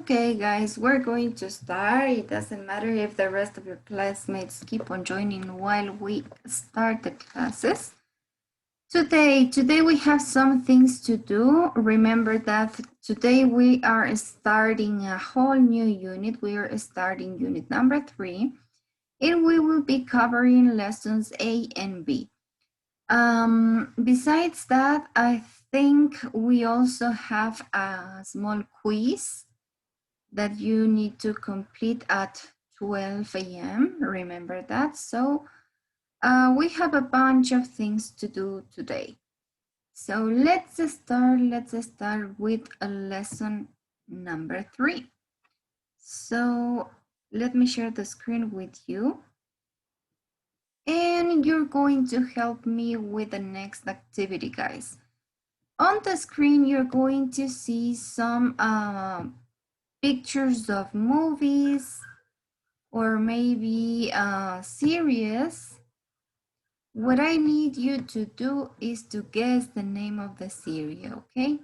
Okay, guys, we're going to start. It doesn't matter if the rest of your classmates keep on joining while we start the classes. Today we have some things to do. Remember that today we are starting a whole new unit. We are starting unit number 3, and we will be covering lessons A and B. Besides that, I think we also have a small quiz that you need to complete at 12 a.m. Remember that. So we have a bunch of things to do today. So let's start with a lesson number 3. So let me share the screen with you. And you're going to help me with the next activity, guys. On the screen, you're going to see some pictures of movies or maybe a series. What I need you to do is to guess the name of the series, okay?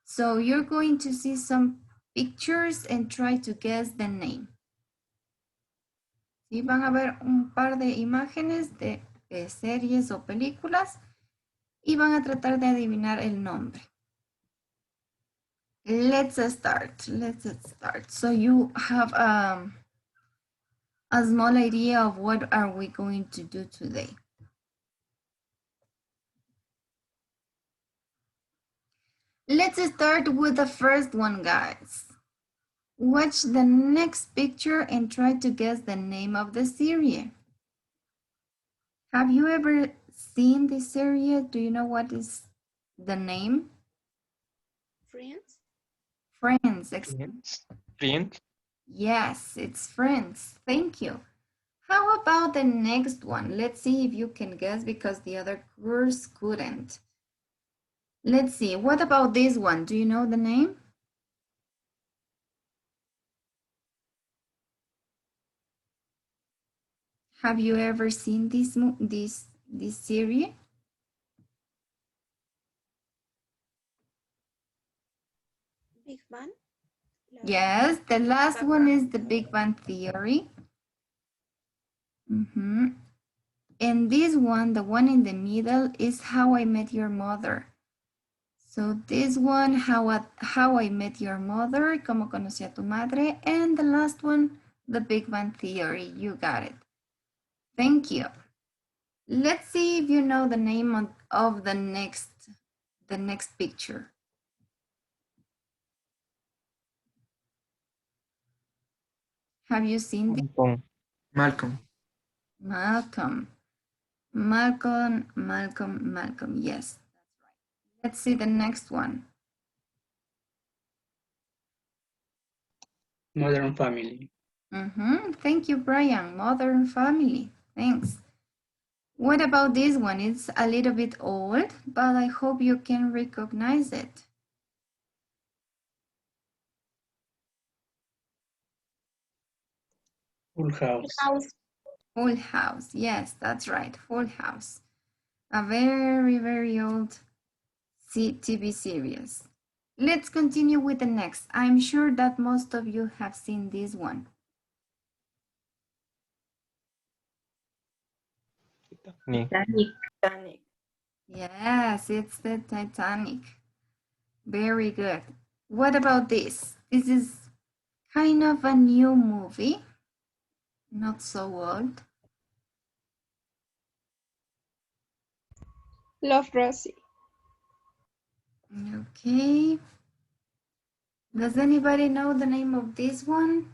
So you're going to see some pictures and try to guess the name. ¿Sí? Van a ver un par de imágenes de series o películas y van a tratar de adivinar el nombre. Let's start. So you have a small idea of what are we going to do today. Let's start with the first one, guys. Watch the next picture and try to guess the name of the series. Have you ever seen this series? Do you know what is the name? Friends. Friends. Friends. Yes, it's Friends. Thank you. How about the next one? Let's see if you can guess because the other girls couldn't. Let's see. What about this one? Do you know the name? Have you ever seen this series? Big Bang. Yes, the last one is the Big Bang Theory. And this one, the one in the middle, is How I Met Your Mother. So this one, How I Met Your Mother, Cómo Conocí a Tu Madre, and the last one, the Big Bang Theory. You got it. Thank you. Let's see if you know the name of the next picture. Have you seen this? Malcolm. Malcolm. Yes, that's right. Let's see the next one. Modern Family. Thank you, Brian. Modern Family. Thanks. What about this one? It's a little bit old, but I hope you can recognize it. Full House. Full House. Yes, that's right. Full House. A very, very old TV series. Let's continue with the next. I'm sure that most of you have seen this one. Titanic. Yes, it's the Titanic. Very good. What about this? This is kind of a new movie, not so old. Love, Rosie. Okay. Does anybody know the name of this one?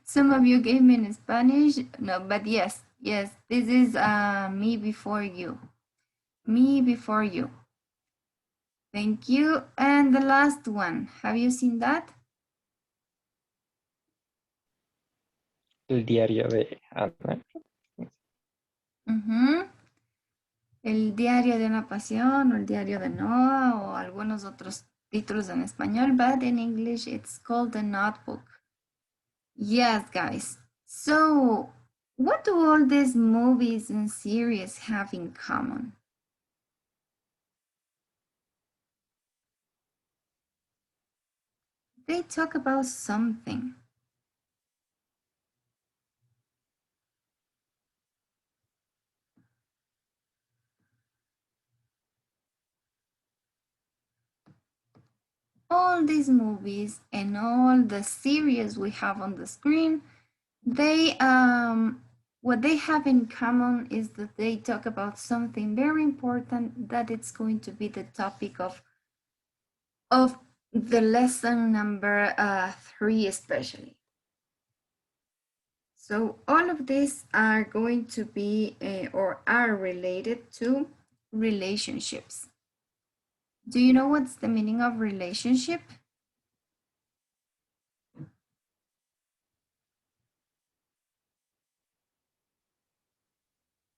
Some of you gave me in Spanish. No, but yes, this is Me Before You. Me Before You. Thank you. And the last one, have you seen that? El diario de Ana. El diario de una pasión o el diario de Noah o algunos otros títulos en español, but in English it's called The Notebook. Yes, guys. So, what do all these movies and series have in common? They talk about something. All these movies and all the series we have on the screen, they what they have in common is that they talk about something very important that it's going to be the topic of the lesson number 3 especially. So all of these are going to be or are related to relationships. Do you know what's the meaning of relationship?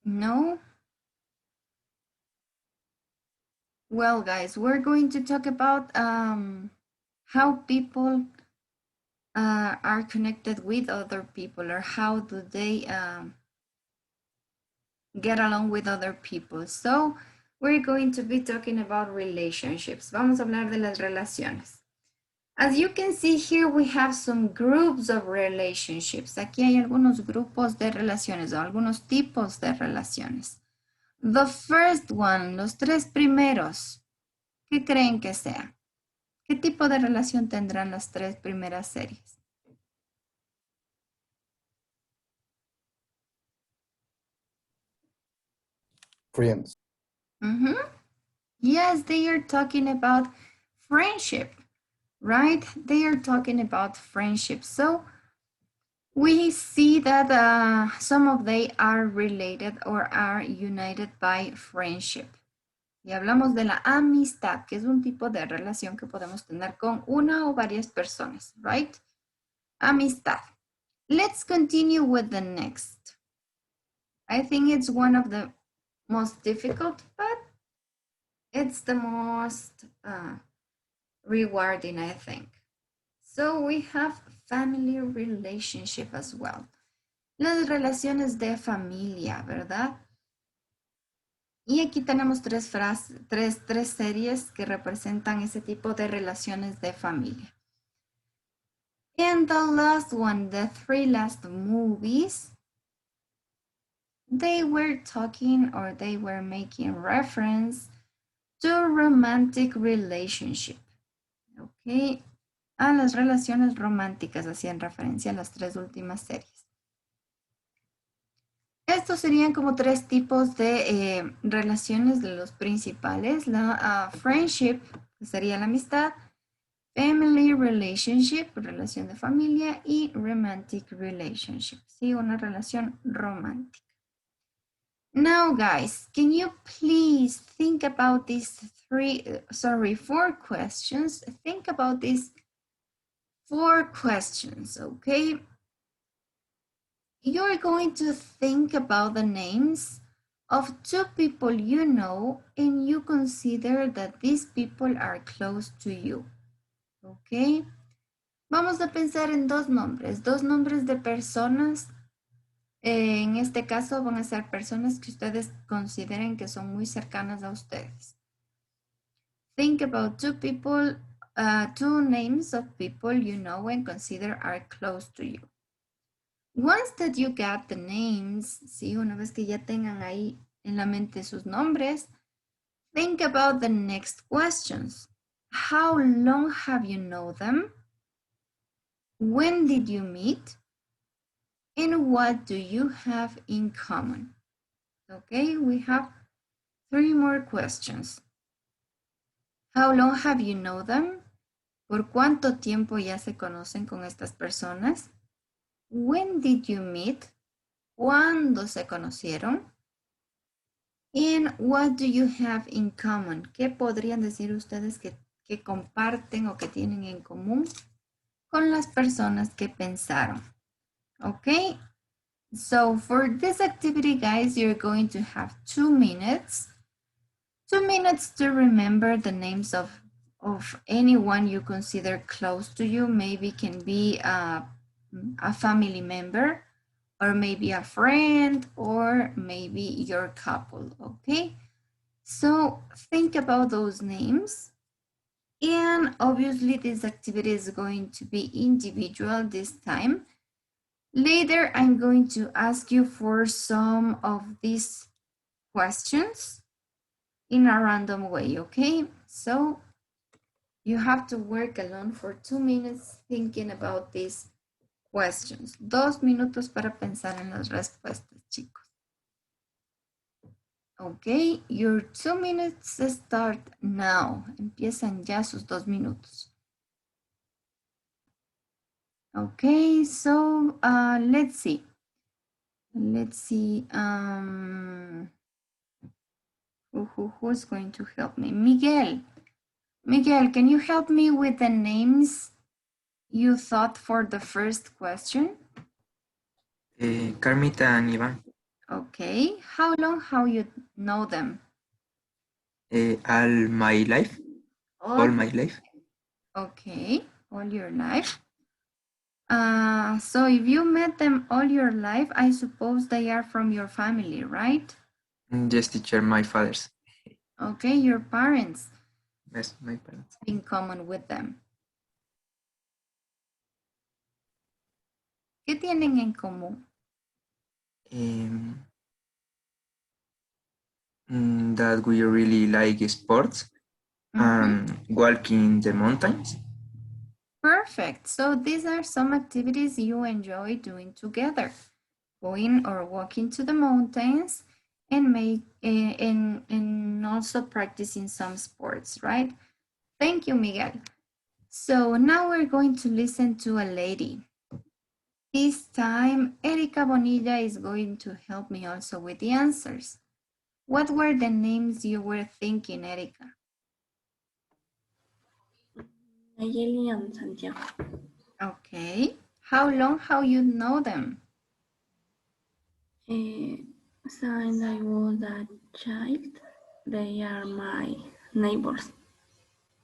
No? Well, guys, we're going to talk about how people are connected with other people, or how do they get along with other people. So we're going to be talking about relationships. Vamos a hablar de las relaciones. As you can see here, we have some groups of relationships. Aquí hay algunos grupos de relaciones o algunos tipos de relaciones. The first one, los tres primeros, ¿qué creen que sea? ¿Qué tipo de relación tendrán las tres primeras series? Friends. Yes, they are talking about friendship, right? They are talking about friendship. So we see that some of they are related or are united by friendship. Y hablamos de la amistad, que es un tipo de relación que podemos tener con una o varias personas, right? Amistad. Let's continue with the next. I think it's one of the most difficult, but it's the most rewarding, I think. So we have family relationship as well. Las relaciones de familia, ¿verdad? Y aquí tenemos tres series que representan ese tipo de relaciones de familia. And the last one, the three last movies, they were talking or they were making reference to romantic relationship. Okay, a las relaciones románticas, hacían referencia a las tres últimas series. Estos serían como tres tipos de relaciones de los principales. La friendship, que sería la amistad, family relationship, relación de familia, y romantic relationship, ¿sí? Una relación romántica. Now, guys, can you please think about these four questions? Think about these 4 questions, okay? You're going to think about the names of 2 people you know and you consider that these people are close to you, okay? Vamos a pensar en dos nombres de personas. En este caso van a ser personas que ustedes consideren que son muy cercanas a ustedes. Think about 2 people, 2 names of people you know and consider are close to you. Once that you got the names, ¿sí? Una vez que ya tengan ahí en la mente sus nombres, think about the next questions. How long have you known them? When did you meet? And what do you have in common? Okay, we have 3 more questions. How long have you known them? ¿Por cuánto tiempo ya se conocen con estas personas? When did you meet? ¿Cuándo se conocieron? And what do you have in common? ¿Qué podrían decir ustedes que comparten o que tienen en común con las personas que pensaron? Okay, so for this activity, guys, you're going to have 2 minutes. 2 minutes to remember the names of anyone you consider close to you. Maybe can be a family member, or maybe a friend, or maybe your couple, okay? So think about those names. And obviously this activity is going to be individual this time. Later, I'm going to ask you for some of these questions in a random way, okay? So you have to work alone for 2 minutes thinking about these questions. 2 minutos para pensar en las respuestas, chicos. Ok, your 2 minutes start now. Empiezan ya sus 2 minutos. Okay, so let's see. Let's see. Who's going to help me? Miguel. Miguel, can you help me with the names you thought for the first question? Carmita and Ivan. Okay. How long have you know them? All my life. All my life. Okay. All your life. So if you met them all your life, I suppose they are from your family, right? Yes, teacher, my father's. Okay, your parents. Yes, my parents. In common with them. ¿Qué tienen en común? That we really like sports and walking the mountains. Perfect. So these are some activities you enjoy doing together. Going or walking to the mountains and and also practicing some sports, right? Thank you, Miguel. So now we're going to listen to a lady. This time, Erika Bonilla is going to help me also with the answers. What were the names you were thinking, Erika? Nayeli and Santiago. Okay. How long have you know them? Since I was a child, they are my neighbors.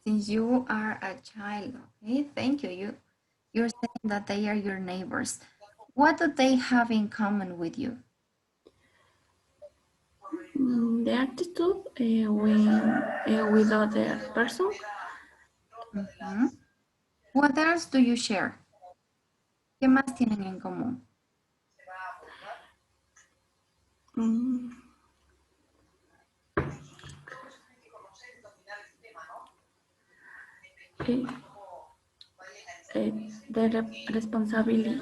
Since you are a child, okay, thank you. You're saying that they are your neighbors. What do they have in common with you? The attitude with other person. What else do you share? ¿Qué más tienen en común? The responsibility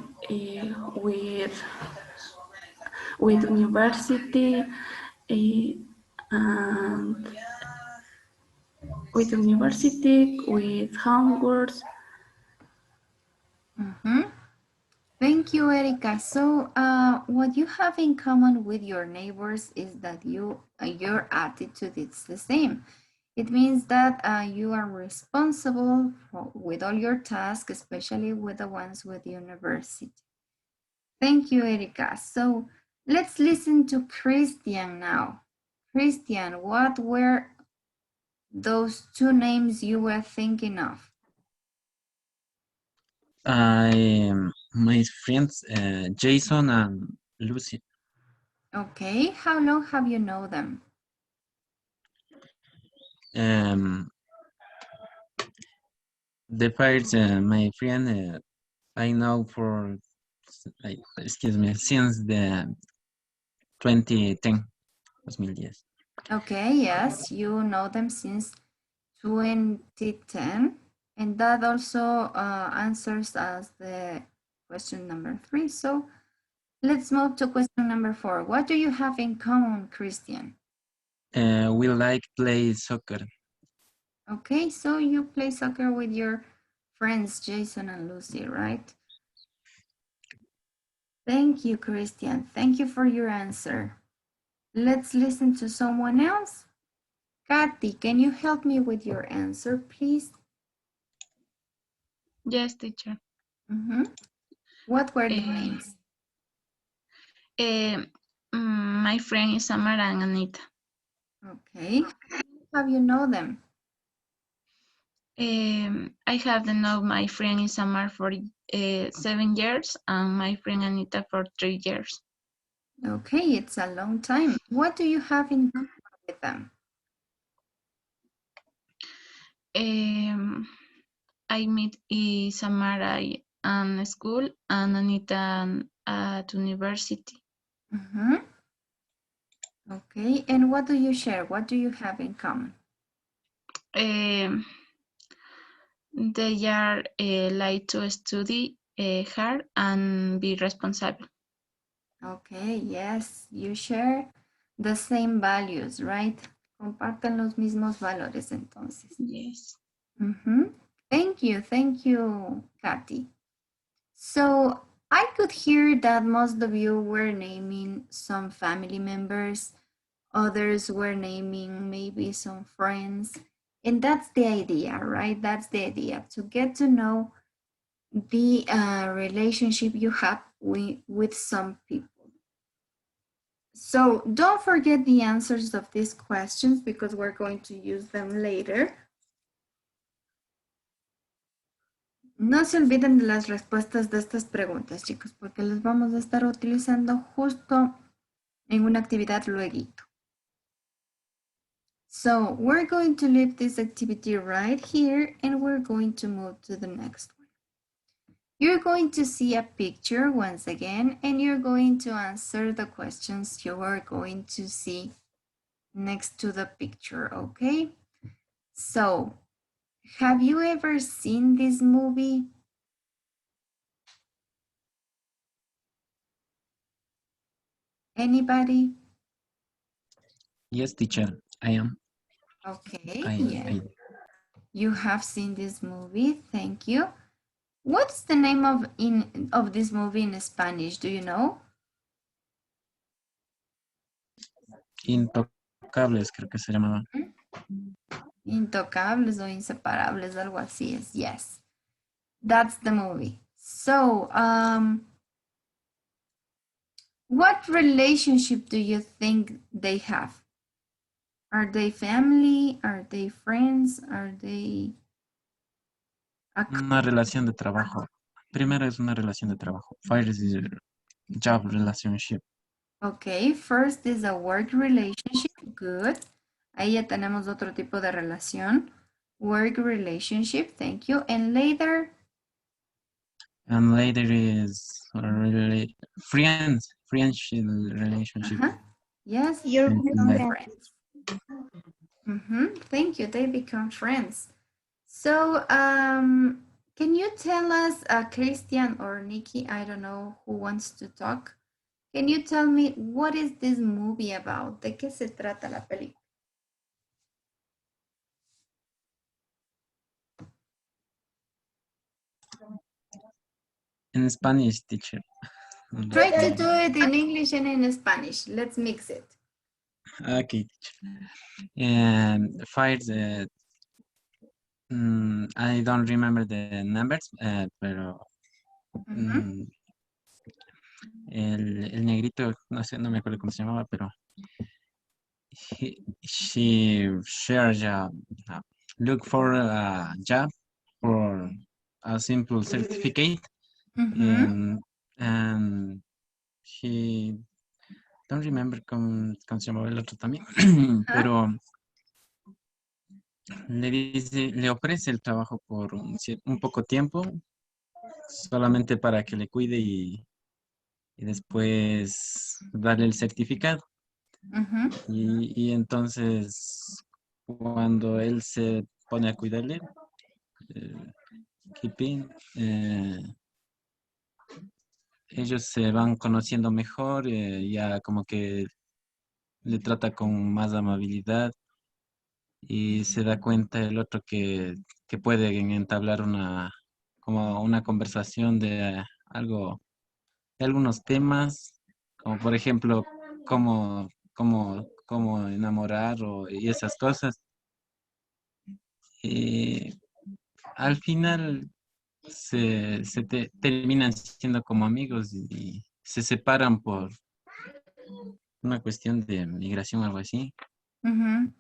with university and with homeworks. Thank you, Erika. So what you have in common with your neighbors is that your attitude is the same. It means that you are responsible with all your tasks, especially with the ones with university. Thank you, Erika. So let's listen to Christian now. Christian, what were those two names you were thinking of? My friends Jason and Lucy. Okay, how long have you known them? The first my friend I know for excuse me since the 2010. 2010. Okay, yes, you know them since 2010. And that also answers as the question number 3. So let's move to question number 4. What do you have in common, Christian? We like play soccer. Okay, so you play soccer with your friends, Jason and Lucy, right? Thank you, Christian. Thank you for your answer. Let's listen to someone else. Kathy, can you help me with your answer, please? Yes, teacher. What were the names? My friend is Samara and Anita. Okay. How you know them? I have known my friend Isamar for 7 years and my friend Anita for 3 years. Okay, it's a long time. What do you have in common with them? I meet Isamar at school and Anita at university. Mhm. Okay, and what do you share? What do you have in common? They are like to study hard and be responsible. Okay, yes, you share the same values, right? Comparten los mismos valores entonces. Yes. Mhm. Thank you, Kathy. So I could hear that most of you were naming some family members, others were naming maybe some friends. And that's the idea, right? That's the idea, to get to know the relationship you have with some people. So don't forget the answers of these questions because we're going to use them later. No se olviden de las respuestas de estas preguntas, chicos, porque las vamos a estar utilizando justo en una actividad luego. So we're going to leave this activity right here and we're going to move to the next one. You're going to see a picture once again and you're going to answer the questions you are going to see next to the picture, okay? So, have you ever seen this movie? Anybody? Yes, teacher, I am. Okay, I, yeah. I You have seen this movie, thank you. What's the name of this movie in Spanish, do you know? Intocables, creo que se llamaba. Intocables o Inseparables, algo así es, yes. That's the movie. So, what relationship do you think they have? Are they family? Are they friends? Are they a Una relación de trabajo. Primero es una relación de trabajo. Fire is a job relationship. Okay, first is a work relationship. Good. Ahí ya tenemos otro tipo de relación. Work relationship, thank you. And later, And later is friendship relationship. yes, Your they And become like, friends. Thank you, they become friends. So, can you tell us, Christian or Nikki, I don't know who wants to talk. Can you tell me what is this movie about? ¿De qué se trata la película? in Spanish, teacher. Try to do it in English and in Spanish. Let's mix it. Okay, teacher. And fires, I don't remember the numbers, pero Mhm. el negrito, no sé, no me acuerdo cómo se llamaba, pero she shares look for a job for a simple certificate, Mhm. and he don't remember cómo se llamaba el otro también, Huh? pero le dice, le ofrece el trabajo por un poco tiempo, solamente para que le cuide y después darle el certificado. Mhm. Y entonces, cuando él se pone a cuidarle, eh, Keeping, ellos se van conociendo mejor, ya como que le trata con más amabilidad y se da cuenta el otro que pueden entablar como una conversación de algo, de algunos temas, como por ejemplo, cómo enamorar y esas cosas. Y al final terminan siendo como amigos y se separan por una cuestión de migración o algo así. Mhm.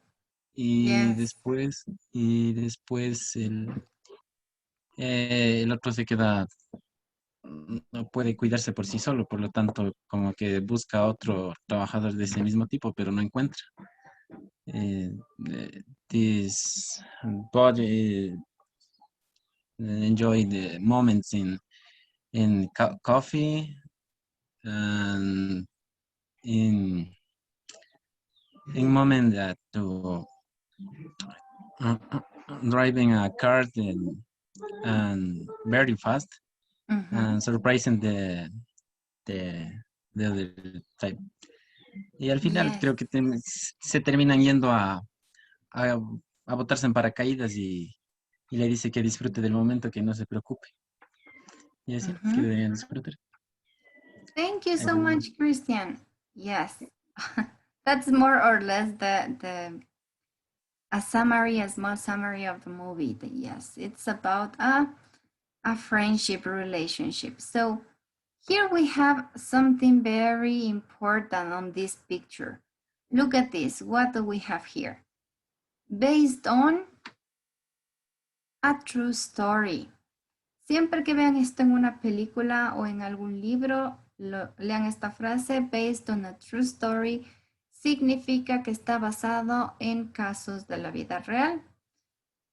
Y Yes. después el otro se queda, no puede cuidarse por sí solo, por lo tanto, como que busca otro trabajador de ese mismo tipo, pero no encuentra. Eh, this body enjoy the moments in coffee and in moment that to uh, uh, driving a car and very fast and surprising the, the other type. Y al final Yes. creo que se terminan yendo a, a botarse en paracaídas y le dice que disfrute del momento, que no se preocupe. Y así, que deberían disfrutar. Thank you so Algo- much, Christian. Yes. That's more or less a summary, a small summary of the movie. Yes, it's about a friendship relationship. So here we have something very important on this picture. Look at this. What do we have here? Based on a true story. Siempre que vean esto en una película o en algún libro, lean esta frase, based on a true story, significa que está basado en casos de la vida real.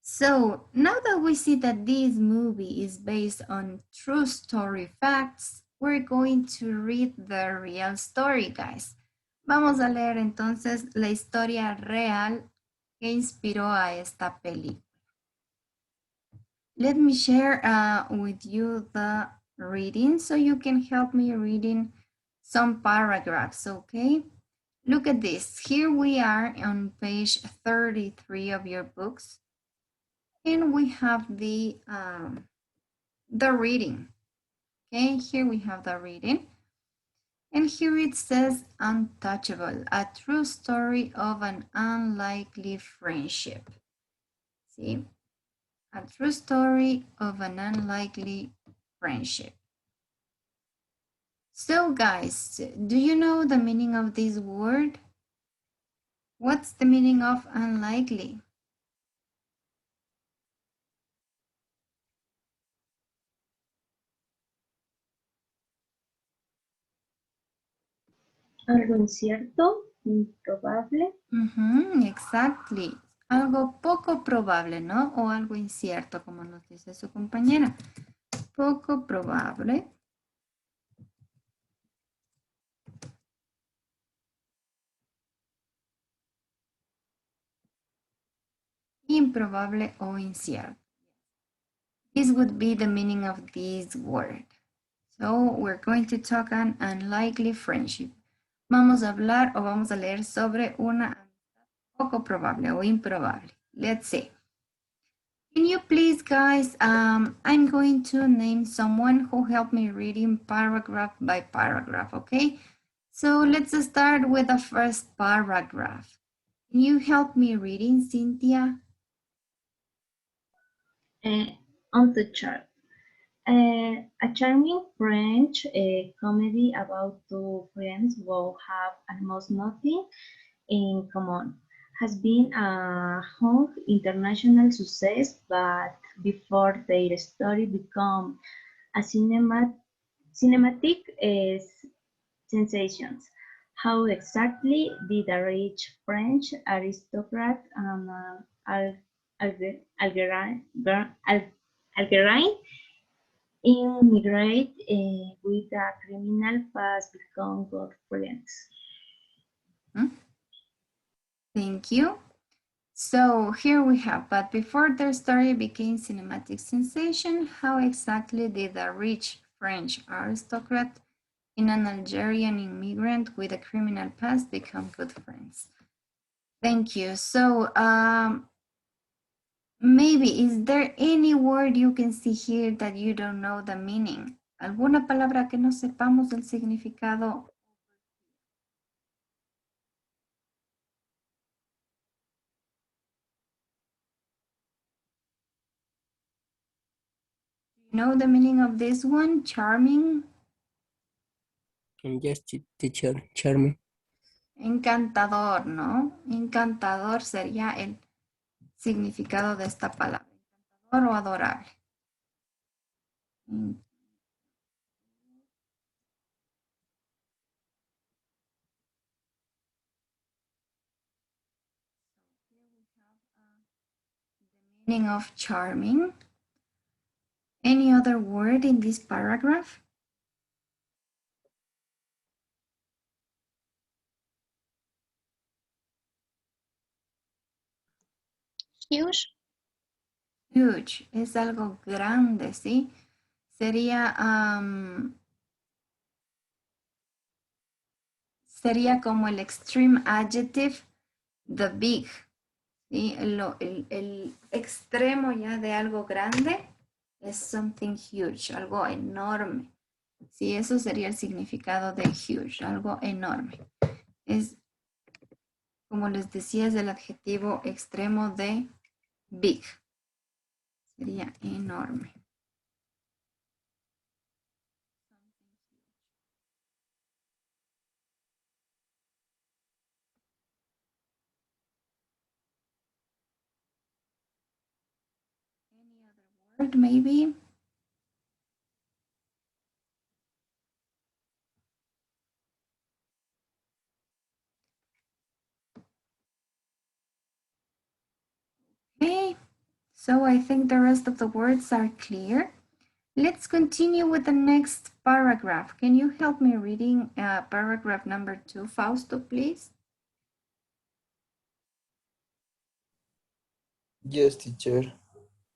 So now that we see that this movie is based on true story facts, we're going to read the real story, guys. Vamos a leer entonces la historia real que inspiró a esta película. Let me share with you the reading so you can help me reading some paragraphs, okay? Look at this. Here we are on page 33 of your books, and we have the reading. Okay, here we have the reading. And here it says Untouchable, a true story of an unlikely friendship. See? A true story of an unlikely friendship. So guys, do you know the meaning of this word? What's the meaning of unlikely? Algo incierto, improbable. Exactly. Algo poco probable, ¿no? O algo incierto, como nos dice su compañera. Poco probable. Improbable o incierto. This would be the meaning of this word. So we're going to talk on unlikely friendship. Vamos a hablar o vamos a leer sobre una poco probable o improbable. Let's see. Can you please, guys, I'm going to name someone who helped me reading paragraph by paragraph, okay? So let's start with the first paragraph. Can you help me reading, Cynthia? On the chart. A charming French comedy about two friends who have almost nothing in common has been a hung international success, but before their story become a cinematic sensation. How exactly did a rich French aristocrat and Algerine immigrate with a criminal past become good friends? Thank you. So here we have, but before their story became cinematic sensation, how exactly did a rich French aristocrat and an Algerian immigrant with a criminal past become good friends? Thank you. So maybe, is there any word you can see here that you don't know the meaning? ¿Alguna palabra que no sepamos el significado? You know the meaning of this one? Charming? Yes, teacher, charming. Encantador, ¿no? Encantador sería el significado de esta palabra. Encantador o adorable. Meaning of charming. Any other word in this paragraph? Huge. Huge, es algo grande, ¿sí? Sería, sería como el extreme adjective, the big, ¿sí? El extremo ya de algo grande es something huge, algo enorme. Sí, eso sería el significado de huge, algo enorme. Es, como les decía, es el adjetivo extremo de big. Sería enorme. Any other word, maybe? Okay, so I think the rest of the words are clear. Let's continue with the next paragraph. Can you help me reading paragraph number 2, Fausto, please? Yes, teacher.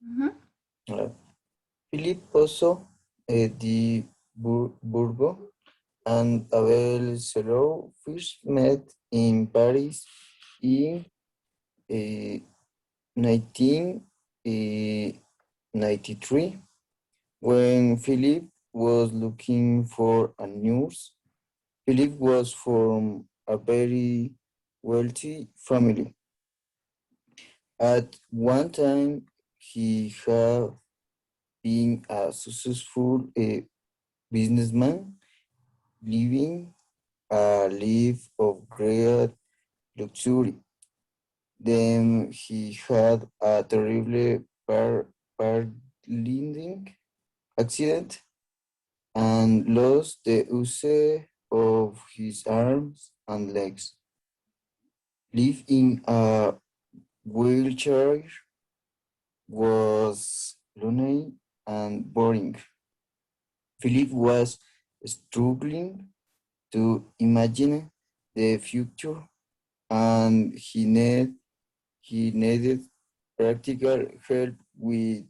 Mhm. Philip Pozo di Burgo and Abel Serrault first met in Paris in 1993 when Philip was looking for a nurse. Philip was from a very wealthy family. At one time, he had been a successful businessman, living a life of great luxury. Then he had a terrible paragliding accident and lost the use of his arms and legs. Live in a wheelchair was lonely and boring. Philip was struggling to imagine the future and he needed practical help with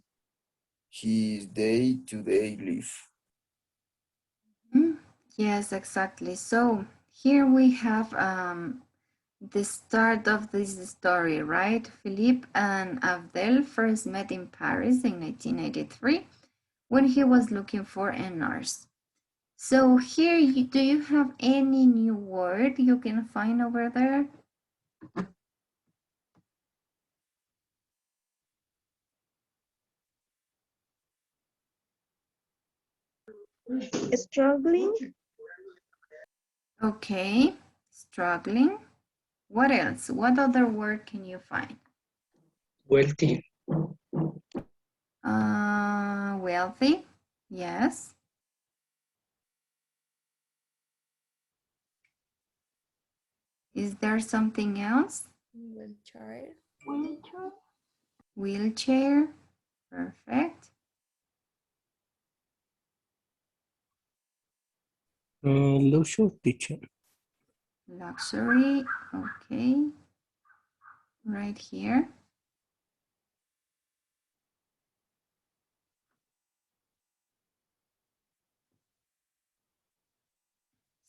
his day-to-day life. Yes, exactly. So here we have the start of this story, right? Philippe and Abdel first met in Paris in 1983 when he was looking for a nurse. So here, do you have any new word you can find over there? Struggling, Okay, struggling. What else? What other word can you find? Wealthy, Wealthy. Yes. Is there something else? wheelchair, Wheelchair. Perfect. luxury teacher, Luxury. Okay. Right here.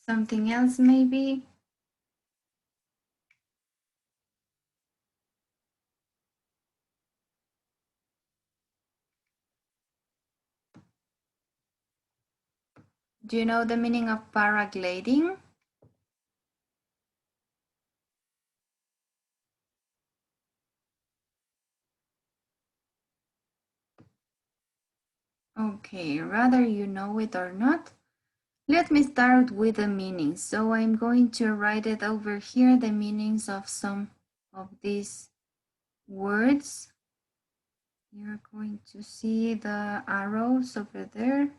Something else maybe? Do you know the meaning of paragliding? Okay, rather you know it or not, Let me start with the meanings. So I'm going to write it over here, the meanings of some of these words. You're going to see the arrows over there,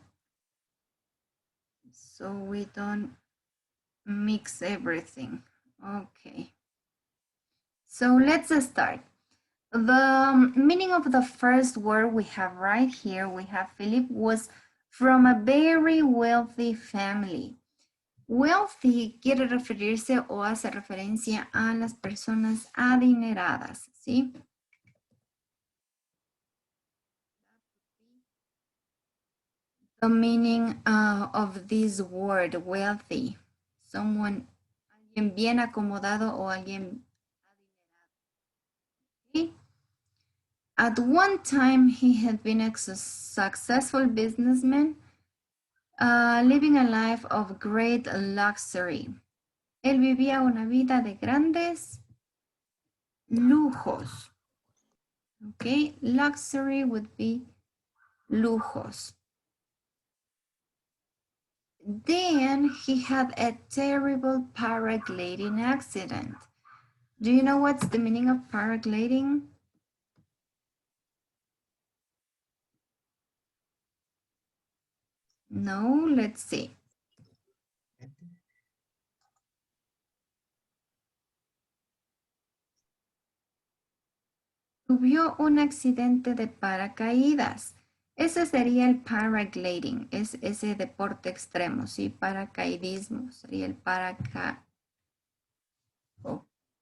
so we don't mix everything. Okay. So let's start. The meaning of the first word we have right here, we have Philip was from a very wealthy family. Wealthy quiere referirse o hace referencia a las personas adineradas, ¿sí? The meaning of this word, wealthy, someone, alguien bien acomodado o alguien adinerado. ¿Sí? At one time, he had been a successful businessman, living a life of great luxury. Él vivía una vida de grandes lujos. Okay, luxury would be lujos. Then he had a terrible paragliding accident. Do you know what's the meaning of paragliding? No, let's see. Tuvo un accidente de paracaídas. Ese sería el paragliding, es ese deporte extremo, ¿sí? Paracaidismo sería el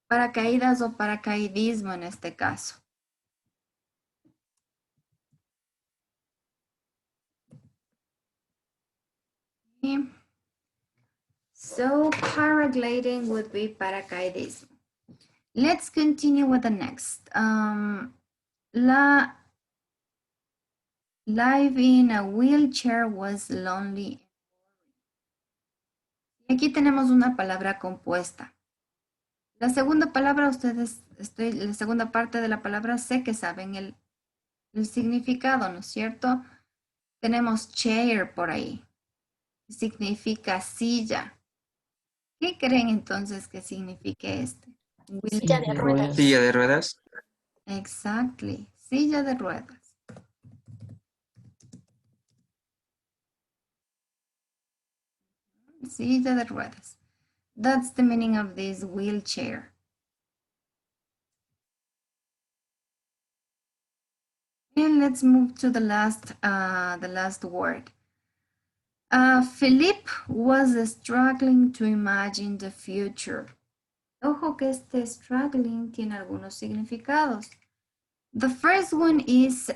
paracaídas o paracaidismo en este caso. Okay. So paragliding would be paracaidismo. Let's continue with the next. Life in a wheelchair was lonely. Y aquí tenemos una palabra compuesta. La segunda palabra, ustedes, la segunda parte de la palabra sé que saben el significado, ¿no es cierto? Tenemos chair por ahí. Significa silla. ¿Qué creen entonces que signifique este? Silla de ruedas. Silla de ruedas. Exactly. Silla de ruedas. Silla de ruedas. That's the meaning of this wheelchair. And let's move to the last word. Philip was struggling to imagine the future. Ojo que este struggling tiene algunos significados. The first one is,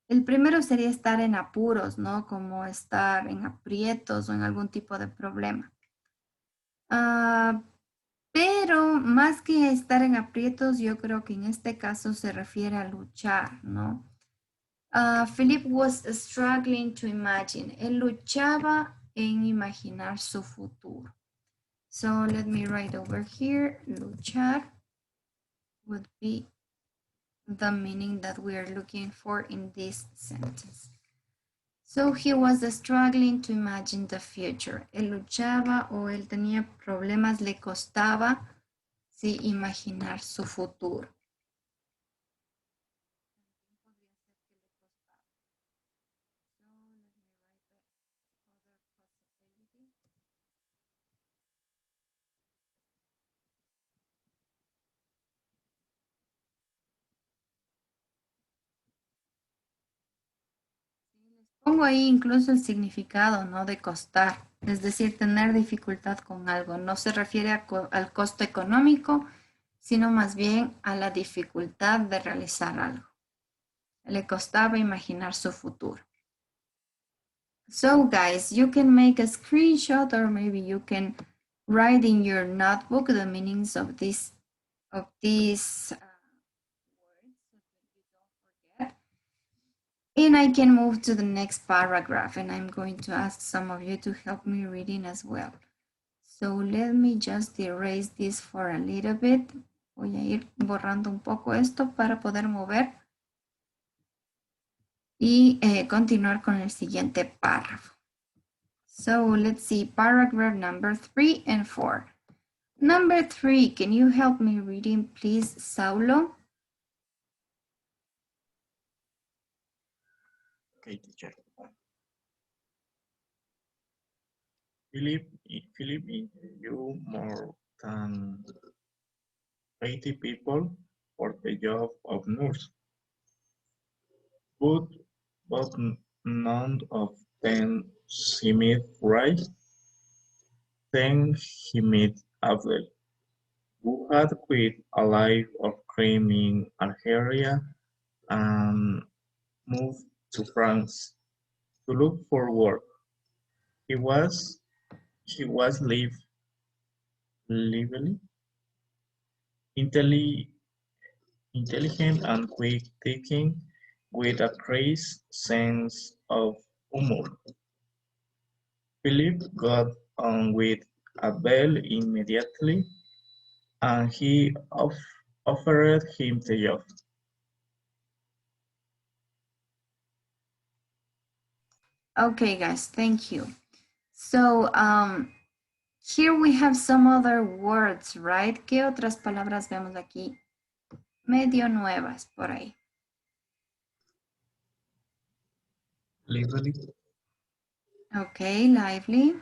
el primero sería estar en apuros, ¿no? Como estar en aprietos o en algún tipo de problema. Pero más que estar en aprietos, yo creo que en este caso se refiere a luchar, ¿no? Philip was struggling to imagine. Él luchaba en imaginar su futuro. So let me write over here, luchar would be the meaning that we are looking for in this sentence. So he was struggling to imagine the future. Él luchaba o él tenía problemas, le costaba sí, imaginar su futuro. Pongo ahí incluso el significado, ¿no? De costar, es decir, tener dificultad con algo. No se refiere al costo económico, sino más bien a la dificultad de realizar algo. Le costaba imaginar su futuro. So guys, you can make a screenshot or maybe you can write in your notebook the meanings of these words. And I can move to the next paragraph and I'm going to ask some of you to help me reading as well. So let me just erase this for a little bit. Voy a ir borrando un poco esto para poder mover y continuar con el siguiente párrafo. So let's see, paragraph number 3 and 4. Number 3, can you help me reading, please, Saulo? Okay, teacher. Philip interviewed more than 80 people for the job of nurse, but, but none of them seemed right. Then he met Abdel, who had quit a life of crime in Algeria and moved to France to look for work. He was lively, intelligent and quick-thinking, with a crazy sense of humor. Philip got on with Abel immediately, and he offered him the job. Okay, guys, thank you. So, here we have some other words, right? ¿Qué otras palabras vemos aquí? Medio nuevas por ahí. Lively, Okay, lively.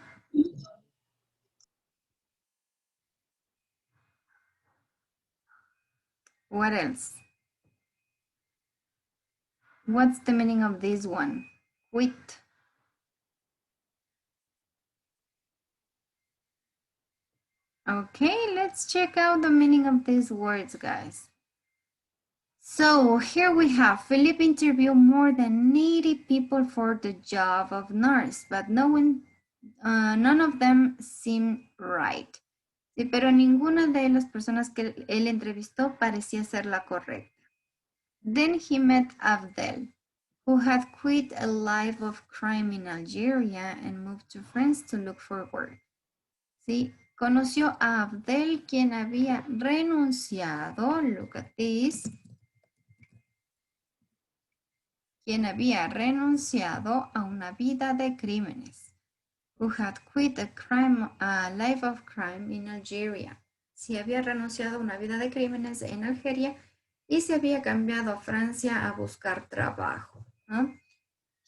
What else? What's the meaning of this one? Quit. Okay, let's check out the meaning of these words, guys. So here we have Philip interviewed more than 80 people for the job of nurse, but none of them seemed right. Sí, pero ninguna de las personas que él entrevistó parecía ser la correcta. Then he met Abdel, who had quit a life of crime in Algeria and moved to France to look for work. ¿Sí? Conoció a Abdel, quien había renunciado, look at this, quien había renunciado a una vida de crímenes, who had quit a life of crime in Algeria. Sí, había renunciado a una vida de crímenes en Algeria y se había cambiado a Francia a buscar trabajo, ¿no?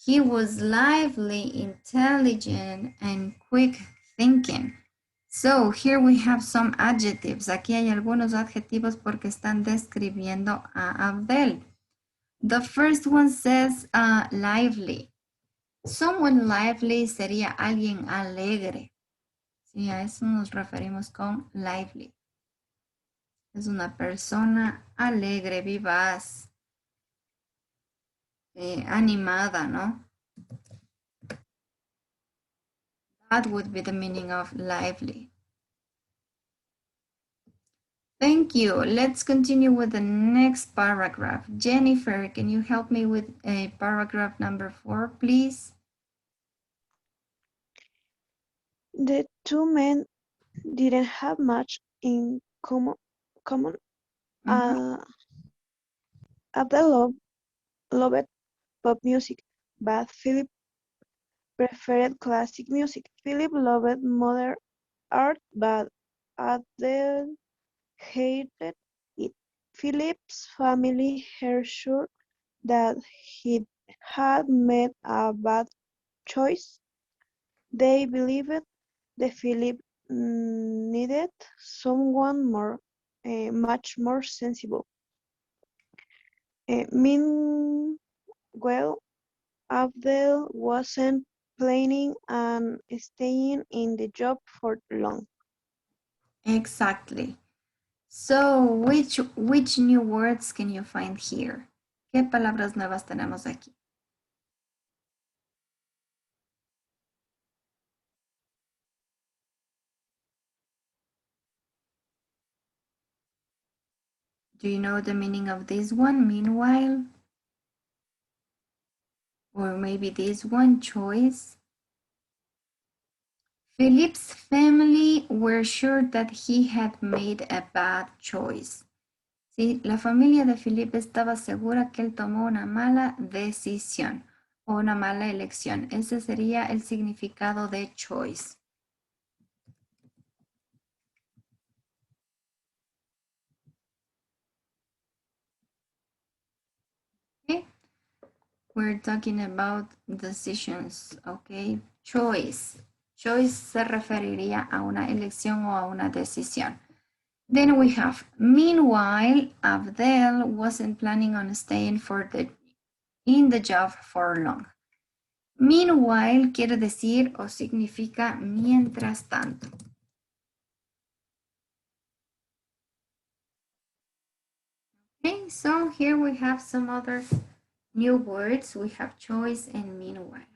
He was lively, intelligent, and quick thinking. So here we have some adjectives. Aquí hay algunos adjetivos porque están describiendo a Abdel. The first one says lively. Someone lively sería alguien alegre. Sí, a eso nos referimos con lively. Es una persona alegre, vivaz, animada, ¿no? That would be the meaning of lively. Thank you. Let's continue with the next paragraph. Jennifer, can you help me with paragraph number 4, please? The two men didn't have much in common. Abdel loved pop music, but Philip preferred classic music. Philip loved modern art, but Abdel hated it. Philip's family were sure that he had made a bad choice. They believed that Philip needed someone much more sensible. Meanwhile, Abdel wasn't planning on staying in the job for long. Exactly. So, which new words can you find here? ¿Qué palabras nuevas tenemos aquí? Do you know the meaning of this one, meanwhile? Or maybe this one, choice? Philip's family were sure that he had made a bad choice. Sí, la familia de Philip estaba segura que él tomó una mala decisión. o una mala elección. Ese sería el significado de choice. Okay. We're talking about decisions, okay? Choice. Choice se referiría a una elección o a una decisión. Then we have, meanwhile, Abdel wasn't planning on staying in the job for long. Meanwhile quiere decir o significa mientras tanto. Okay, so here we have some other new words. We have choice and meanwhile.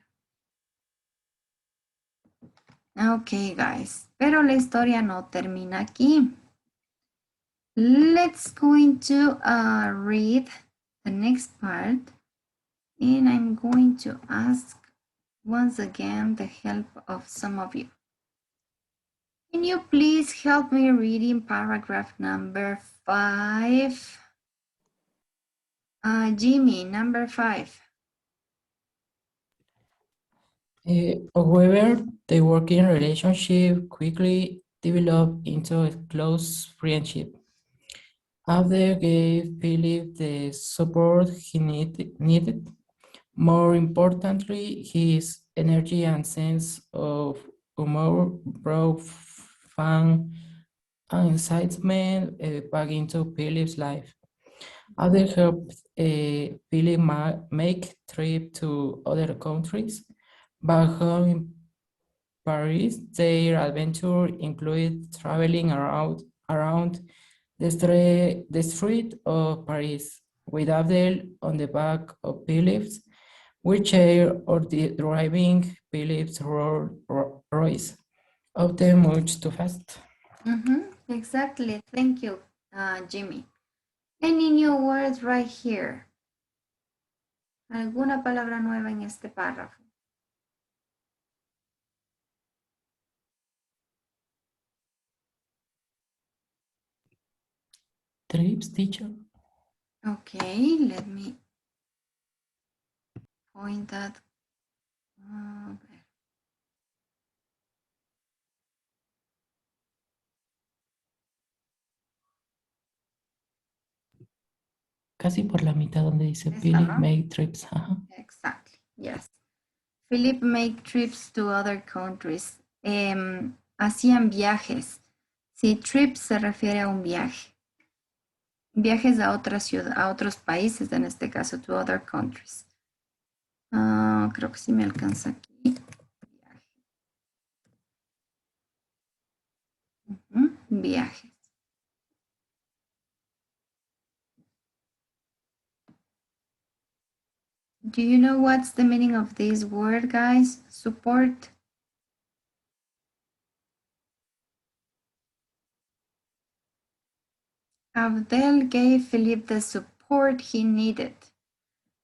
Okay, guys, pero la historia no termina aquí. Let's going to read the next part, and I'm going to ask once again the help of some of you. Can you please help me reading paragraph number 5? Jimmy, number 5. However, the working relationship quickly developed into a close friendship. Abder gave Philip the support he needed. More importantly, his energy and sense of humor brought fun and excitement back into Philip's life. Abder helped Philip make trips to other countries. Back home in Paris, their adventure included traveling around the street of Paris with Abdel on the back of Philip's wheelchair or driving Philip's Rolls Royce, often much too fast. Exactly. Thank you, Jimmy. Any new words right here? ¿Alguna palabra nueva en este párrafo? Trips, teacher. Okay, let me point that. Casi por la mitad donde dice Esta, Philip ¿no? made trips. Ajá. Exactly, yes. Philip made trips to other countries. Hacían viajes. Si trips se refiere a un viaje. Viajes a otra ciudad, a otros países, en este caso, to other countries. Creo que sí me alcanza aquí. Viajes. Do you know what's the meaning of this word, guys? Support. Abdel gave Philip the support he needed.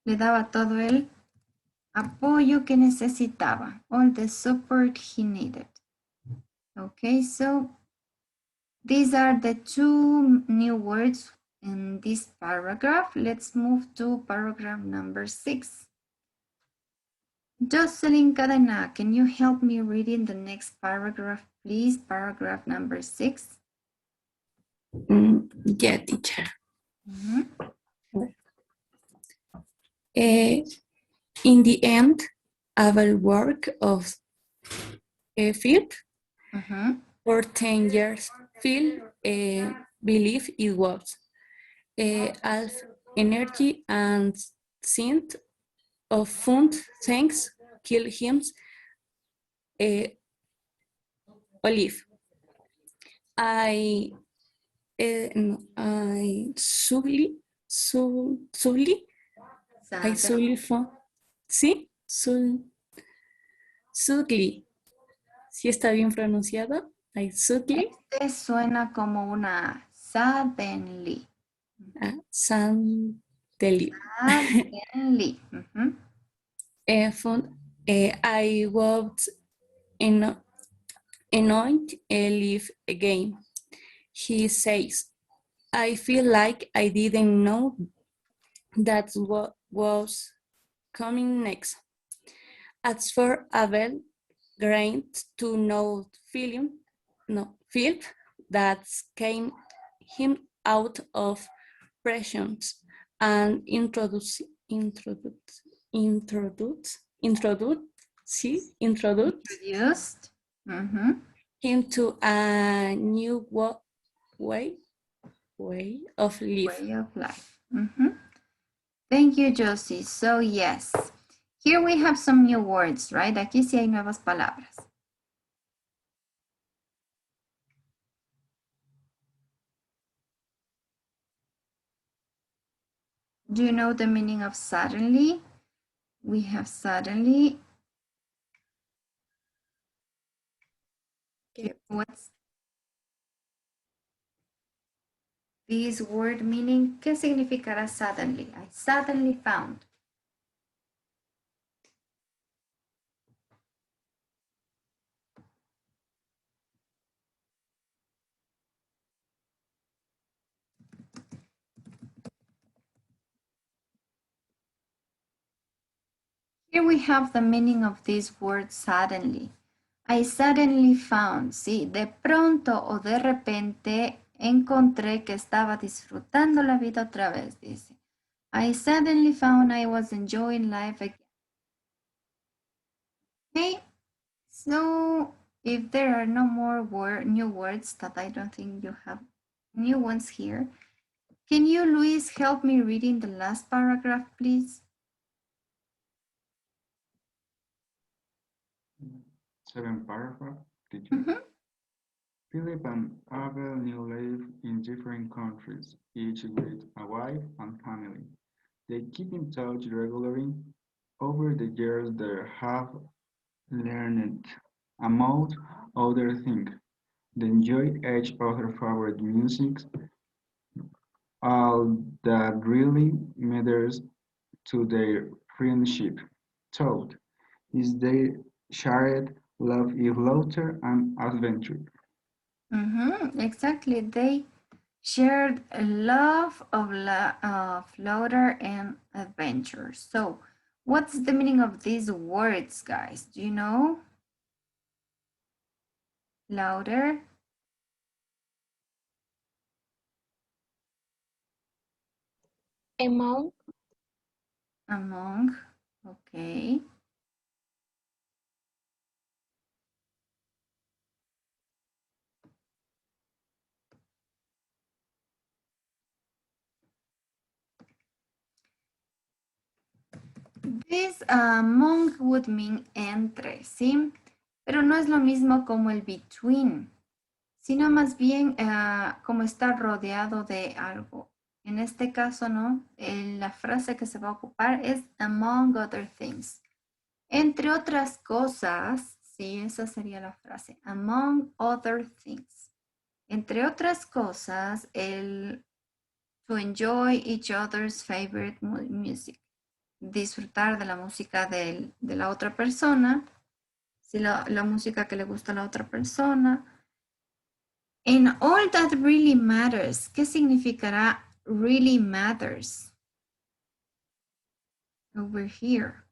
Le daba todo el apoyo que necesitaba. All the support he needed. Okay, so these are the two new words in this paragraph. Let's move to paragraph number 6. Jocelyn Cadena, can you help me reading the next paragraph, please? Paragraph number 6. Yeah, teacher. In the end, our work of Phil for 10 years, Phil believed it was half energy and scent of fun things kill him Olive. I Sully, I Sully for, ¿sí? Sugly. ¿Sí está bien pronunciado? I Sugly. Este suena como una suddenly. Suddenly. Suddenly. I walked annoyed leave again. He says, I feel like I didn't know that's what was coming next. As for Abel, grant to know feel that came him out of pressions and introduce Introduced. Mhm. him to a new way of life. Way of life. Mhm. Thank you, Josie. So yes, here we have some new words, right? Aquí sí hay nuevas palabras. Do you know the meaning of suddenly? We have suddenly. What's this word meaning? ¿Qué significará suddenly? I suddenly found. Here we have the meaning of this word suddenly. I suddenly found, sí, de pronto o de repente encontré que estaba disfrutando la vida otra vez, dice. I suddenly found I was enjoying life again. Okay, so if there are no more new words that I don't think you have new ones here, can you, Luis, help me reading the last paragraph, please? Seven paragraph, teacher. Philip and Abel now live in different countries, each with a wife and family. They keep in touch regularly. Over the years, they have learned, among other things, they enjoy each other's favorite music. All that really matters to their friendship, thought, is their shared love of laughter and adventure. Exactly. They shared a love of laughter and adventure. So, what's the meaning of these words, guys? Do you know? Louder, Among among. Okay. This among would mean entre, ¿sí? Pero no es lo mismo como el between, sino más bien como estar rodeado de algo. En este caso, ¿no? La frase que se va a ocupar es among other things. Entre otras cosas, sí, esa sería la frase. Among other things. Entre otras cosas, el to enjoy each other's favorite music. Disfrutar de la música de la otra persona. Si la música que le gusta a la otra persona. And all that really matters. ¿Qué significará really matters? Over here.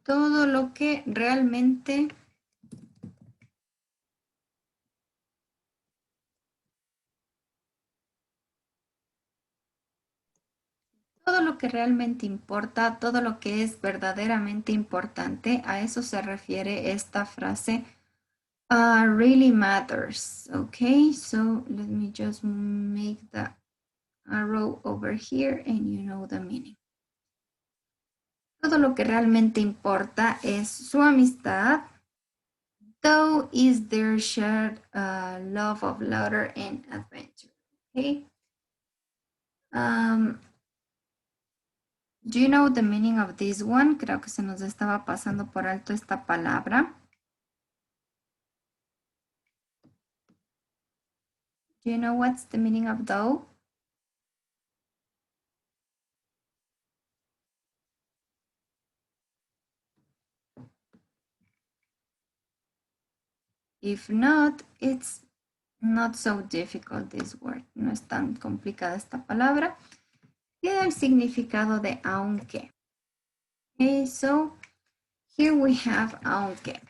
Todo lo que realmente todo lo que realmente importa, todo lo que es verdaderamente importante, a eso se refiere esta frase. Really matters. Okay, so let me just make the arrow over here and you know the meaning. Todo lo que realmente importa es su amistad, though is their shared love of laughter and adventure. Okay. Do you know the meaning of this one? Creo que se nos estaba pasando por alto esta palabra. Do you know what's the meaning of though? If not, it's Not so difficult this word. No es tan complicada esta palabra. Tiene el significado de aunque. Okay, so here we have aunque.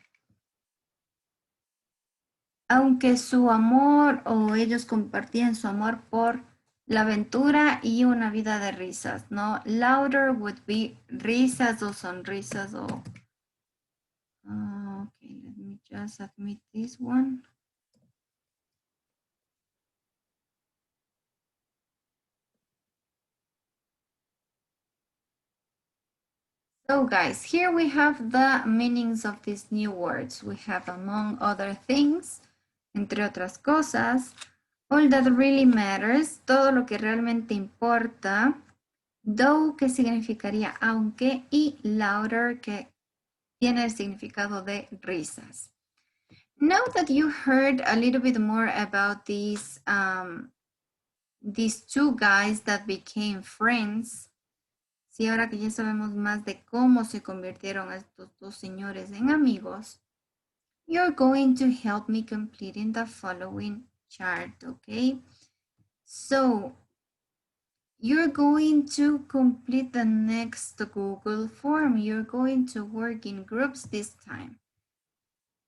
Aunque su amor o ellos compartían su amor por la aventura y una vida de risas, ¿no? Louder would be risas o sonrisas o... okay, let me just admit this one. So guys, here we have the meanings of these new words. We have among other things, entre otras cosas, all that really matters, todo lo que realmente importa, though que significaría aunque y louder que tiene el significado de risas. Now that you heard a little bit more about these two guys that became friends, sí, ahora que ya sabemos más de cómo se convirtieron estos dos señores en amigos, you're going to help me completing the following chart, okay? So, you're going to complete the next Google form. You're going to work in groups this time.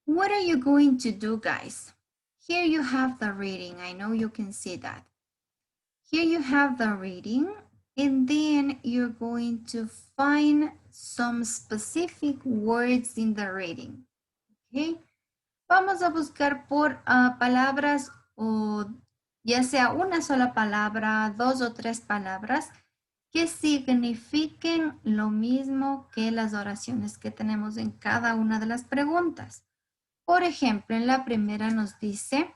What are you going to do, guys? Here you have the reading. I know you can see that. Here you have the reading, and then you're going to find some specific words in the reading. Okay? Vamos a buscar por palabras o ya sea una sola palabra, dos o tres palabras que signifiquen lo mismo que las oraciones que tenemos en cada una de las preguntas. Por ejemplo, en la primera nos dice,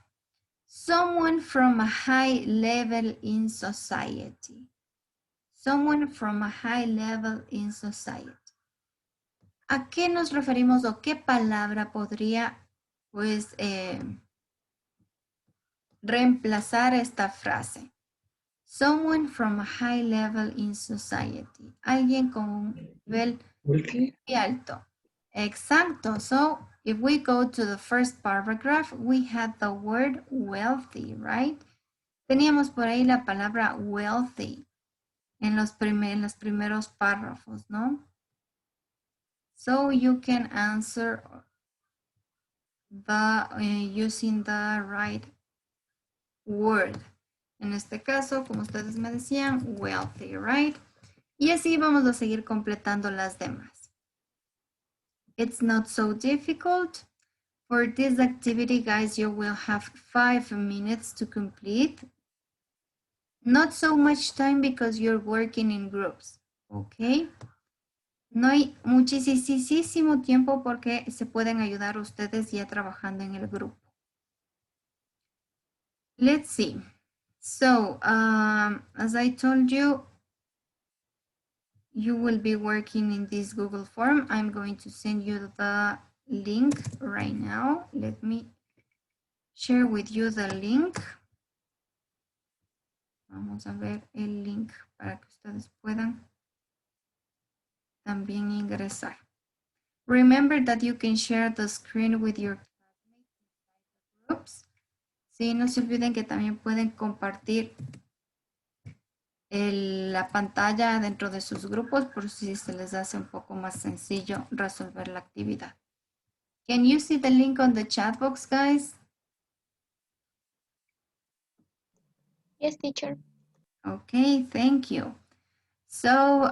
someone from a high level in society. Someone from a high level in society. ¿A qué nos referimos o qué palabra podría, pues, reemplazar esta frase? Someone from a high level in society. Alguien con un nivel muy alto. Exacto. So, if we go to the first paragraph, we had the word wealthy, right? Teníamos por ahí la palabra wealthy en los primeros párrafos, ¿no? So you can answer using the right word. En este caso, como ustedes me decían, wealthy, right? Y así vamos a seguir completando las demás. It's not so difficult. For this activity, guys, you will have 5 minutes to complete. Not so much time because you're working in groups, okay? No hay muchísimo tiempo porque se pueden ayudar ustedes ya trabajando en el grupo. Let's see. So, as I told you, you will be working in this Google form. I'm going to send you the link right now. Let me share with you the link. Vamos a ver el link para que ustedes puedan también ingresar. Remember that you can share the screen with your groups. Sí, no se olviden que también pueden compartir la pantalla dentro de sus grupos por si se les hace un poco más sencillo resolver la actividad. Can you see the link on the chat box, guys? Yes, teacher. Okay, thank you. So,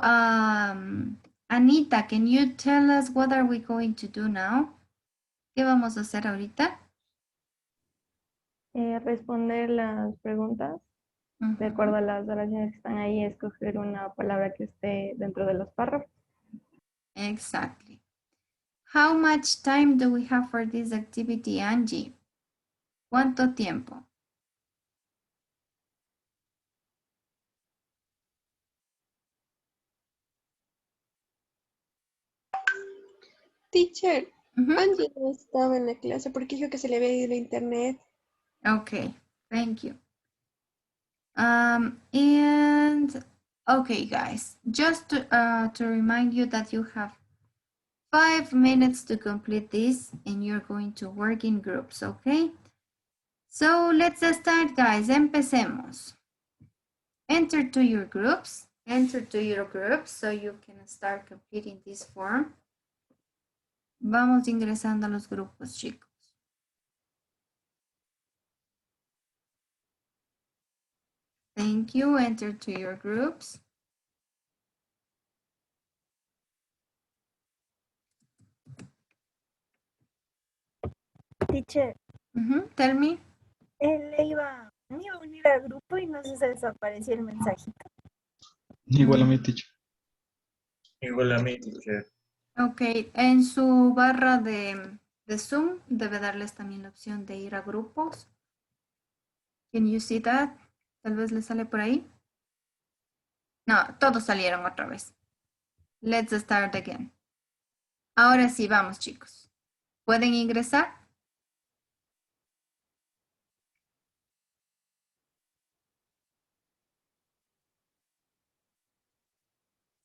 Anita, can you tell us what are we going to do now? ¿Qué vamos a hacer ahorita? Responder las preguntas de acuerdo a las oraciones que están ahí, escoger una palabra que esté dentro de los párrafos. Exactly. How much time do we have for this activity, Angie? ¿Cuánto tiempo? Teacher, Angie no estaba en la clase porque dijo que se le había ido el internet. Okay, thank you. And okay, guys, just to remind you that you have 5 minutes to complete this and you're going to work in groups, okay? So let's start, guys. Empecemos. Enter to your groups. Enter to your groups so you can start completing this form. Vamos ingresando a los grupos, chicos. Thank you. Enter to your groups. Teacher, Tell me. me iba a unir al grupo y no sé si desapareció el mensajito. Igual a mi teacher. Igual a mí, teacher. Ok, en su barra de Zoom debe darles también la opción de ir a grupos. Can you see that? Tal vez le sale por ahí. No, todos salieron otra vez. Let's start again. Ahora sí, vamos, chicos. ¿Pueden ingresar?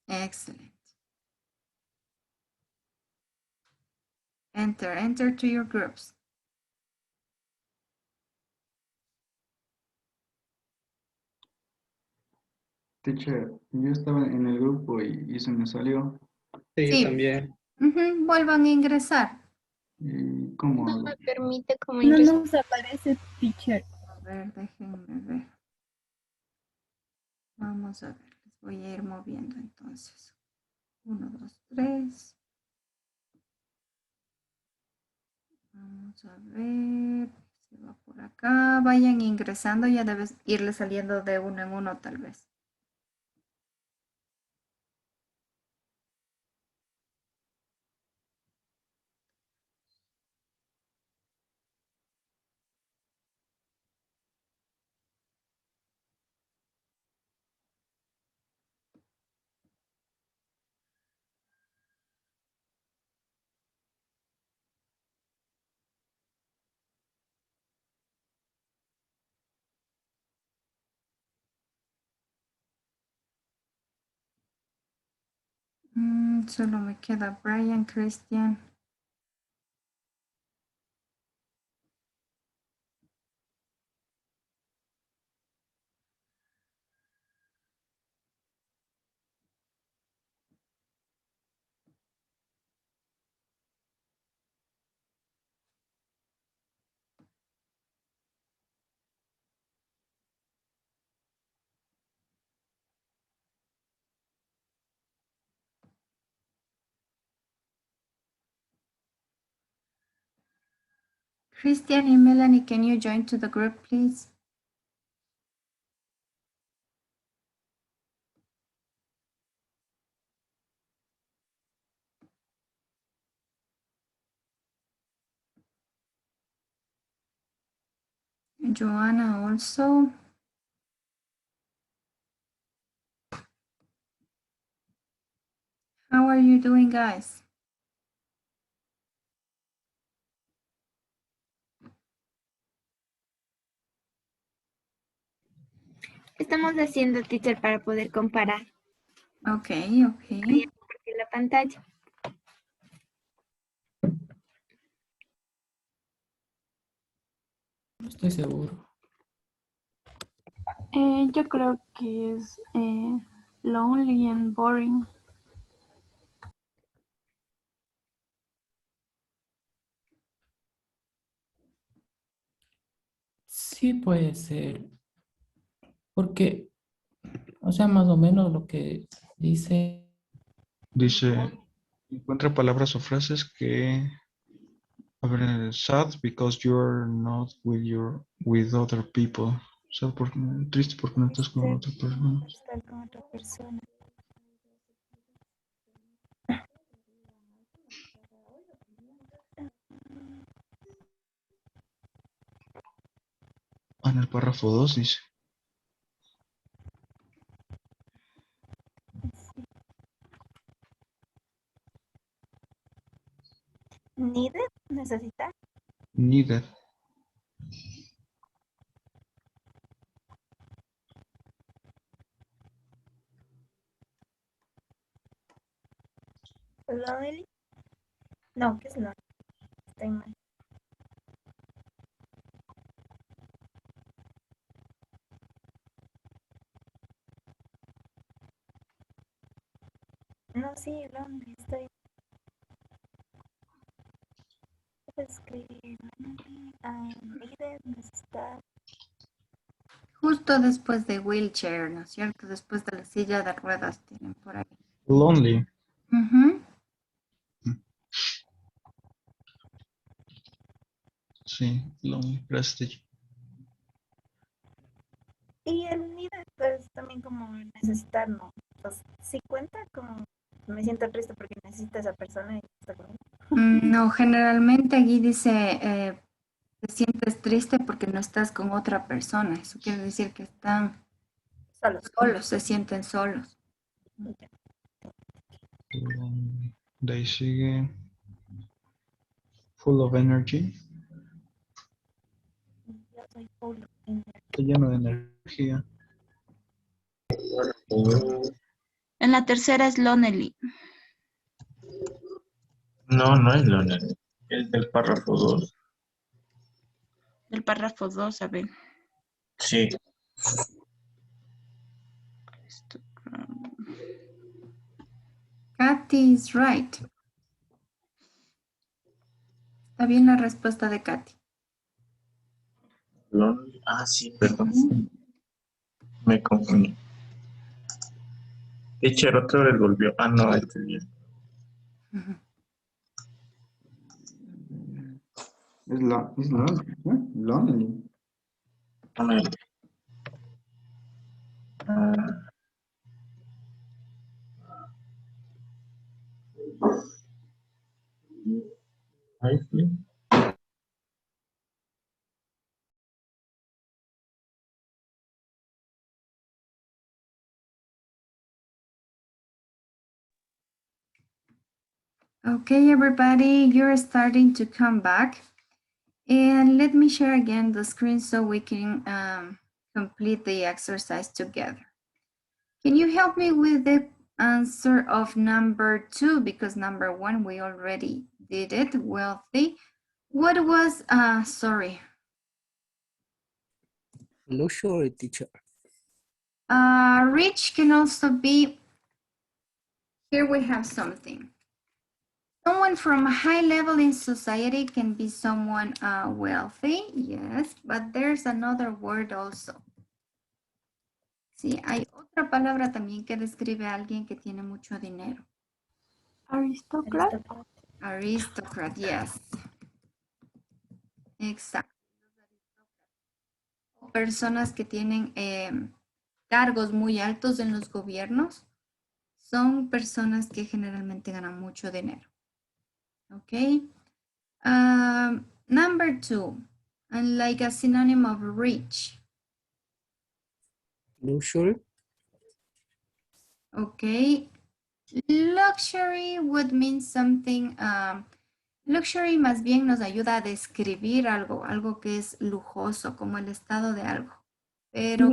Excellent. Enter to your groups. Teacher, yo estaba en el grupo y se me salió. Sí, yo también. Vuelvan a ingresar. ¿Y cómo No hago? me permite como No ingresar. nos aparece, teacher. A ver, déjenme ver. Vamos a ver, les voy a ir moviendo entonces. 1, 2, 3. Vamos a ver. Se va por acá. Vayan ingresando, ya debes irle saliendo de uno en uno tal vez. Solo me queda Brian, Christian. Christian and Melanie, can you join to the group, please? Joanna also. How are you doing, guys? Estamos haciendo, teacher, para poder comparar. Ok. Voy a compartir la pantalla. No estoy seguro. Yo creo que es lonely and boring. Sí puede ser. Porque, o sea, más o menos lo que dice. Dice, encuentra palabras o frases que... A ver, sad because you're not with other people. Sad triste porque no estás con otra persona. Estar con otra persona. Ah, en el párrafo 2 dice. Needed, necesitar. Needed. Lonely. No, que es no. Estoy mal. No, sí, lonely, estoy. Escribir. Needed, necesitar. Justo después de wheelchair, ¿no es cierto? Después de la silla de ruedas tienen por ahí. Lonely. Ujú. Sí, lonely. Gracias. Y el needed, pues también como necesitar, ¿no? Pues sí cuenta como me siento triste porque necesito a esa persona y está conmigo. No, generalmente aquí dice, te sientes triste porque no estás con otra persona. Eso quiere decir que están solos, se sienten solos. Lonely. De ahí sigue full of energy. Yo soy full of energy. Está lleno de energía. En la tercera es lonely. No, no es lonely. Es del párrafo 2. Del párrafo 2, a ver. Sí. Katy is right. Está bien la respuesta de Katy. Lonely. Ah, sí, perdón. Me confundí. Teacher otra vez volvió. Ah, no, este día. Es lonely, ¿eh? Lonely. Ahí sí. Okay, everybody, you're starting to come back. And let me share again the screen so we can complete the exercise together. Can you help me with the answer of number 2? Because number 1, we already did it, wealthy. What was, sorry. Luxury, teacher. Rich can also be, here we have something. Someone from a high level in society can be someone wealthy, yes, but there's another word also. Sí, hay otra palabra también que describe a alguien que tiene mucho dinero. Aristocrat. Aristocrat, yes. Exacto. Personas que tienen cargos muy altos en los gobiernos son personas que generalmente ganan mucho dinero. Ok. Number 2, and like a synonym of rich. Luxury. Okay. Luxury would mean something. Luxury más bien nos ayuda a describir algo, algo que es lujoso, como el estado de algo. Pero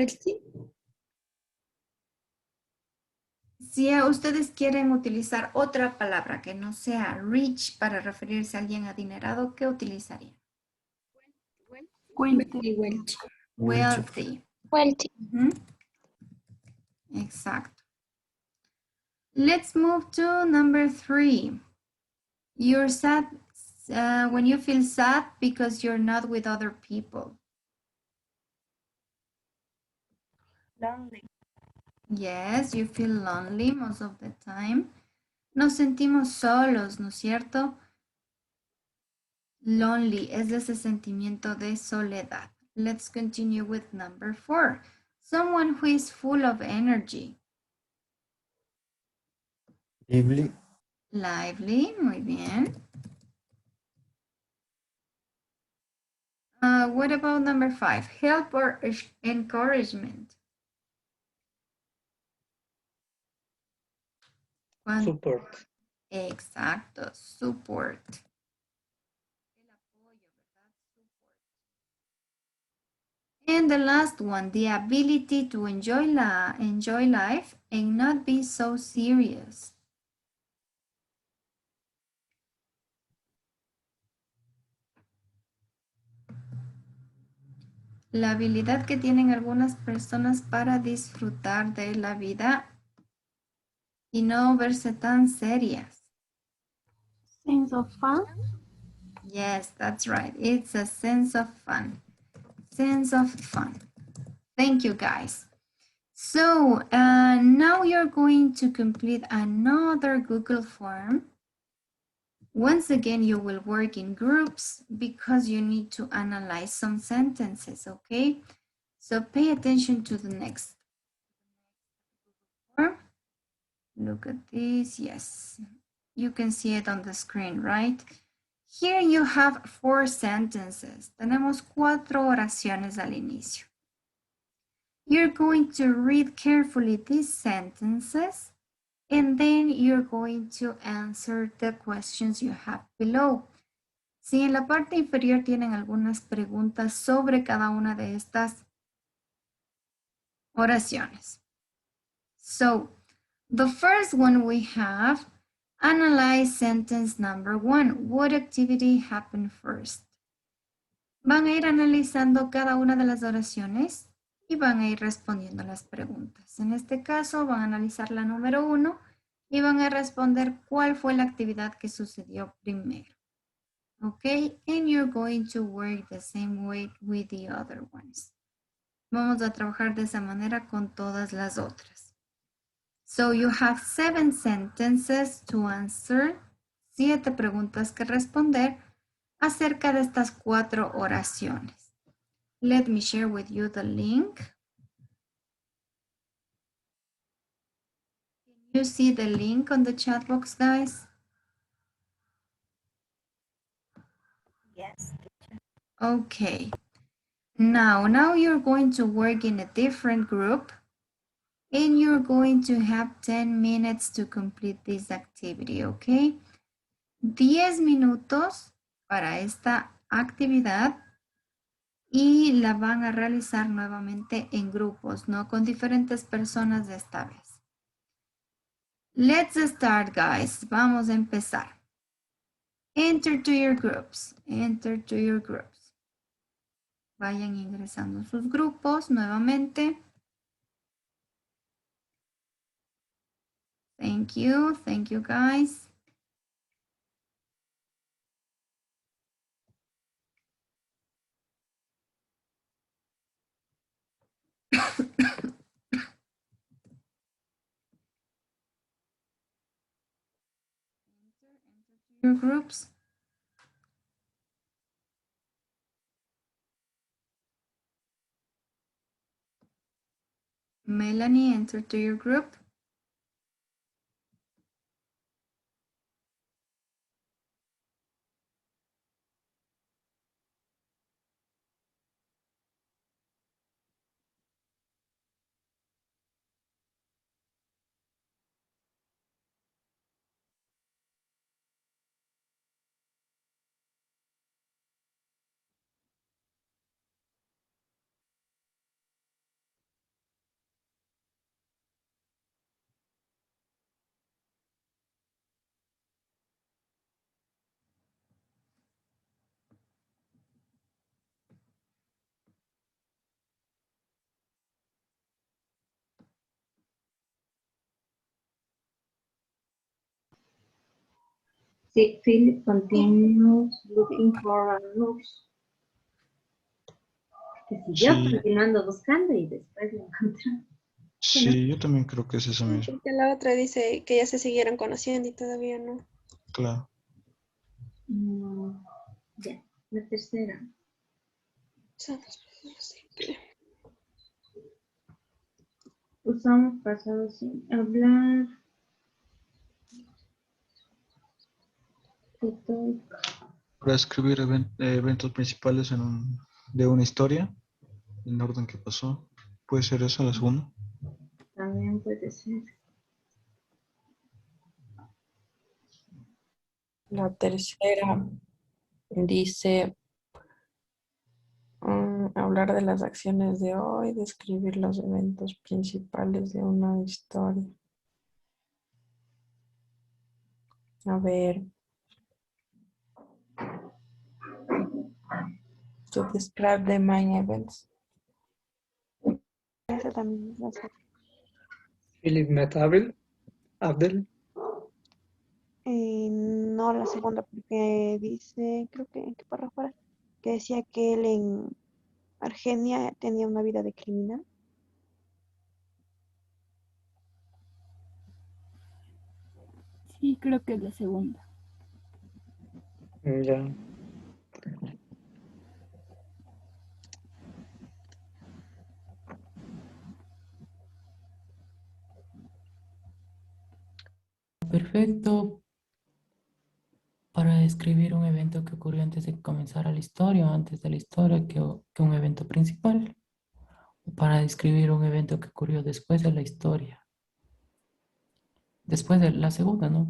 si ustedes quieren utilizar otra palabra que no sea rich para referirse a alguien adinerado, ¿qué utilizarían? Wealthy. Exacto. Let's move to number 3. You're sad when you feel sad because you're not with other people. Lonely. Yes, you feel lonely most of the time. Nos sentimos solos, ¿no es cierto? Lonely es ese sentimiento de soledad. Let's continue with number 4. Someone who is full of energy. Lively. Lively, muy bien. What about number 5? Help or encouragement. Support. Exacto, support. And the last one, the ability to enjoy life and not be so serious. La habilidad que tienen algunas personas para disfrutar de la vida Y no verse tan serias. Sense of fun. Yes, that's right. It's a sense of fun. Sense of fun. Thank you, guys. So now you're going to complete another Google form. Once again, you will work in groups because you need to analyze some sentences, okay? So pay attention to the next form. Look at this, yes. You can see it on the screen, right? Here you have 4 sentences. Tenemos 4 oraciones al inicio. You're going to read carefully these sentences and then you're going to answer the questions you have below. Si en la parte inferior tienen algunas preguntas sobre cada una de estas oraciones. So, the first one we have, analyze sentence number 1. What activity happened first? Van a ir analizando cada una de las oraciones y van a ir respondiendo las preguntas. En este caso, van a analizar la número 1 y van a responder cuál fue la actividad que sucedió primero. Okay, and you're going to work the same way with the other ones. Vamos a trabajar de esa manera con todas las otras. So you have 7 sentences to answer, 7 preguntas que responder acerca de estas 4 oraciones. Let me share with you the link. Can you see the link on the chat box, guys? Yes. Okay. Now you're going to work in a different group and you're going to have 10 minutes to complete this activity, okay? 10 minutos para esta actividad y la van a realizar nuevamente en grupos, no con diferentes personas de esta vez. Let's start, guys. Vamos a empezar. Enter to your groups. Enter to your groups. Vayan ingresando en sus grupos nuevamente. Thank you guys. Enter to your groups. Melanie, enter to your group. Sí, Philip continues looking for a nurse. Que siguió Sí, continuando buscando y después lo encontró. sí, yo también creo que es eso mismo. Porque la otra dice que ya se siguieron conociendo y todavía no. Claro. Ya, la tercera. Usamos pasado sin hablar. Para escribir eventos principales de una historia, en orden que pasó. Puede ser eso la segunda. También puede ser. La tercera dice hablar de las acciones de hoy, describir los eventos principales de una historia. A ver. To describe the main events. Esa también la sé. Philip Metable. Abdel. No la segunda, porque dice, creo que en qué párrafo era, que decía que él en Argenia tenía una vida de criminal. Sí, creo que es la segunda. Ya. Perfecto para describir un evento que ocurrió antes de que comenzara la historia o antes de la historia que un evento principal. O para describir un evento que ocurrió después de la historia. Después de la segunda, ¿no?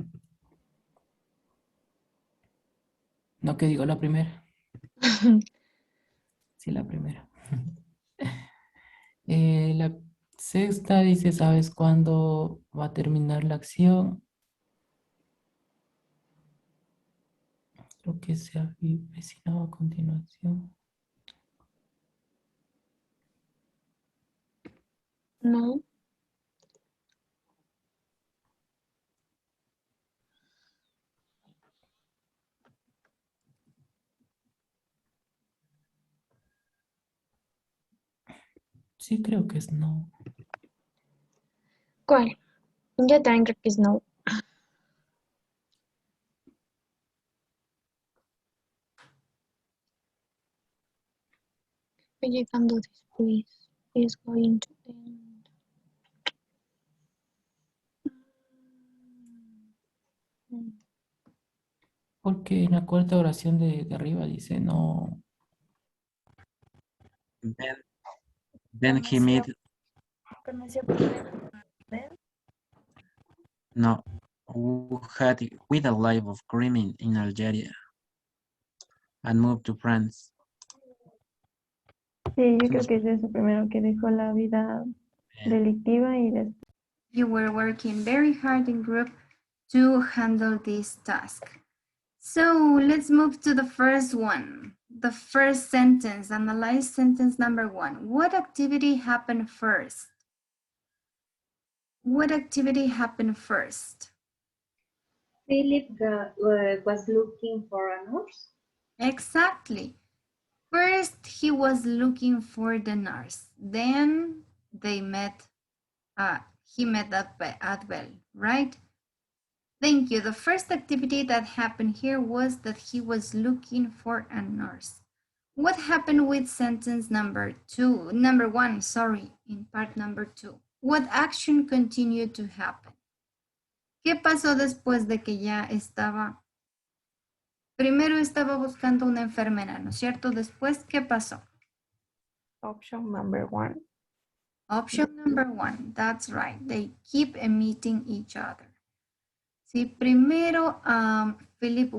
No que digo la primera. Sí, la primera. La sexta dice, ¿sabes cuándo va a terminar la acción? Lo que se avecinaba a continuación. No. Sí, creo que es no. ¿Cuál? Yo también creo que es no. Llegando después. Is going to end. Porque en la cuarta oración de arriba dice no. Then he met, Conoció primero a Abel. no, who had with a life of crime in Algeria and moved to France. Sí, yo creo que es eso primero, que dejó la vida delictiva y después. You were working very hard in group to handle this task. So let's move to the first one. The first sentence, analyze sentence number 1. What activity happened first? What activity happened first? Philip was looking for a nurse. Exactly. First, he was looking for the nurse. Then he met Adbel, right? Thank you. The first activity that happened here was that he was looking for a nurse. What happened with sentence number 1, sorry, in part number 2? What action continued to happen? ¿Qué pasó después de que ya estaba? Primero estaba buscando una enfermera, ¿no es cierto? Después, ¿qué pasó? Option number 1. Option number 1, that's right. They keep meeting each other. Sí, primero Philip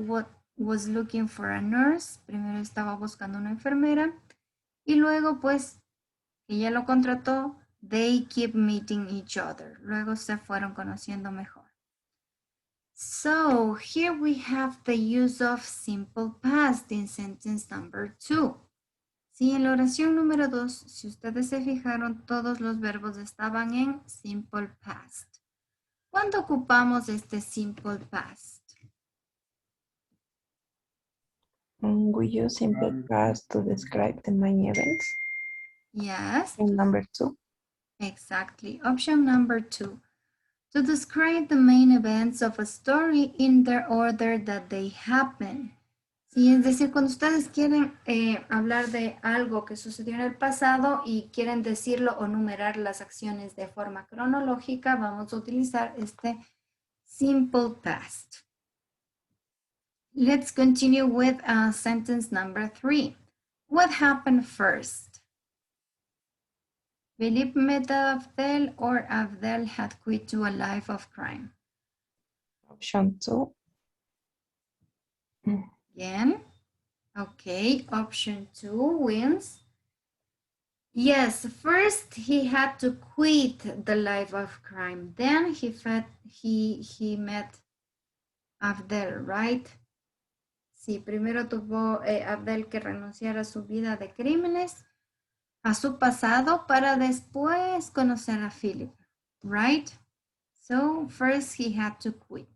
was looking for a nurse. Primero estaba buscando una enfermera. Y luego, pues, que ya lo contrató, they keep meeting each other. Luego se fueron conociendo mejor. So, here we have the use of simple past in sentence number 2. Sí, en la oración número 2, si ustedes se fijaron, todos los verbos estaban en simple past. ¿Cuándo ocupamos este simple past? We use simple past to describe the main events. Yes. And number 2. Exactly. Option number 2. To describe the main events of a story in the order that they happen. Sí, es decir, cuando ustedes quieren hablar de algo que sucedió en el pasado y quieren decirlo o numerar las acciones de forma cronológica, vamos a utilizar este simple past. Let's continue with sentence number 3. What happened first? Philip met Abdel or Abdel had quit to a life of crime? Option 2. Again. Okay, option 2 wins. Yes, first he had to quit the life of crime. Then he met Abdel, right? Sí, primero tuvo Abdel que renunciar a su vida de crímenes, a su pasado, para después conocer a Philip, right? So first he had to quit.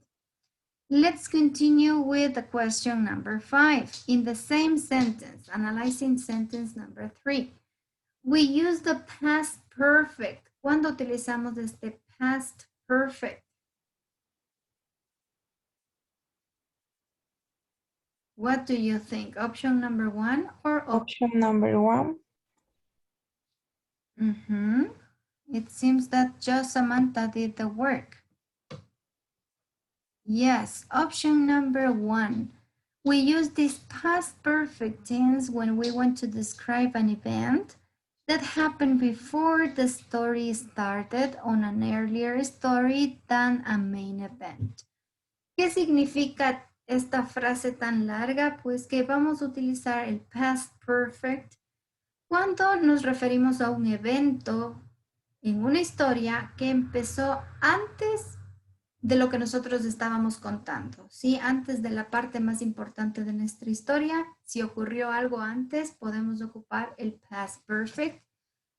Let's continue with the question number 5. In the same sentence, analyzing sentence number 3, we use the past perfect. ¿Cuándo utilizamos este past perfect? What do you think? Option number 1 or Option number 1? It seems that just Samantha did the work. Yes, option number 1. We use this past perfect tense when we want to describe an event that happened before the story started on an earlier story than a main event. ¿Qué significa esta frase tan larga? Pues que vamos a utilizar el past perfect cuando nos referimos a un evento en una historia que empezó antes de lo que nosotros estábamos contando, ¿sí? Antes de la parte más importante de nuestra historia, si ocurrió algo antes, podemos ocupar el past perfect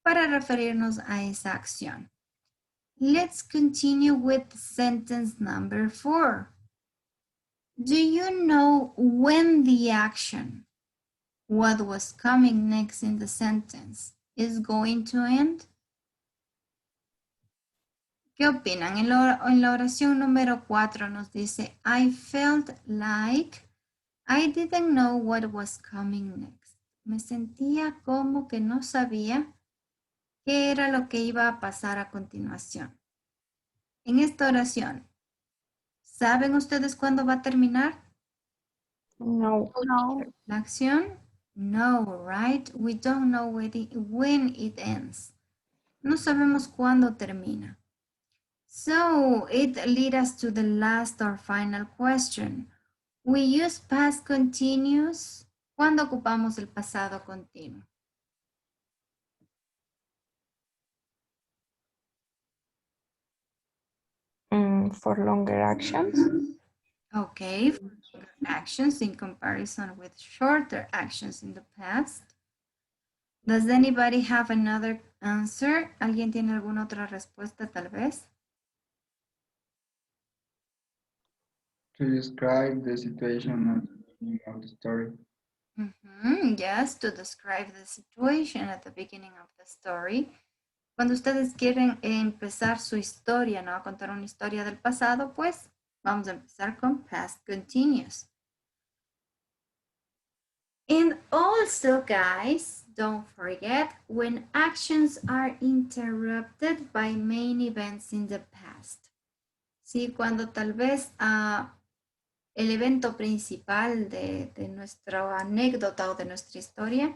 para referirnos a esa acción. Let's continue with sentence number 4. Do you know when the action, what was coming next in the sentence, is going to end? ¿Qué opinan? En la oración número 4 nos dice, I felt like I didn't know what was coming next. Me sentía como que no sabía qué era lo que iba a pasar a continuación. En esta oración, ¿saben ustedes cuándo va a terminar? No. ¿La acción? No, right? We don't know when it ends. No sabemos cuándo termina. So it leads us to the last or final question. We use past continuous cuando ocupamos el pasado continuo. For longer actions. Okay, for longer actions in comparison with shorter actions in the past. Does anybody have another answer? ¿Alguien tiene alguna otra respuesta tal vez? To describe the situation at the beginning of the story. Yes, to describe the situation at the beginning of the story. Cuando ustedes quieren empezar su historia, ¿no? A contar una historia del pasado, pues vamos a empezar con past continuous. And also, guys, don't forget when actions are interrupted by main events in the past. Sí, cuando tal vez el evento principal de nuestra anécdota o de nuestra historia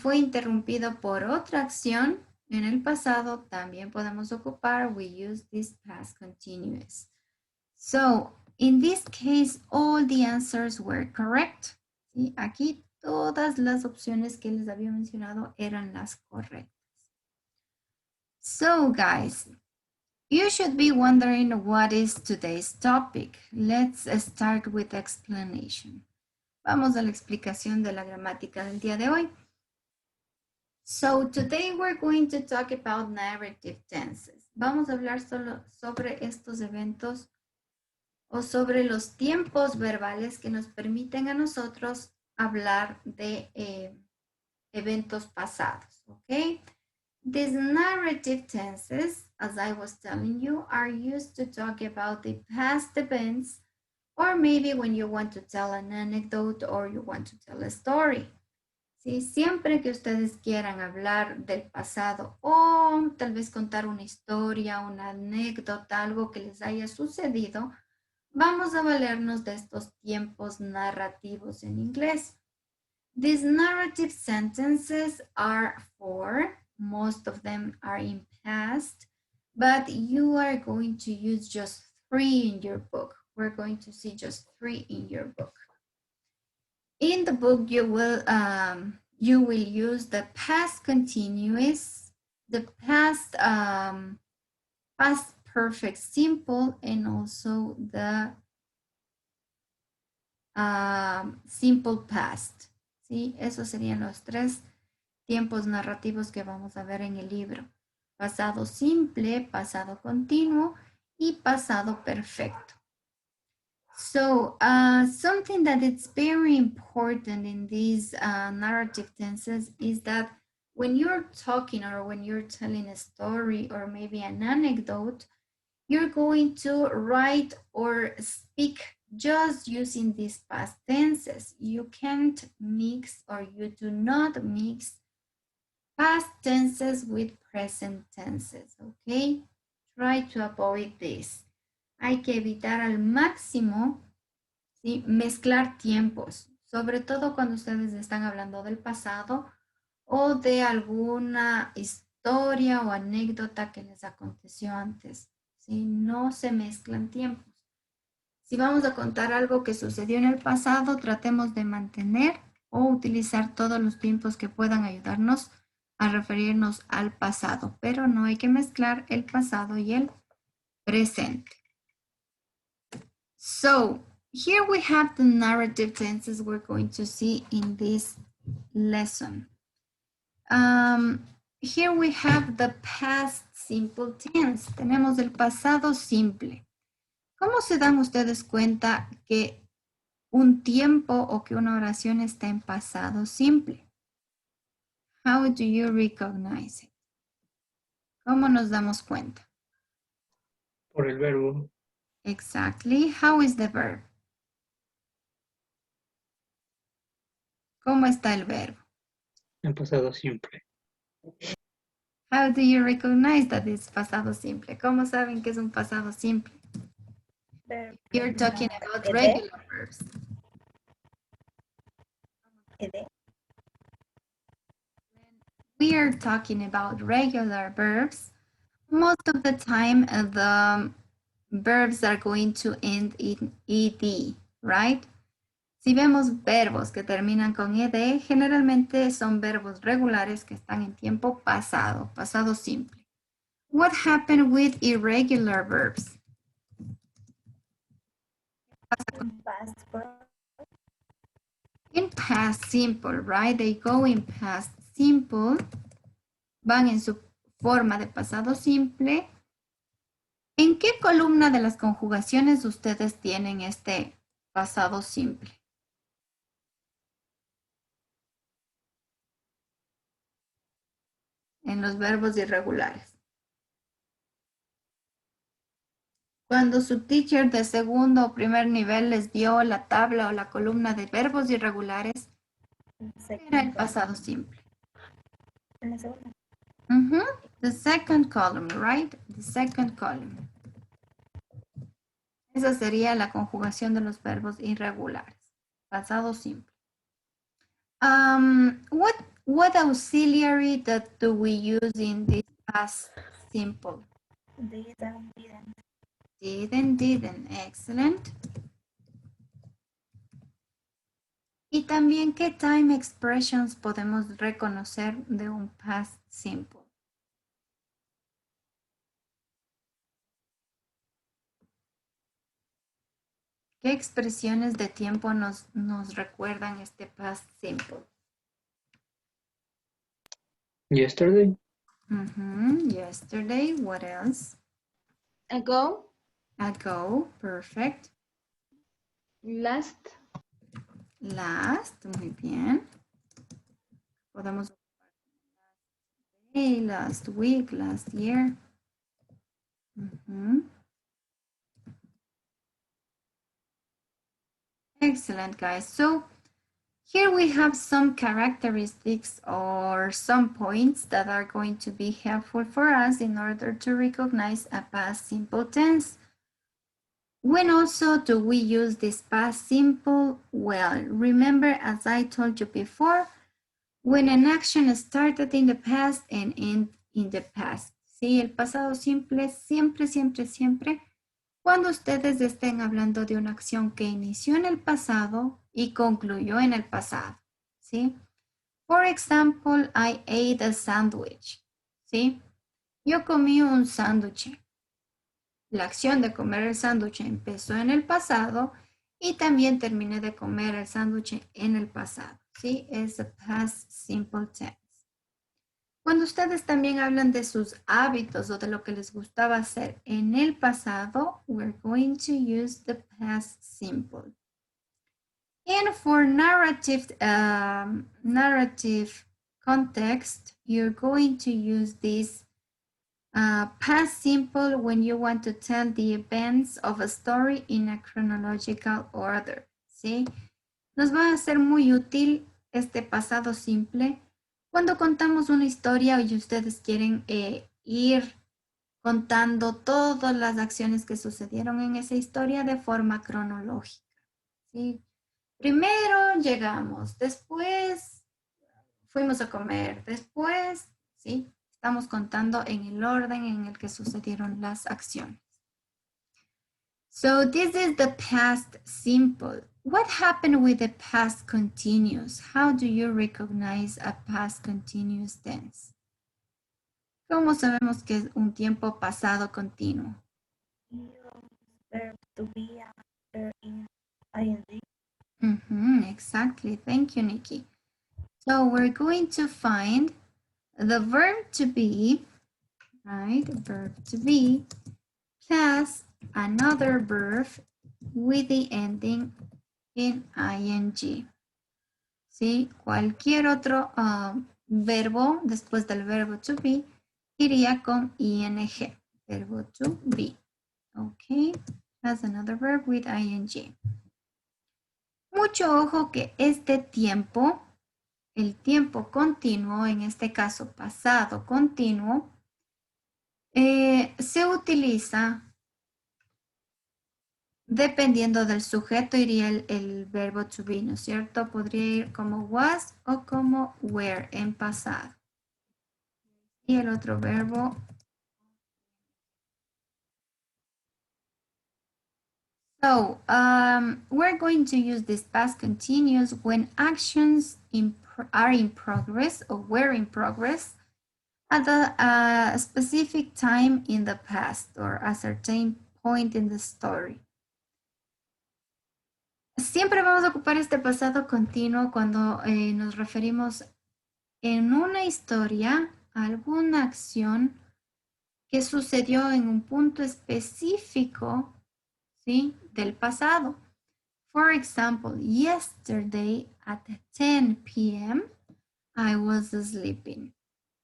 fue interrumpido por otra acción en el pasado, también podemos ocupar we use this past continuous. So, in this case, all the answers were correct. ¿Sí? Aquí todas las opciones que les había mencionado eran las correctas. So, guys, you should be wondering what is today's topic. Let's start with explanation. Vamos a la explicación de la gramática del día de hoy. So today we're going to talk about narrative tenses. Vamos a hablar solo sobre estos eventos o sobre los tiempos verbales que nos permiten a nosotros hablar de eventos pasados, ¿ok? These narrative tenses, as I was telling you, are used to talk about the past events or maybe when you want to tell an anecdote or you want to tell a story. Sí, siempre que ustedes quieran hablar del pasado o tal vez contar una historia, una anécdota, algo que les haya sucedido, vamos a valernos de estos tiempos narrativos en inglés. These narrative sentences are four. Most of them are in past, but you are going to use just 3 in your book. We're going to see just 3 in your book. In the book, you will use the past continuous, the past perfect simple, and also the simple past. ¿Sí? Esos serían los 3 tiempos narrativos que vamos a ver en el libro. Pasado simple, pasado continuo y pasado perfecto. So something that is very important in these narrative tenses is that when you're talking or when you're telling a story or maybe an anecdote, you're going to write or speak just using these past tenses. You can't mix or you do not mix past tenses with present tenses, okay? Try to avoid this. Hay que evitar al máximo, ¿sí?, mezclar tiempos, sobre todo cuando ustedes están hablando del pasado o de alguna historia o anécdota que les aconteció antes. ¿Sí? No se mezclan tiempos. Si vamos a contar algo que sucedió en el pasado, tratemos de mantener o utilizar todos los tiempos que puedan ayudarnos a referirnos al pasado, pero no hay que mezclar el pasado y el presente. So, here we have the narrative tenses we're going to see in this lesson. Here we have the past simple tense. Tenemos el pasado simple. ¿Cómo se dan ustedes cuenta que un tiempo o que una oración está en pasado simple? How do you recognize it? ¿Cómo nos damos cuenta? Por el verbo. Exactly. How is the verb? ¿Cómo está el verbo? En pasado simple. How do you recognize that it's pasado simple? ¿Cómo saben que es un pasado simple? You're talking about regular verbs. We are talking about regular verbs. Most of the time, the verbs are going to end in ed, right? Si vemos verbos que terminan con ed, generalmente son verbos regulares que están en tiempo pasado, pasado simple. What happened with irregular verbs? In past simple, right? They go in past simple. Van en su forma de pasado simple. ¿En qué columna de las conjugaciones ustedes tienen este pasado simple? En los verbos irregulares. Cuando su teacher de segundo o primer nivel les dio la tabla o la columna de verbos irregulares, era el pasado simple. En la segunda. The second column, right? The second column. Esa sería la conjugación de los verbos irregulares. Pasado simple. What auxiliary do we use in this past simple? Didn't. Excellent. Y también, ¿qué time expressions podemos reconocer de un past simple? ¿Qué expresiones de tiempo nos recuerdan este past simple? Yesterday. Yesterday. What else? Ago. Ago. Perfect. Last. Last. Muy bien. Podemos day, last week, last year. Excellent, guys. So here we have some characteristics or some points that are going to be helpful for us in order to recognize a past simple tense. When also do we use this past simple? Well, remember, as I told you before, when an action started in the past and end in the past. Sí, el pasado simple siempre, siempre, siempre. Cuando ustedes estén hablando de una acción que inició en el pasado y concluyó en el pasado, ¿sí? For example, I ate a sandwich, ¿sí? Yo comí un sándwich. La acción de comer el sándwich empezó en el pasado y también terminé de comer el sándwich en el pasado, ¿sí? Es a past simple tense. Cuando ustedes también hablan de sus hábitos o de lo que les gustaba hacer en el pasado, we're going to use the past simple. And for narrative context, you're going to use this past simple when you want to tell the events of a story in a chronological order. ¿Sí? Nos va a ser muy útil este pasado simple cuando contamos una historia y ustedes quieren ir contando todas las acciones que sucedieron en esa historia de forma cronológica. ¿Sí? Primero llegamos, después fuimos a comer, después, ¿sí? Estamos contando en el orden en el que sucedieron las acciones. So this is the past simple. What happened with the past continuous? How do you recognize a past continuous tense? ¿Cómo sabemos que es un tiempo pasado continuo? Verb to be after ing. Exactly. Thank you, Nikki. So we're going to find the verb to be, right? Verb to be plus another verb with the ending in ing. ¿Sí? Cualquier otro verbo después del verbo to be iría con ing. Verbo to be. Okay. That's another verb with ing. Mucho ojo que este tiempo, el tiempo continuo, en este caso pasado continuo, se utiliza dependiendo del sujeto, iría el verbo to be, ¿no es cierto? Podría ir como was o como were en pasado. Y el otro verbo. So, we're going to use this past continuous when actions are in progress or were in progress at a specific time in the past or a certain point in the story. Siempre vamos a ocupar este pasado continuo cuando nos referimos en una historia a alguna acción que sucedió en un punto específico, ¿sí? Del pasado. For example, yesterday at 10 p.m. I was sleeping.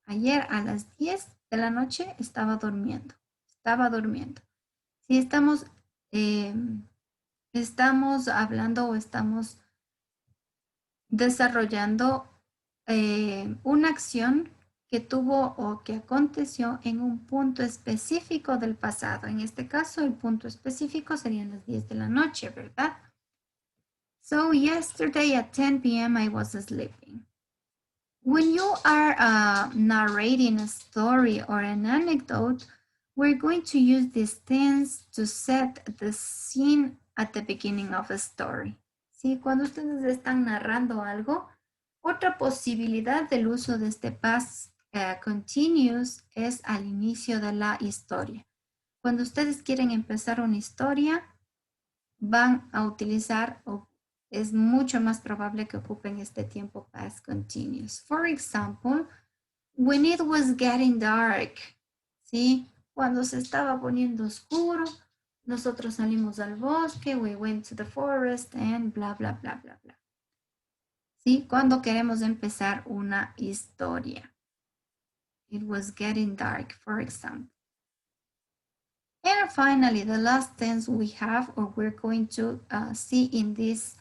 Ayer a las 10 de la noche estaba durmiendo. Si estamos hablando o estamos desarrollando una acción que tuvo o que aconteció en un punto específico del pasado. En este caso, el punto específico serían las 10 de la noche, ¿verdad? So, yesterday at 10 p.m. I was sleeping. When you are narrating a story or an anecdote, we're going to use this tense to set the scene at the beginning of a story. ¿Sí? Cuando ustedes están narrando algo, otra posibilidad del uso de este past continuous es al inicio de la historia. Cuando ustedes quieren empezar una historia, van a utilizar o es mucho más probable que ocupen este tiempo past continuous. For example, when it was getting dark, ¿sí? Cuando se estaba poniendo oscuro, nosotros salimos al bosque, we went to the forest and bla, bla, bla, bla, bla. ¿Sí? Cuando queremos empezar una historia. It was getting dark, for example. And finally, the last tense we have, or we're going to see in this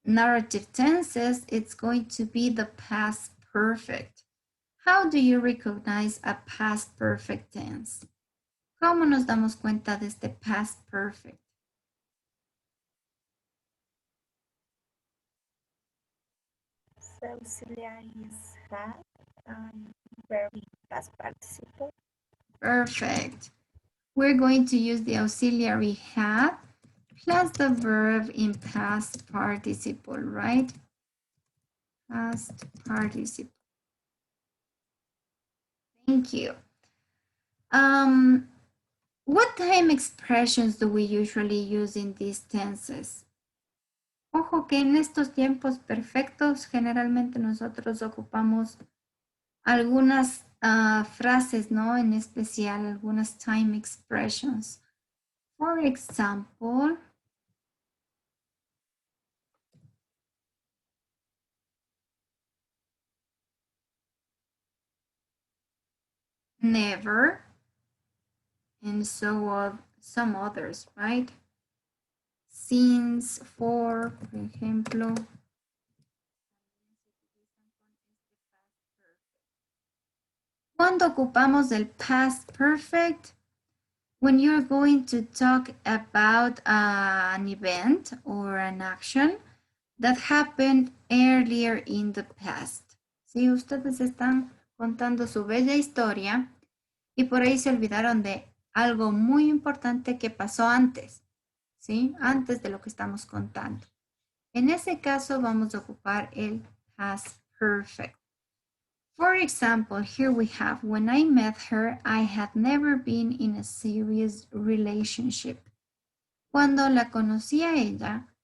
narrative tenses, it's going to be the past perfect. How do you recognize a past perfect tense? ¿Cómo nos damos cuenta de este past perfect? Auxiliaries have verb in past participle. Perfect. We're going to use the auxiliary had plus the verb in past participle, right? Past participle. Thank you. What time expressions do we usually use in these tenses? Ojo que en estos tiempos perfectos generalmente nosotros ocupamos algunas frases, ¿no? En especial, algunas time expressions. For example, never, and so some others, right? Since, for ejemplo. Cuando ocupamos el past perfect, when you're going to talk about an event or an action that happened earlier in the past. Si ustedes están contando su bella historia y por ahí se olvidaron de algo muy importante que pasó antes, ¿sí? Antes de lo que estamos contando. En ese caso vamos a ocupar el past perfect. For example, here we have, when I met her, I had never been in a serious relationship. Cuando la conocí a ella,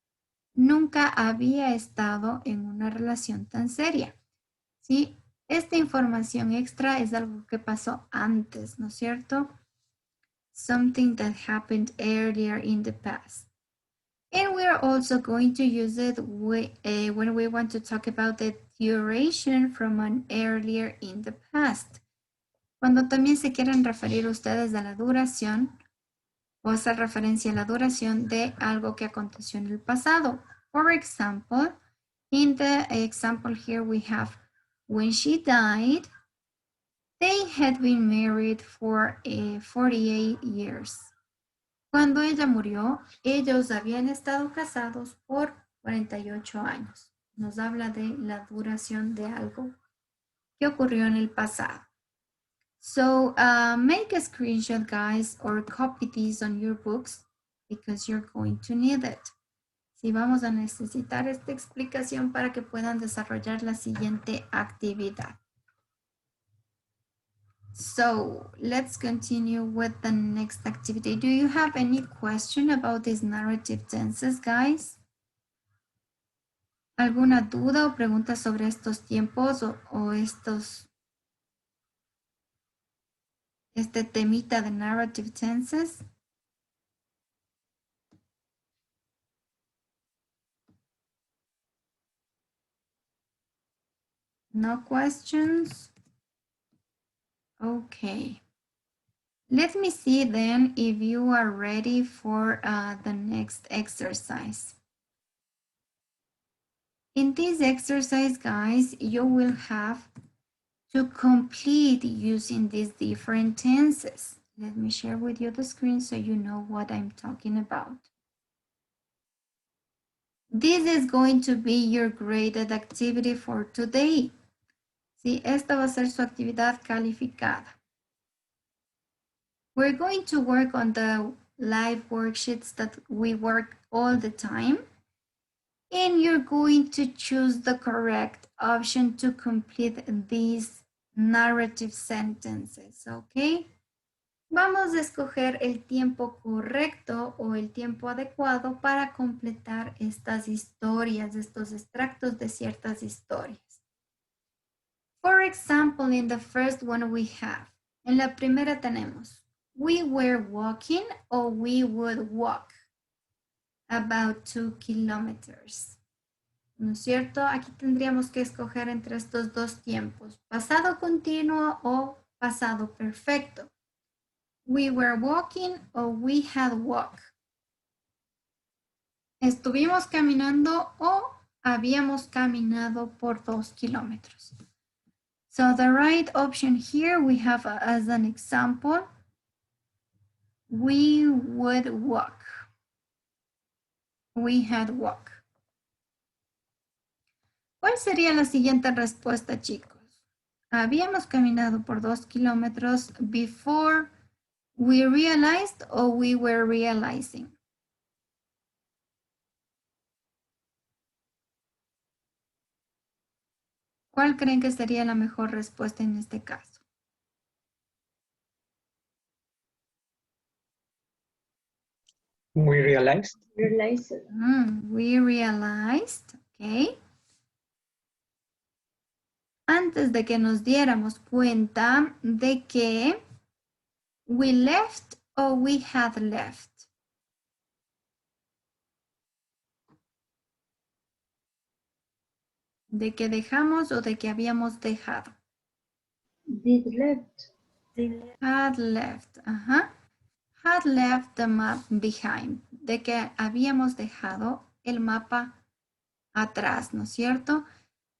nunca había estado en una relación tan seria. ¿Sí? Esta información extra es algo que pasó antes, ¿no es cierto? Something that happened earlier in the past. And we are also going to use it when we want to talk about the duration from an earlier in the past. Cuando también se quieren referir ustedes a la duración o hacer referencia a la duración de algo que aconteció en el pasado. For example, in the example here we have, when she died, they had been married for 48 years. Cuando ella murió, ellos habían estado casados por 48 años. Nos habla de la duración de algo que ocurrió en el pasado. So make a screenshot, guys, or copy these on your books because you're going to need it. Sí, vamos a necesitar esta explicación para que puedan desarrollar la siguiente actividad. So let's continue with the next activity. Do you have any question about these narrative tenses, guys? ¿Alguna duda o pregunta sobre estos tiempos o este temita de narrative tenses? No questions? Okay. Let me see then if you are ready for the next exercise. In this exercise, guys, you will have to complete using these different tenses. Let me share with you the screen so you know what I'm talking about. This is going to be your graded activity for today. Sí, esta va a ser su actividad calificada. We're going to work on the live worksheets that we work all the time. And you're going to choose the correct option to complete these narrative sentences, ¿ok? Vamos a escoger el tiempo correcto o el tiempo adecuado para completar estas historias, estos extractos de ciertas historias. For example, in the first one we have, en la primera tenemos, we were walking or we would walk about 2 kilometers. ¿No es cierto? Aquí tendríamos que escoger entre estos dos tiempos, pasado continuo o pasado perfecto. We were walking or we had walked. Estuvimos caminando o habíamos caminado por 2 kilómetros. So the right option here we have as an example, we would walk. We had walked. ¿Cuál sería la siguiente respuesta, chicos? Habíamos caminado por 2 kilómetros before we realized or we were realizing. ¿Cuál creen que sería la mejor respuesta en este caso? We realized. We realized, okay. antes de que nos diéramos cuenta de que we left o we had left. De que dejamos o de que habíamos dejado. Did left. Had left. Ajá. Had left the map behind. De que habíamos dejado el mapa atrás, ¿no es cierto?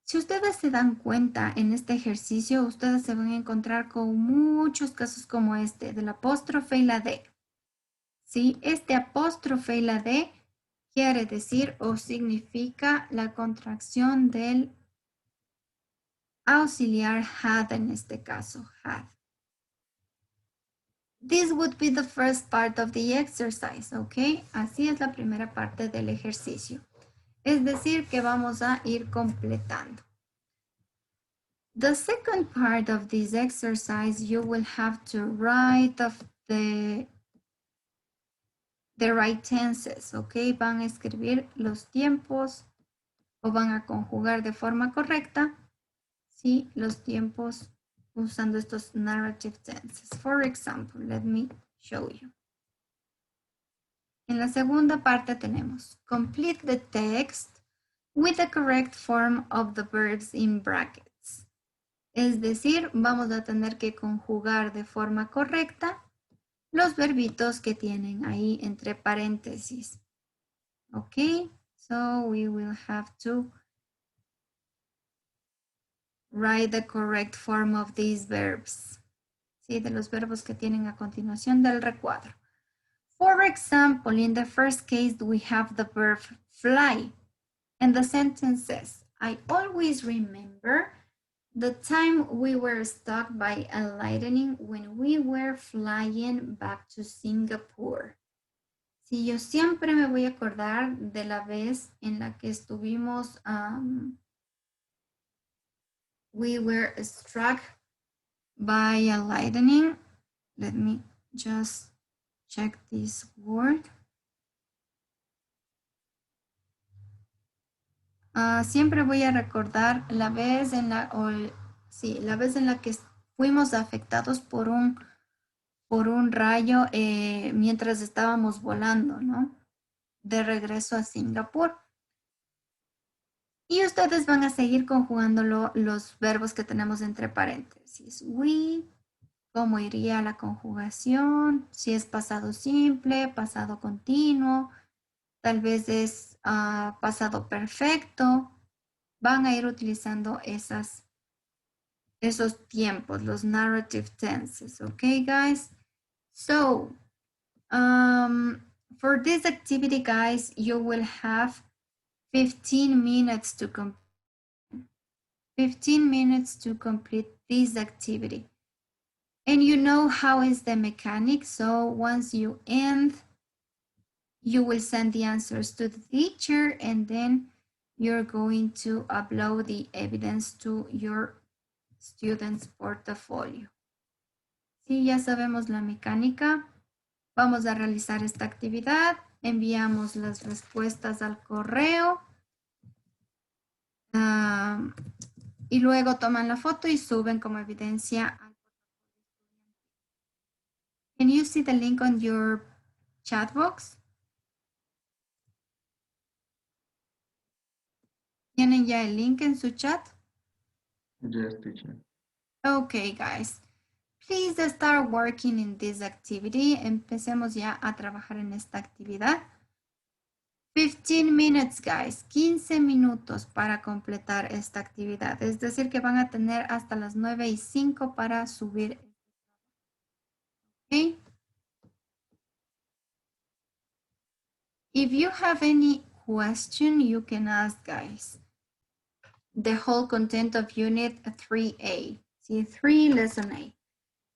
Si ustedes se dan cuenta en este ejercicio, ustedes se van a encontrar con muchos casos como este, del apóstrofe y la D. ¿Sí? Este apóstrofe y la D quiere decir o significa la contracción del auxiliar had en este caso, had. This would be the first part of the exercise, ¿ok? Así es la primera parte del ejercicio. Es decir, que vamos a ir completando. The second part of this exercise, you will have to write the right tenses, ¿ok? Van a escribir los tiempos o van a conjugar de forma correcta, ¿sí? Los tiempos usando estos narrative tenses. For example, let me show you. En la segunda parte tenemos complete the text with the correct form of the verbs in brackets. Es decir, vamos a tener que conjugar de forma correcta los verbitos que tienen ahí entre paréntesis. Ok, so we will have to write the correct form of these verbs. Sí, de los verbos que tienen a continuación del recuadro. For example, in the first case, we have the verb fly. And the sentence says, I always remember the time we were struck by a lightning when we were flying back to Singapore. Sí, yo siempre me voy a acordar de la vez en la que estuvimos, we were struck by a lightning. Let me just check this word. Siempre voy a recordar la vez en la, la vez en la que fuimos afectados por un rayo mientras estábamos volando, ¿no? De regreso a Singapur. Y ustedes van a seguir conjugando los verbos que tenemos entre paréntesis. We, cómo iría la conjugación, si es pasado simple, pasado continuo, tal vez es pasado perfecto. Van a ir utilizando esos tiempos, los narrative tenses, okay, guys? So, for this activity, guys, you will have 15 minutes to complete. 15 minutes to complete this activity. And you know how is the mechanic. So once you end, you will send the answers to the teacher and then you're going to upload the evidence to your student's portfolio. Sí, ya sabemos la mecánica. Vamos a realizar esta actividad. Enviamos las respuestas al correo. Y luego toman la foto y suben como evidencia. Can you see the link on your chat box? ¿Tienen ya el link en su chat? Yes, teacher. Okay, guys. Please start working in this activity. Empecemos ya a trabajar en esta actividad. 15 minutes, guys. 15 minutos para completar esta actividad. Es decir, que van a tener hasta las 9:05 para subir. Okay. If you have any question, you can ask, guys. The whole content of Unit 3A. Sí, 3 Lesson A.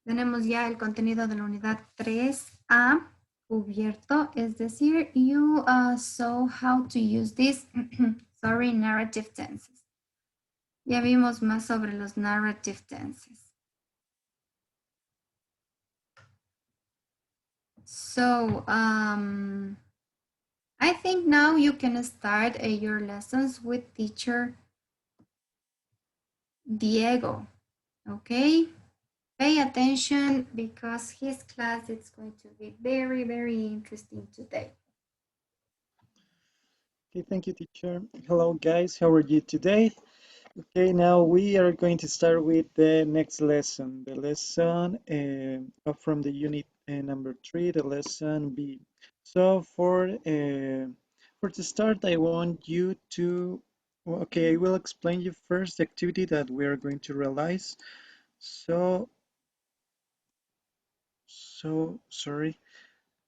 Tenemos ya el contenido de la unidad 3A cubierto, es decir, you saw how to use this, sorry, narrative tenses. Ya vimos más sobre los narrative tenses. So, I think now you can start your lessons with teacher Diego. Okay, pay attention because his class is going to be very, very interesting today. Okay, thank you, teacher. Hello, guys. How are you today? Okay, now we are going to start with the next lesson, the lesson from the unit number 3, the lesson B. So for to start, I want you to, okay, I will explain you first the activity that we are going to realize. Sorry.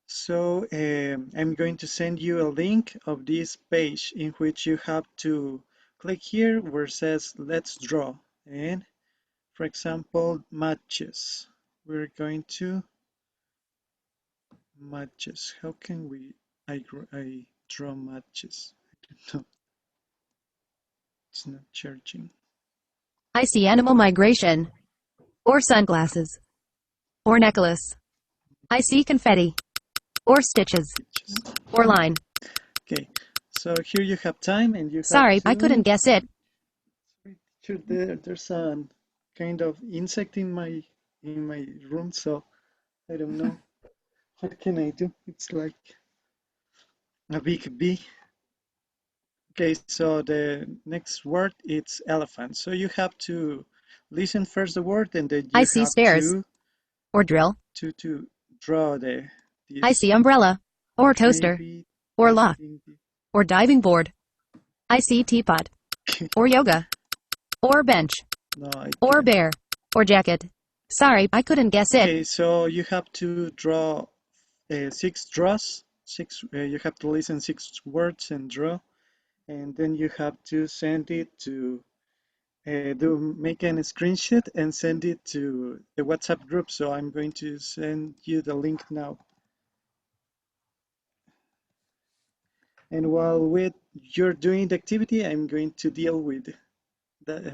So I'm going to send you a link of this page in which you have to click here where it says let's draw, and for example matches. We're going to matches. How can I draw matches? I don't know. It's not charging. I see animal migration, or sunglasses, or necklace. I see confetti, or stitches, or line. Okay, so here you have time and you have Sorry, I to. couldn't guess it. There's a kind of insect in my room, so I don't know. What can I do? It's like a big bee. Okay, so the next word is elephant. So you have to listen first the word and then I you see have stairs, or drill. to draw I this see umbrella, or toaster, maybe or I lock, think or diving board. I see teapot, or yoga, or bench, no I or can't. bear, or jacket. Sorry, I couldn't guess it. Okay, so you have to draw 6 draws. You have to listen 6 words and draw, and then you have to send it to make a screenshot and send it to the WhatsApp group. So I'm going to send you the link now. And while you're doing the activity, I'm going to deal with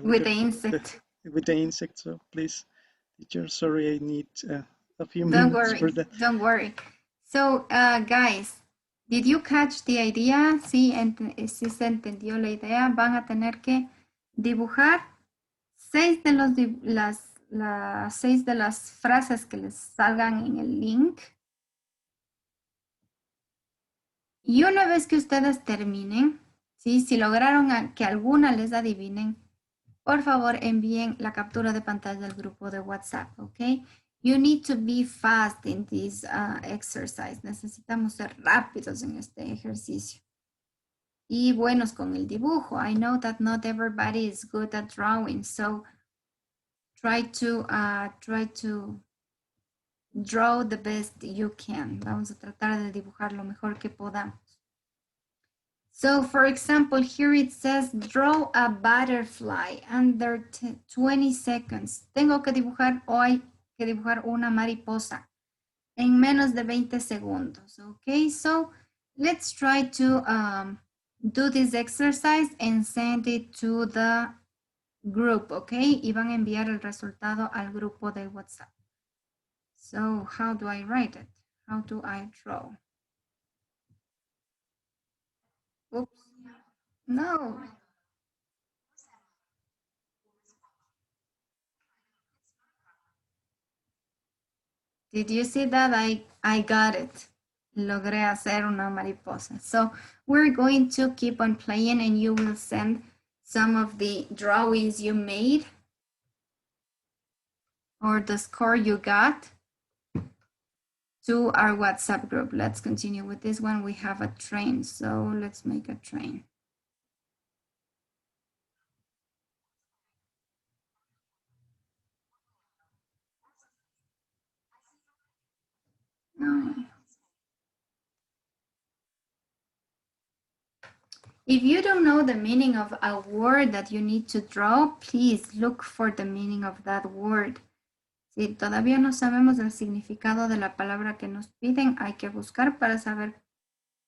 With the insect. with the insect. So please, teacher, sorry, I need a few Don't minutes worry, for that. don't worry. So, guys, did you catch the idea? Sí, sí se entendió la idea. Van a tener que dibujar 6 de las 6 de las frases que les salgan en el link. Y una vez que ustedes terminen, ¿sí? Si lograron que alguna les adivinen, por favor envíen la captura de pantalla al grupo de WhatsApp, ¿ok? You need to be fast in this exercise. Necesitamos ser rápidos en este ejercicio. Y buenos con el dibujo. I know that not everybody is good at drawing, so try to draw the best you can. Vamos a tratar de dibujar lo mejor que podamos. So, for example, here it says, draw a butterfly under 20 seconds. Tengo que dibujar, o hay que dibujar una mariposa en menos de 20 segundos. Okay, so let's try to do this exercise and send it to the group, okay? Y van a enviar el resultado al grupo de WhatsApp. So, how do I write it? How do I draw? Oops. No. Did you see that? I got it. Logré hacer una mariposa. So we're going to keep on playing and you will send some of the drawings you made or the score you got to our WhatsApp group. Let's continue with this one. We have a train, so let's make a train. No. If you don't know the meaning of a word that you need to draw, please look for the meaning of that word. Si todavía no sabemos el significado de la palabra que nos piden, hay que buscar para saber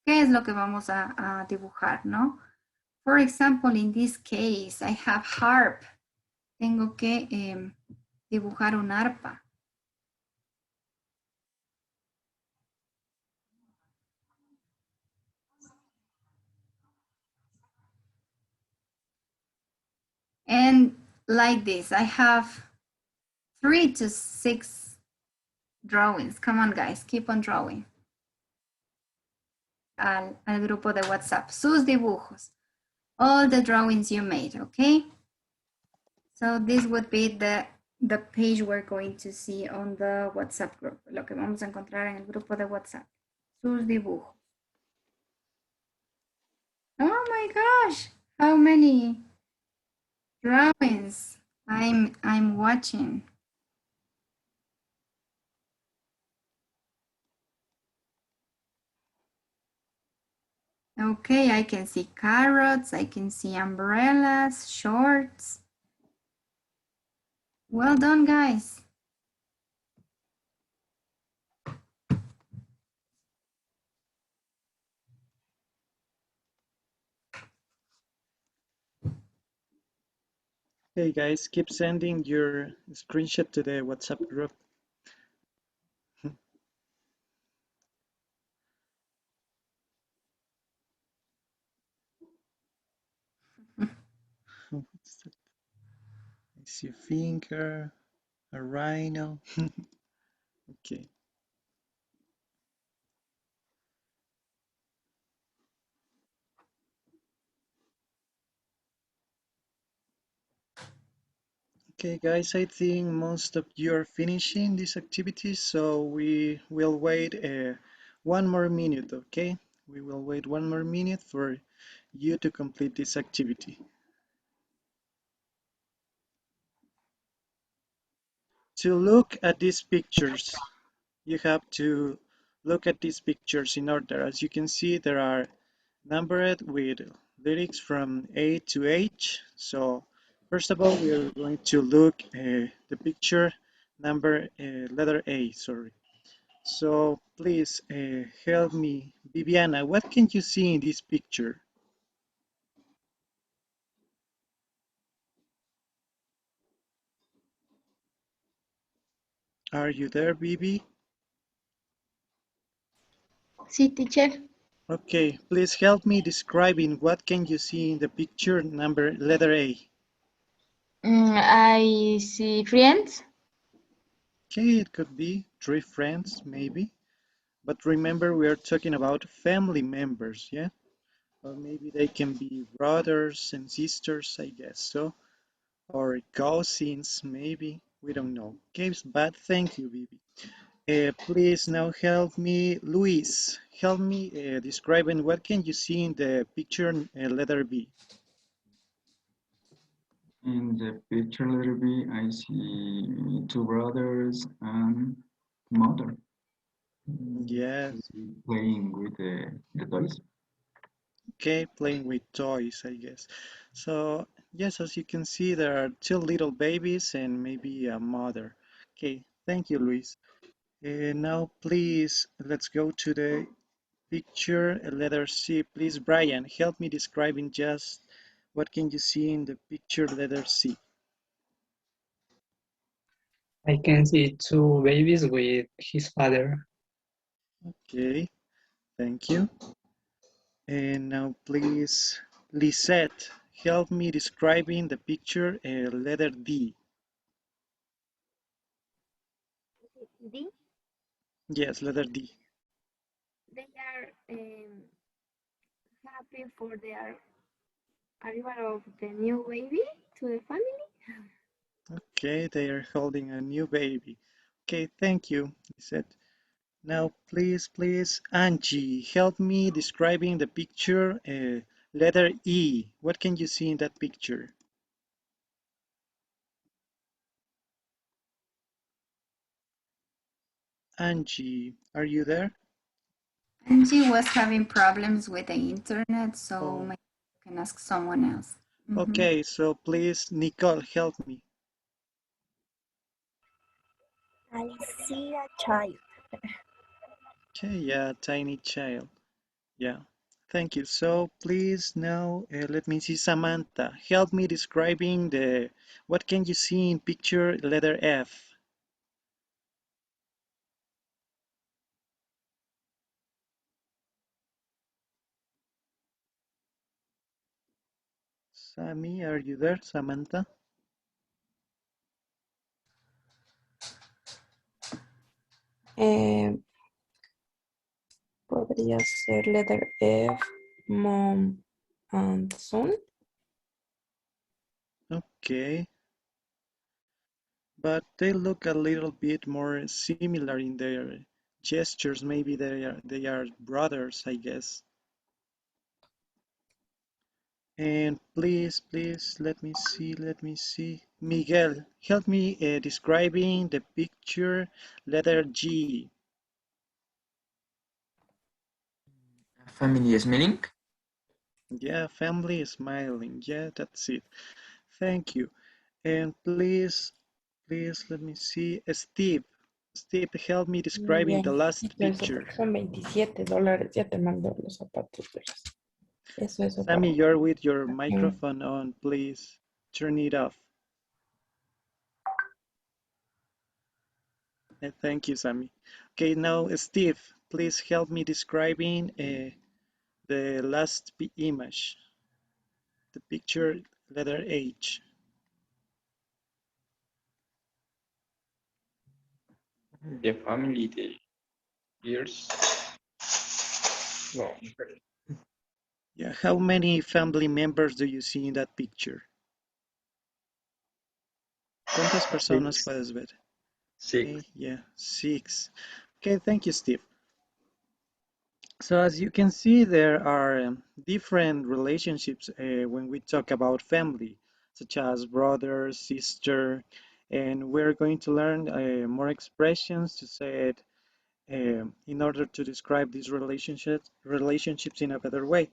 qué es lo que vamos a dibujar, ¿no? For example, in this case, I have harp. Tengo que dibujar un arpa. And like this. I have 3 to 6 drawings. Come on, guys, keep on drawing. Al grupo de WhatsApp. Sus dibujos. All the drawings you made, okay? So this would be the page we're going to see on the WhatsApp group. Lo que vamos a encontrar en el grupo de WhatsApp. Sus dibujos. Oh my gosh, how many drawings I'm watching. Okay, I can see carrots, I can see umbrellas, shorts. Well done, guys. Hey guys, keep sending your screenshot to the WhatsApp group. I see a finger, a rhino. Okay. Okay, guys, I think most of you are finishing this activity, so we will wait 1 more minute, okay? We will wait 1 more minute for you to complete this activity. To look at these pictures, you have to look at these pictures in order. As you can see, there are numbered with lyrics from A to H. So first of all, we are going to look the picture number letter A, sorry. So please help me. Viviana, what can you see in this picture? Are you there, Vivi? Sí, teacher. Okay, please help me describing what can you see in the picture number letter A. I see friends. Okay, it could be 3 friends, maybe. But remember, we are talking about family members, yeah? Or maybe they can be brothers and sisters, I guess so. Or cousins, maybe. We don't know. Okay, but thank you, Vivi. Please now help me, Luis. Help me describing what can you see in the picture letter B. In the picture letter B, I see 2 brothers and mother. Yes. Playing with the toys. Okay, playing with toys, I guess. So, yes, as you can see, there are 2 little babies and maybe a mother. Okay, thank you, Luis. Now, please, let's go to the picture letter C. Please, Brian, help me describing just what can you see in the picture letter C. I can see 2 babies with his father. Okay, thank you. And now, please, Lisette, help me describing the picture letter D. D, Yes, letter D. they are happy for their arrival of the new baby to the family. Okay, they are holding a new baby. Okay, thank you, Lisette. Now, please, Angie, help me describing the picture letter E. What can you see in that picture? Angie, are you there? Angie was having problems with the internet, so Oh. maybe you can ask someone else. Okay, so please, Nicole, help me. I see a child. Okay, yeah, tiny child. Yeah, thank you. So please now let me see Samantha. Help me describing what can you see in picture letter F? Sammy, are you there? Samantha? Eh, podría ser letter F, mom and son. Okay. But they look a little bit more similar in their gestures. Maybe they are brothers, I guess. And please, let me see. Miguel, help me describing the picture letter G. Family smelling. Yeah, family smiling. Yeah, that's it. Thank you. And please, let me see. Steve, help me Muy describing the bien. last Eso picture. porque son $27. Ya te mando los zapatos, verás. Eso para Sammy, you're with your Mm. microphone on, please. Turn it off. Thank you, Sammy. Okay, now Steve, please help me describing the last image, the picture letter H. The family, the years. No, Yeah, how many family members do you see in that picture? ¿Cuántas personas six. puedes ver? Six. Okay, yeah, 6. Okay, thank you, Steve. So as you can see, there are different relationships when we talk about family, such as brother, sister, and we're going to learn more expressions to say it in order to describe these relationships in a better way.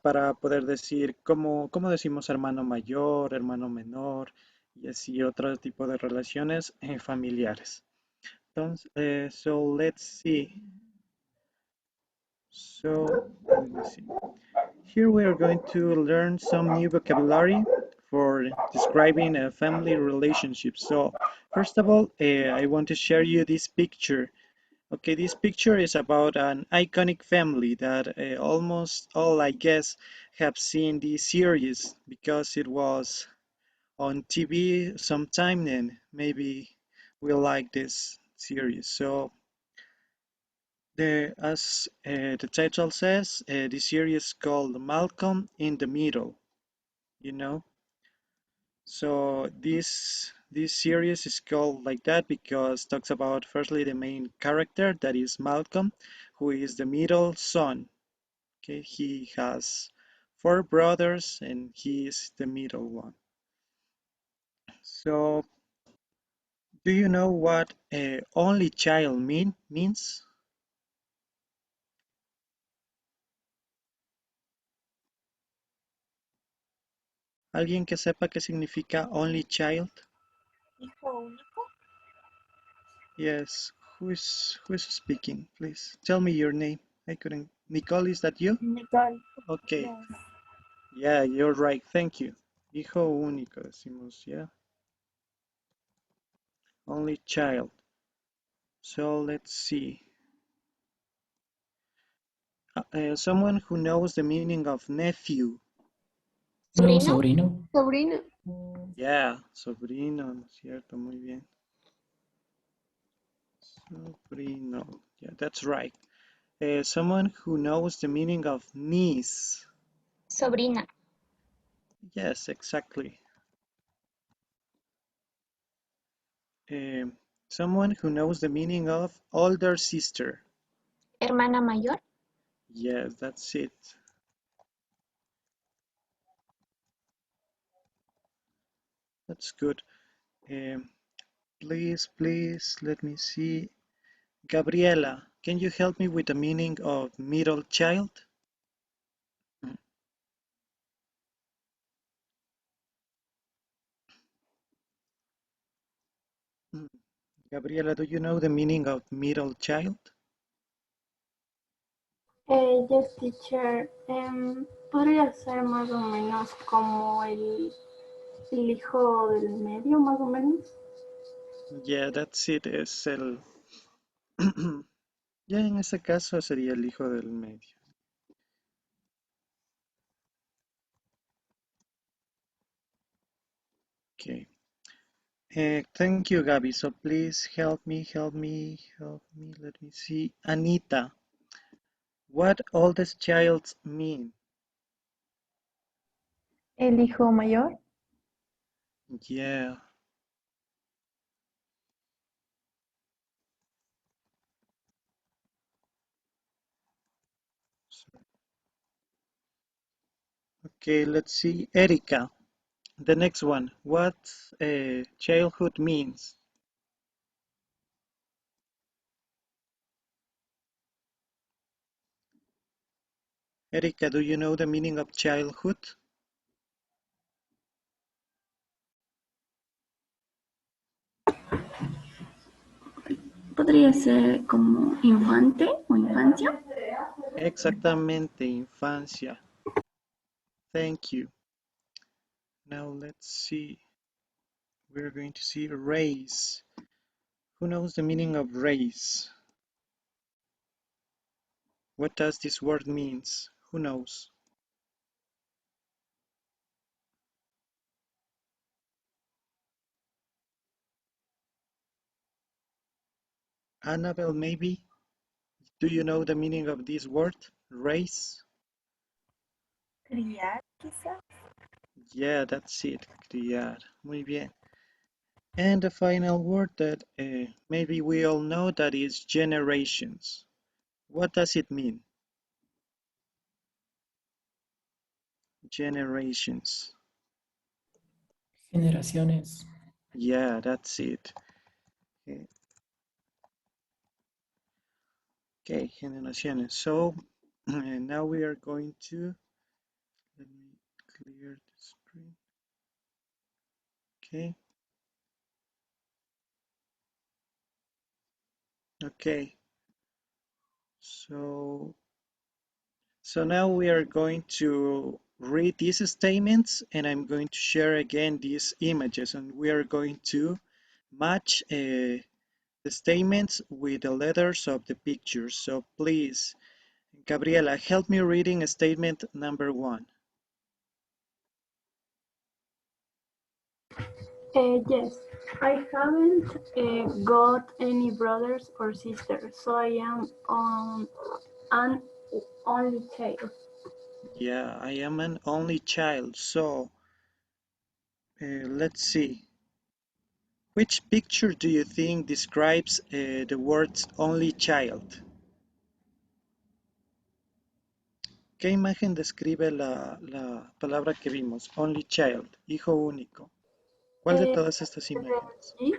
Para poder decir cómo decimos hermano mayor, hermano menor, y así otro tipo de relaciones familiares. Entonces, so let's see. So let me see. Here we are going to learn some new vocabulary for describing a family relationship. So first of all, I want to share you this picture. Okay, this picture is about an iconic family that almost all, I guess, have seen this series because it was on TV sometime and maybe we like this series. So as the title says, the series is called Malcolm in the Middle, you know. So this series is called like that because it talks about firstly the main character that is Malcolm, who is the middle son. Okay, he has 4 brothers and he is the middle one. So do you know what only child means? ¿Alguien que sepa qué significa only child? Hijo único. Yes, who is speaking? Please tell me your name. I couldn't. Nicole, is that you? Nicole. Okay. Yes. Yeah, you're right. Thank you. Hijo único, decimos, yeah. Only child. So let's see. Someone who knows the meaning of nephew. Nuevo ¿Sobrino? sobrino. Sobrina. Yeah, sobrino, ¿no es cierto? Muy bien. Sobrino. Yeah, that's right. Someone who knows the meaning of niece. Sobrina. Yes, exactly. Someone who knows the meaning of older sister. Hermana mayor. Yes, that's it. That's good. Um, please, let me see. Gabriela, can you help me with the meaning of middle child? Mm, mm. Gabriela, do you know the meaning of middle child? Yes, teacher. Podría ser más o menos como el hijo del medio, más o menos. Yeah, that's it. Es el... Ya en ese caso sería el hijo del medio. Okay. Thank you, Gabby. So please help me. Let me see. Anita, what oldest child mean? El hijo mayor. Yeah. Okay, let's see. Erika, the next one. What childhood means? Erika, do you know the meaning of childhood? Podría ser como infante o infancia. Exactamente, infancia. Thank you. Now let's see. We're going to see race. Who knows the meaning of race? What does this word means? Who knows? Annabelle, maybe? Do you know the meaning of this word? Race? Criar, quizás. Yeah, that's it. Criar. Muy bien. And the final word that maybe we all know, that is generations. What does it mean? Generations. Generaciones. Yeah, that's it. Okay, generaciones. So now we are going to, let me clear the screen. Okay. Okay. So now we are going to read these statements, and I'm going to share again these images, and we are going to match the statements with the letters of the pictures. So please, Gabriela, help me reading statement number 1. Yes, I haven't got any brothers or sisters, so I am an only child. Yeah, I am an only child. So let's see. Which picture do you think describes the words only child? ¿Qué imagen describe la palabra que vimos? Only child, hijo único. ¿Cuál de todas estas imágenes? G?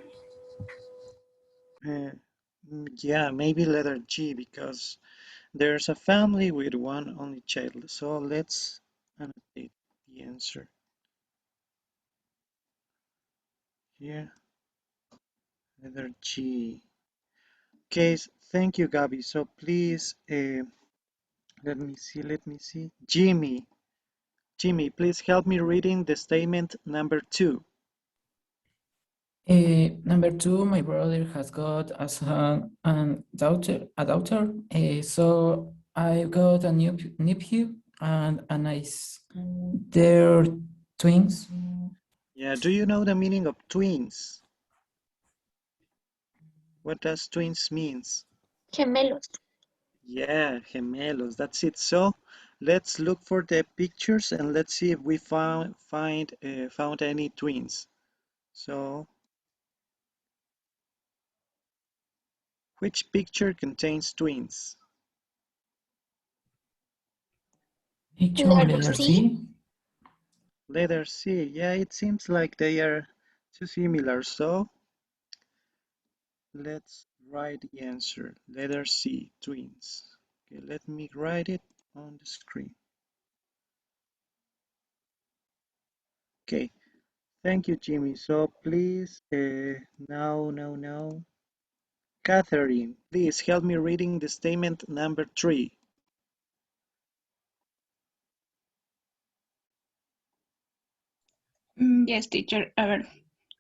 Yeah, maybe letter G, because there's a family with one only child. So let's annotate the answer here. Letter G. Okay, thank you, Gabby. So please, let me see. Jimmy, please help me reading the statement number 2. Number 2, my brother has got a son and daughter. So I got a new nephew and a niece. They're twins. Yeah, do you know the meaning of twins? What does twins means? Gemelos. Yeah, gemelos, that's it. So let's look for the pictures and let's see if we found any twins. So which picture contains twins? Dicho Letter letter C. C. Letter C. Yeah, it seems like they are too similar. So let's write the answer. Letter C, twins. Okay, let me write it on the screen. Okay, thank you, Jimmy. So please, now, Catherine, please help me reading the statement number 3. Yes, teacher. A ver.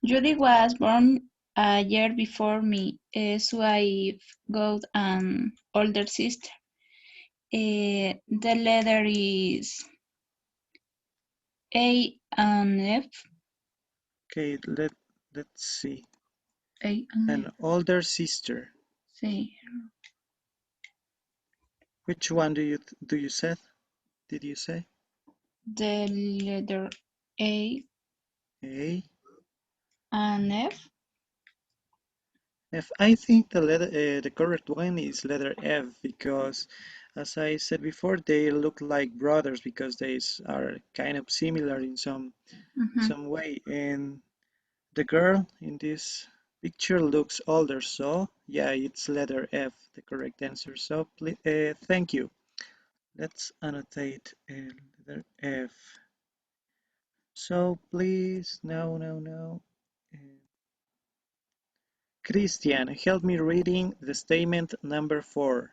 Judy was born a year before me, so I've got an older sister. The letter is A and F. Okay, Let's see. A and An F. older sister. Sí. Which one do you say? Did you say? The letter A A. and F. F. I think the correct one is letter F because, as I said before, they look like brothers because they are kind of similar in some way. And the girl in this picture looks older, so yeah, it's letter F, the correct answer. So thank you. Let's annotate letter F. So please, no. Uh, Christian, help me reading the statement number 4.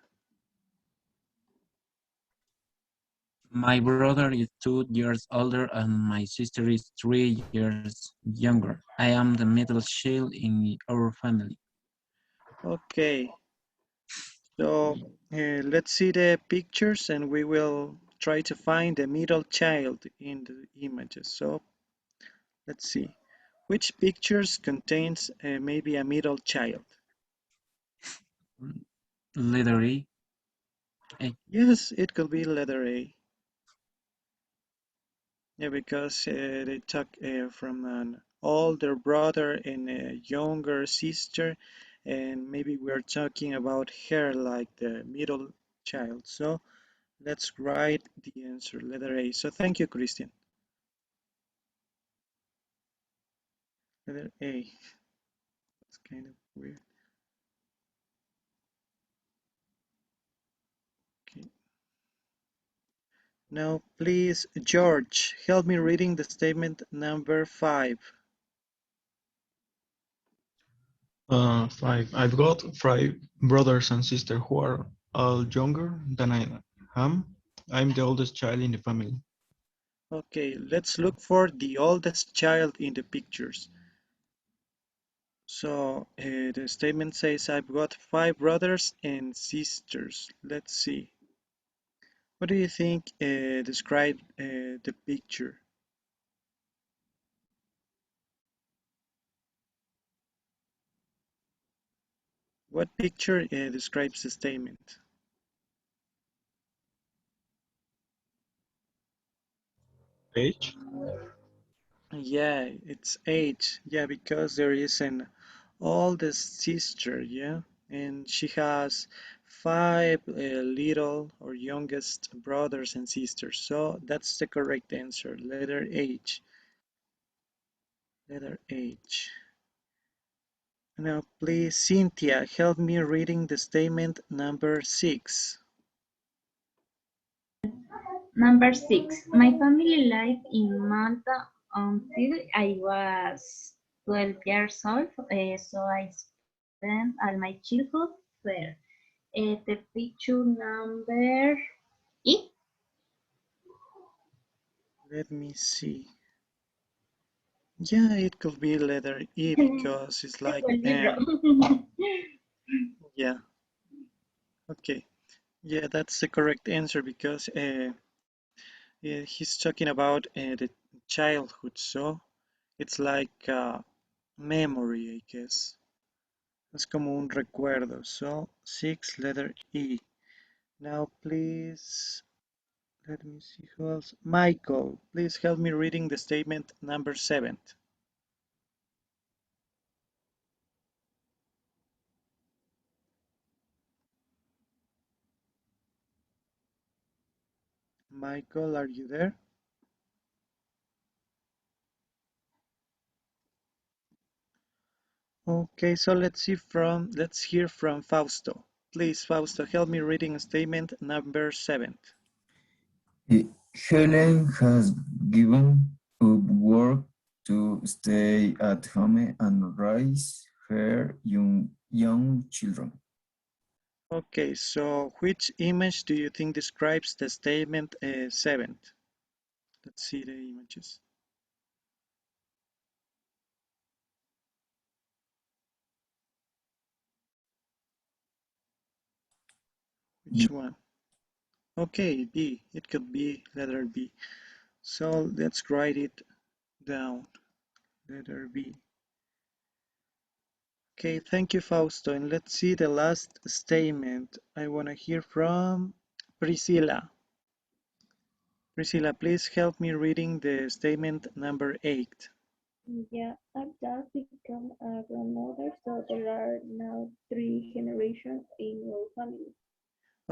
My brother is 2 years older and my sister is 3 years younger. I am the middle child in our family. Okay, so let's see the pictures and we will try to find the middle child in the images. So let's see. Which pictures contains maybe a middle child? Letter E. Yes, it could be letter A. Yeah, because they talk from an older brother and a younger sister, and maybe we're talking about her like the middle child. So let's write the answer, letter A. So thank you, Christian. Letter A. That's kind of weird. Okay. Now, please, George, help me reading the statement number 5. 5. I've got 5 brothers and sisters who are all younger than I am. I'm the oldest child in the family. Okay, let's look for the oldest child in the pictures. So the statement says I've got 5 brothers and sisters. Let's see. What do you think describe the picture? What picture describes the statement? Age? Yeah, it's age. Yeah, because there is an oldest sister, yeah, and she has 5 little or youngest brothers and sisters. So that's the correct answer. Letter H. Letter H. Now, please, Cynthia, help me reading the statement number 6. Number 6. My family lived in Malta until I was 12 years old, so I spent all my childhood there. The picture number E. Let me see. Yeah, it could be letter E because it's like, El libro. yeah, okay. Yeah, that's the correct answer because he's talking about the childhood, so it's like memory, I guess. Es como un recuerdo. So 6, letter E. Now, please, let me see who else. Michael, please help me reading the statement number 7. Michael, are you there? Okay, so let's hear from Fausto. Please, Fausto, help me reading statement number 7. Helen has given up work to stay at home and raise her young children. Okay, so which image do you think describes the statement 7? Let's see the images. Which one? Okay, B. It could be letter B. So let's write it down. Letter B. Okay, thank you, Fausto. And let's see the last statement. I want to hear from Priscilla. Priscilla, please help me reading the statement number 8. Yeah, I've just become a grandmother, so there are now 3 generations in our family.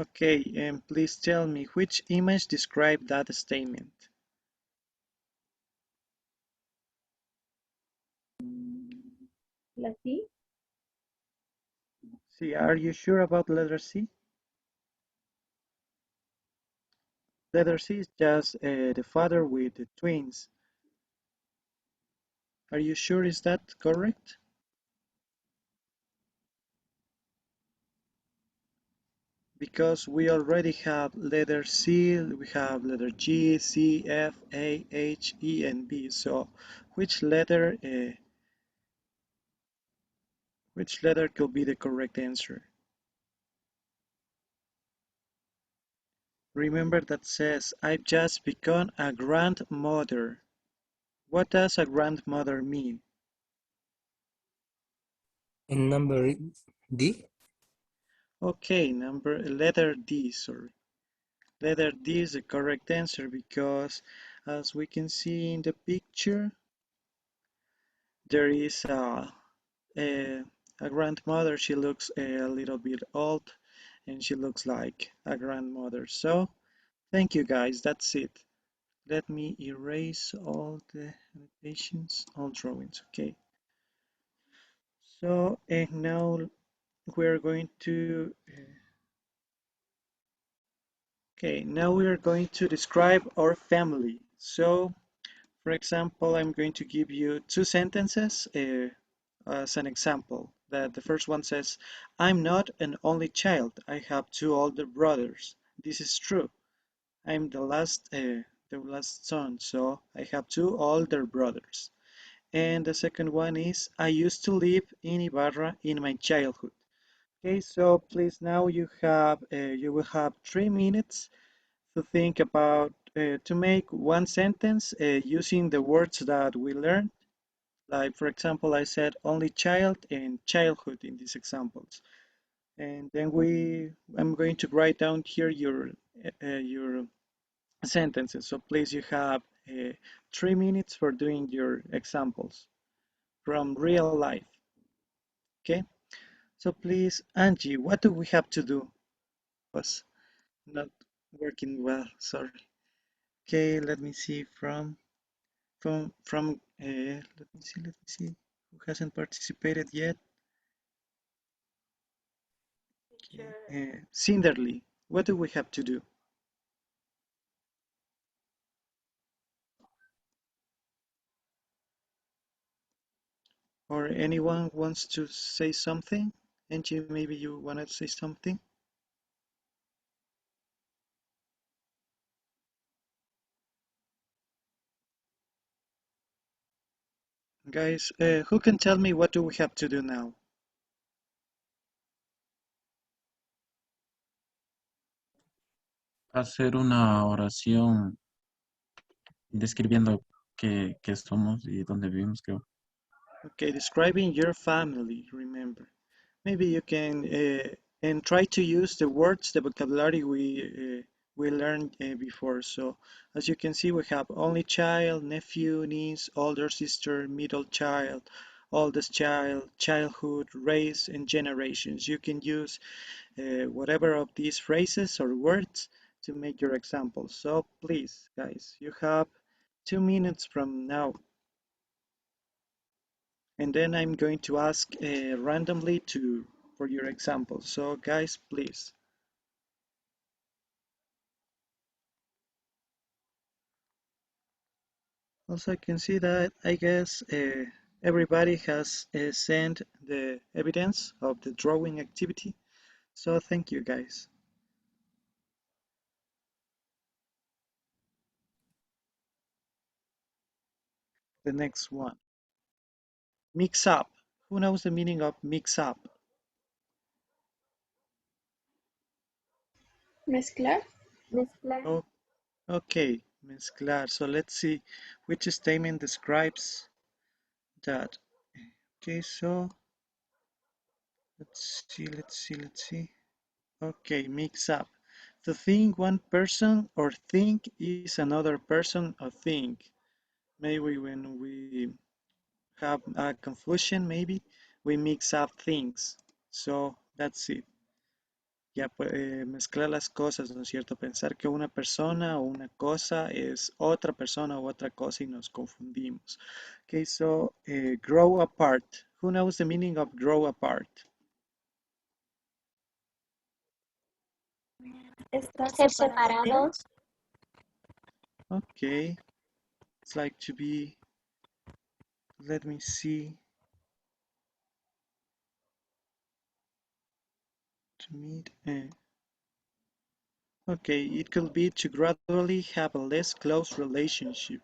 Okay, and please tell me which image describes that statement. La C? See, are you sure about letter C? Letter C is just the father with the twins. Are you sure is that correct? Because we already have letter C, we have letter G, C, F, A, H, E, and B. So which letter could be the correct answer? Remember that says, I've just become a grandmother. What does a grandmother mean? In number D? Okay, letter D, sorry. Letter D is the correct answer because as we can see in the picture, there is a, a grandmother. She looks a little bit old and she looks like a grandmother. So thank you guys, that's it. Let me erase all the annotations, all drawings, okay. So now we're going to now we are going to describe our family. So for example, I'm going to give you 2 sentences as an example. The first one says, I'm not an only child. I have 2 older brothers. This is true. I'm the last son, so I have 2 older brothers. And the second one is, I used to live in Ibarra in my childhood. Okay, so please now you will have 3 minutes to think about to make one sentence using the words that we learned. Like for example, I said only child and childhood in these examples. And then I'm going to write down here your sentences. So please, you have 3 minutes for doing your examples from real life. Okay. So please, Angie, what do we have to do? Was not working well. Sorry. Okay, let me see from let me see who hasn't participated yet. Cinderly, what do we have to do? Or anyone wants to say something? Angie, maybe you want to say something? Guys, who can tell me what do we have to do now? Hacer una oración describiendo qué somos y dónde vivimos, creo. Okay, describing your family, remember. Maybe you can and try to use the words, the vocabulary we learned before. So as you can see, we have only child, nephew, niece, older sister, middle child, oldest child, childhood, race, and generations. You can use whatever of these phrases or words to make your examples. So please, guys, you have 2 minutes from now. And then I'm going to ask randomly for your examples. So guys, please. Also, I can see that I guess everybody has sent the evidence of the drawing activity. So thank you, guys. The next one. Mix up. Who knows the meaning of mix up? Mezclar. Mezclar. Oh, okay, mezclar. So let's see which statement describes that. Okay, so Let's see. Okay, mix up. To think one person or think is another person or think. Maybe when we have a confusion, maybe we mix up things. So that's it. Ya mezclar las cosas, ¿no es cierto? Pensar que una persona o una cosa es otra persona o otra cosa y nos confundimos. Okay, so grow apart. Who knows the meaning of grow apart? Estar Ser separados de. separados. Okay, it's like to be, let me see, to meet. Okay, it could be to gradually have a less close relationship.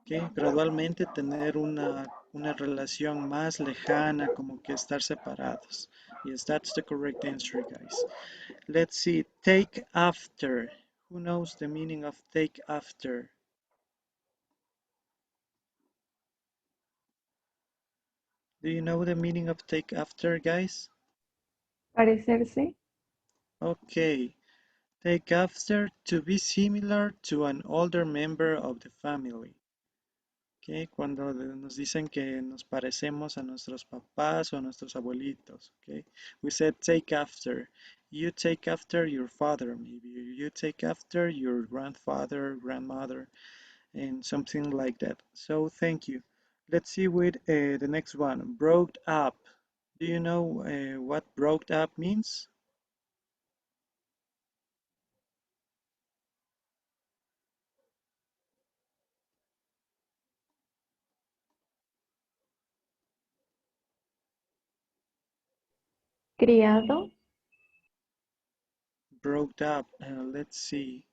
Okay, gradualmente tener una relación más lejana, como que estar separados. Yes, that's the correct answer, guys. Let's see, take after. Who knows the meaning of take after? Do you know the meaning of take after, guys? Parecerse. Okay, take after, to be similar to an older member of the family. Okay, cuando nos dicen que nos parecemos a nuestros papás o a nuestros abuelitos. Okay, we said take after. You take after your father, maybe. You take after your grandfather, grandmother, and something like that. So thank you. Let's see with the next one. Broke up. Do you know what broke up means? Criado. Broke up. Let's see.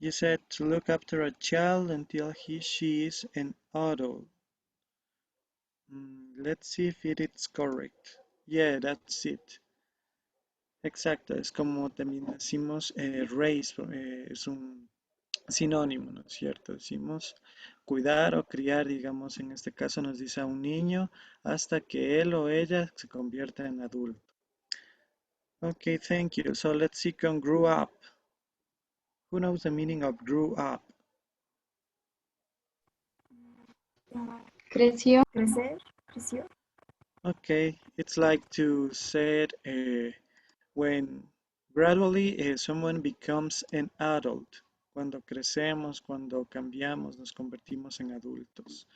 You said to look after a child until she is an adult. Let's see if it is correct. Yeah, that's it. Exacto, es como también decimos raise, es un sinónimo, ¿no es cierto? Decimos cuidar o criar, digamos, en este caso nos dice a un niño hasta que él o ella se convierta en adulto. Okay, thank you. So let's see con grew up. Who knows the meaning of grew up? Creció. Crecer, creció. Okay, it's like to say when gradually someone becomes an adult. Cuando crecemos, cuando cambiamos, nos convertimos en adultos.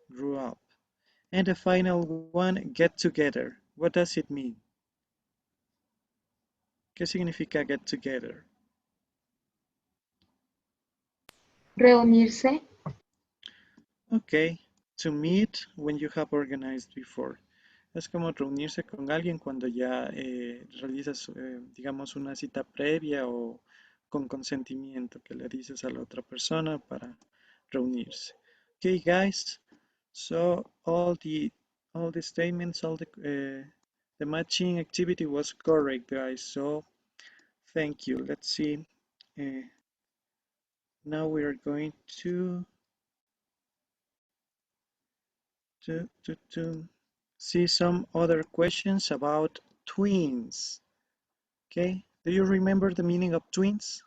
Grew up. And the final one, get together. What does it mean? ¿Qué significa get together? Reunirse. Okay, to meet when you have organized before. Es como reunirse con alguien cuando ya realizas, digamos, una cita previa o con consentimiento que le dices a la otra persona para reunirse. Okay, guys. So all the statements, the matching activity was correct, guys. So thank you. Let's see. Uh, now we are going to see some other questions about twins. Okay, do you remember the meaning of twins?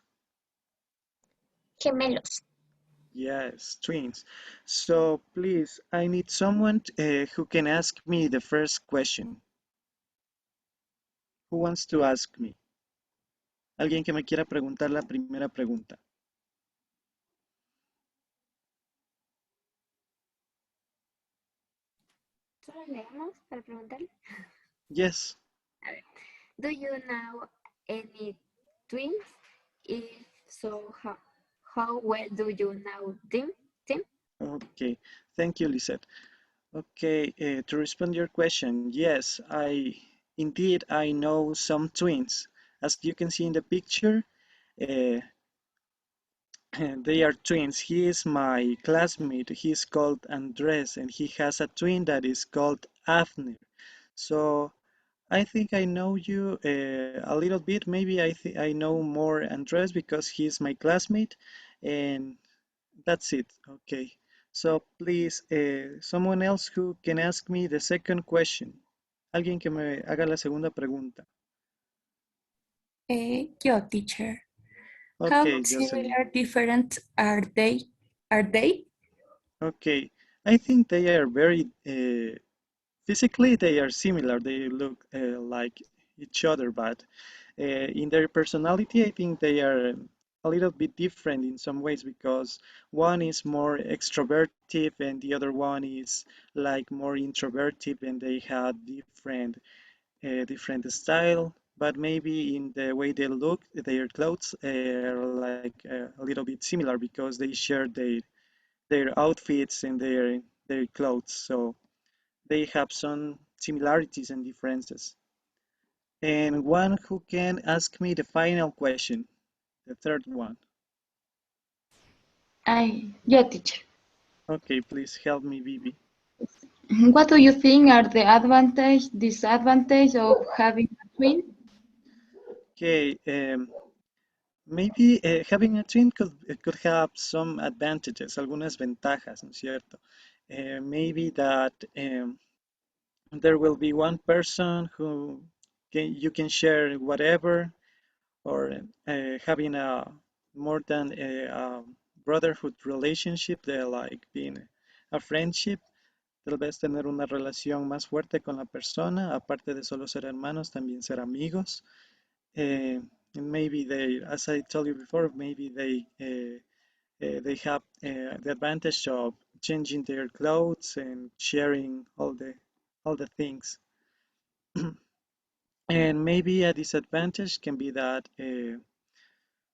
Gemelos. Yes, twins. So please, I need someone who can ask me the first question. Who wants to ask me? Alguien que me quiera preguntar la primera pregunta. ¿Solo leemos para preguntar? Yes. A ver. Do you know any twins? If so, how well do you know them? Okay, thank you, Lisette. Okay, to respond to your question, yes, indeed I know some twins. As you can see in the picture, uh, they are twins. He is my classmate. He's called Andres, and he has a twin that is called Afner. So I think I know you a little bit. Maybe I know more Andres because he's my classmate, and that's it. Okay. So please, someone else who can ask me the second question. Alguien que me haga la segunda pregunta. Yo, teacher. How Okay, Jocelyn. similar different are they? Are they? Okay, I think they are very physically they are similar. They look like each other, but in their personality, I think they are a little bit different in some ways because one is more extroverted and the other one is like more introverted, and they have different style. But maybe in the way they look, their clothes are like a little bit similar because they share their outfits and their clothes. So they have some similarities and differences. And one who can ask me the final question, the third one. Yo, teacher. Okay, please help me, Vivi. What do you think are the advantage, disadvantage of having a twin? Okay, maybe having a twin could have some advantages, algunas ventajas, ¿no es cierto? Maybe that there will be one person who you can share whatever, or having a more than a brotherhood relationship, de like being a friendship. Tal vez tener una relación más fuerte con la persona, aparte de solo ser hermanos, también ser amigos. And maybe they, as I told you before, maybe they have the advantage of changing their clothes and sharing all the things. And maybe a disadvantage can be that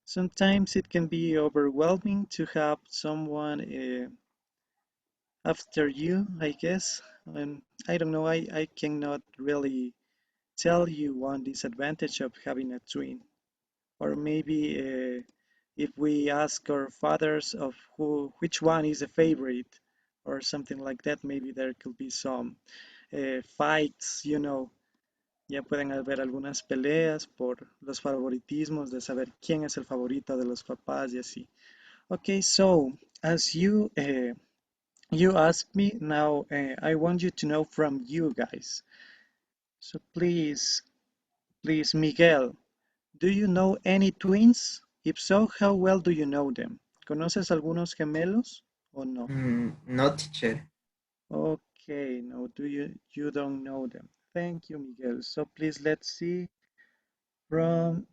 sometimes it can be overwhelming to have someone after you, I guess. And I don't know, I cannot really tell you one disadvantage of having a twin. Or maybe if we ask our fathers of which one is a favorite or something like that, maybe there could be some fights. Ya pueden haber algunas peleas por los favoritismos de saber quién es el favorito de los papás y así. Okay, so as you asked me, now I want you to know from you guys. So please, Miguel, do you know any twins? If so, how well do you know them? ¿Conoces algunos gemelos o no? No, teacher. Okay, no, you don't know them. Thank you, Miguel. So please let's see from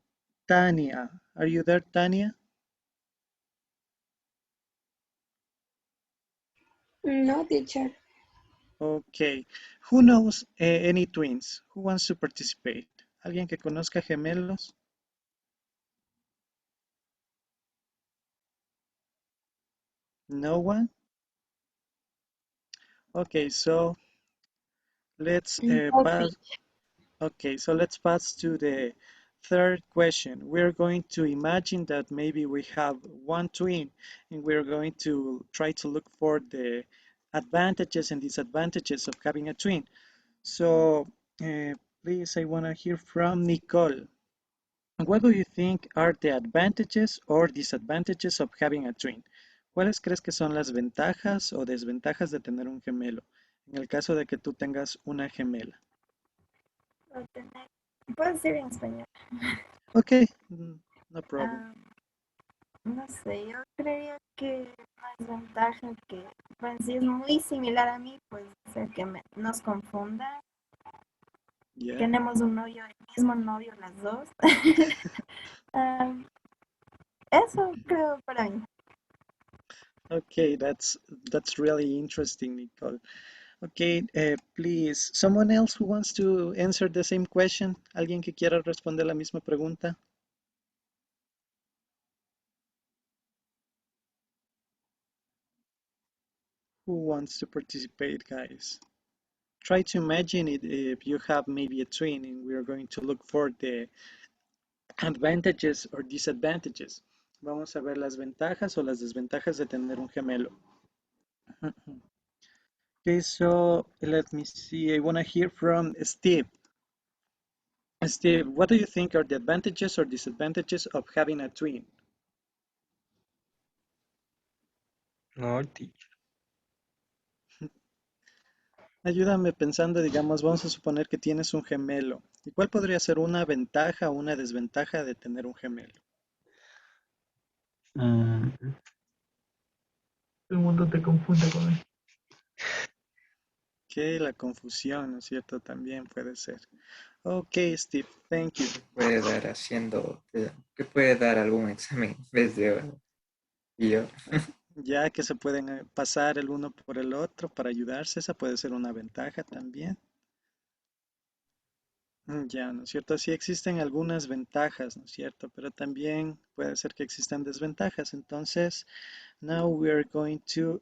Tania. Are you there, Tania? No, teacher. Okay. Who knows any twins? Who wants to participate? ¿Alguien que conozca gemelos? No one? Okay, so let's pass. Okay, so let's pass to the third question. We're going to imagine that maybe we have one twin, and we're going to try to look for the advantages and disadvantages of having a twin. So please, I want to hear from Nicole. What do you think are the advantages or disadvantages of having a twin? ¿Cuáles crees que son las ventajas o desventajas de tener un gemelo? En el caso de que tú tengas una gemela. Puedo decir en español. Ok, no problem. No sé, yo creería que más ventaja que, pues si es muy similar a mí, pues ser que nos confunda. Yeah. Tenemos un novio, el mismo novio las dos. Eso creo para mí. Okay, that's really interesting, Nicole. Okay, please, someone else who wants to answer the same question? ¿Alguien que quiera responder la misma pregunta? Who wants to participate, guys? Try to imagine it if you have maybe a twin and we are going to look for the advantages or disadvantages. Vamos a ver las ventajas o las desventajas de tener un gemelo. Okay, so let me see. I want to hear from Steve. Steve, what do you think are the advantages or disadvantages of having a twin? No, teacher. Ayúdame pensando, digamos, vamos a suponer que tienes un gemelo. ¿Y cuál podría ser una ventaja o una desventaja de tener un gemelo? Mm, el mundo te confunde con él. Que la confusión, ¿no es cierto? También puede ser. Ok, Steve, thank you. Puede dar haciendo, que puede dar algún examen en vez de yo. Ya que se pueden pasar el uno por el otro para ayudarse, esa puede ser una ventaja también. Ya, ¿no es cierto? Sí existen algunas ventajas, ¿no es cierto? Pero también puede ser que existan desventajas. Entonces, now we're going to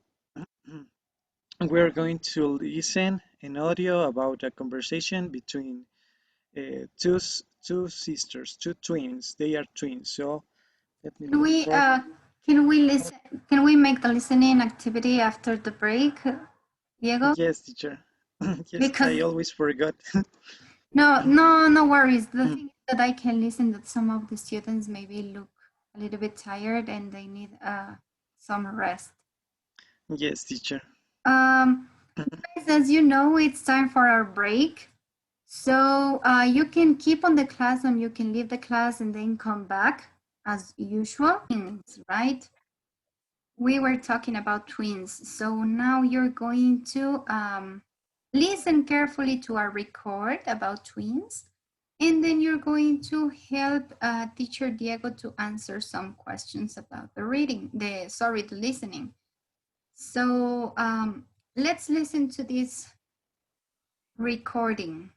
listen an audio about a conversation between two sisters, two twins. They are twins. So let me Can look we for. can we listen? Can we make the listening activity after the break, Diego? Yes, teacher. Yes, Because I always forgot. no worries. The thing is that I can listen that some of the students maybe look a little bit tired and they need some rest. Yes, teacher. Guys, as you know, it's time for our break. So you can keep on the class and you can leave the class and then come back as usual, right? We were talking about twins. So now you're going to listen carefully to our record about twins. And then you're going to help teacher Diego to answer some questions about the reading, the listening. So let's listen to this recording.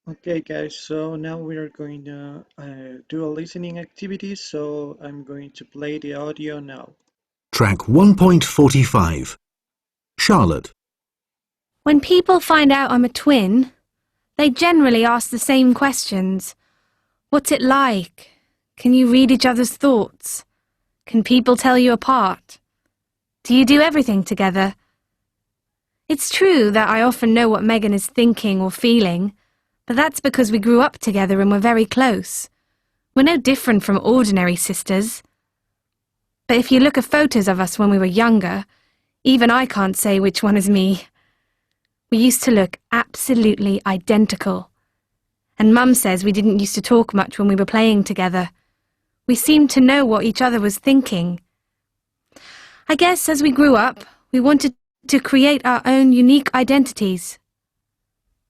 Okay, guys, so now we are going to do a listening activity. So I'm going to play the audio now. Track 1.45. Charlotte. When people find out I'm a twin, they generally ask the same questions. What's it like? Can you read each other's thoughts? Can people tell you apart? Do you do everything together? It's true that I often know what Megan is thinking or feeling, but that's because we grew up together and we're very close. We're no different from ordinary sisters. But if you look at photos of us when we were younger, even I can't say which one is me. We used to look absolutely identical. And Mum says we didn't used to talk much when we were playing together. We seemed to know what each other was thinking. I guess as we grew up, we wanted to create our own unique identities.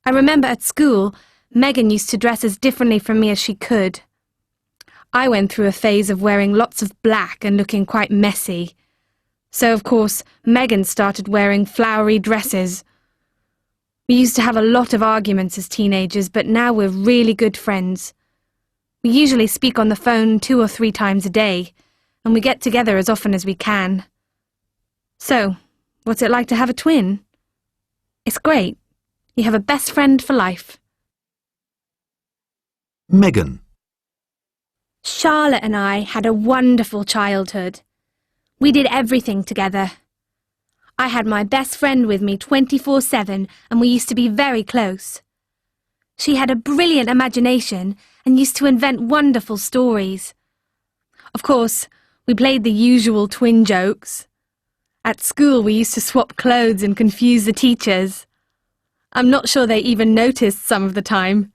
I remember at school, Megan used to dress as differently from me as she could. I went through a phase of wearing lots of black and looking quite messy. So, of course, Megan started wearing flowery dresses. We used to have a lot of arguments as teenagers, but now we're really good friends. We usually speak on the phone 2 or 3 times a day, and we get together as often as we can. So, what's it like to have a twin? It's great. You have a best friend for life. Megan. Charlotte and I had a wonderful childhood. We did everything together. I had my best friend with me 24/7 and we used to be very close. She had a brilliant imagination and used to invent wonderful stories. Of course, we played the usual twin jokes. At school, we used to swap clothes and confuse the teachers. I'm not sure they even noticed some of the time.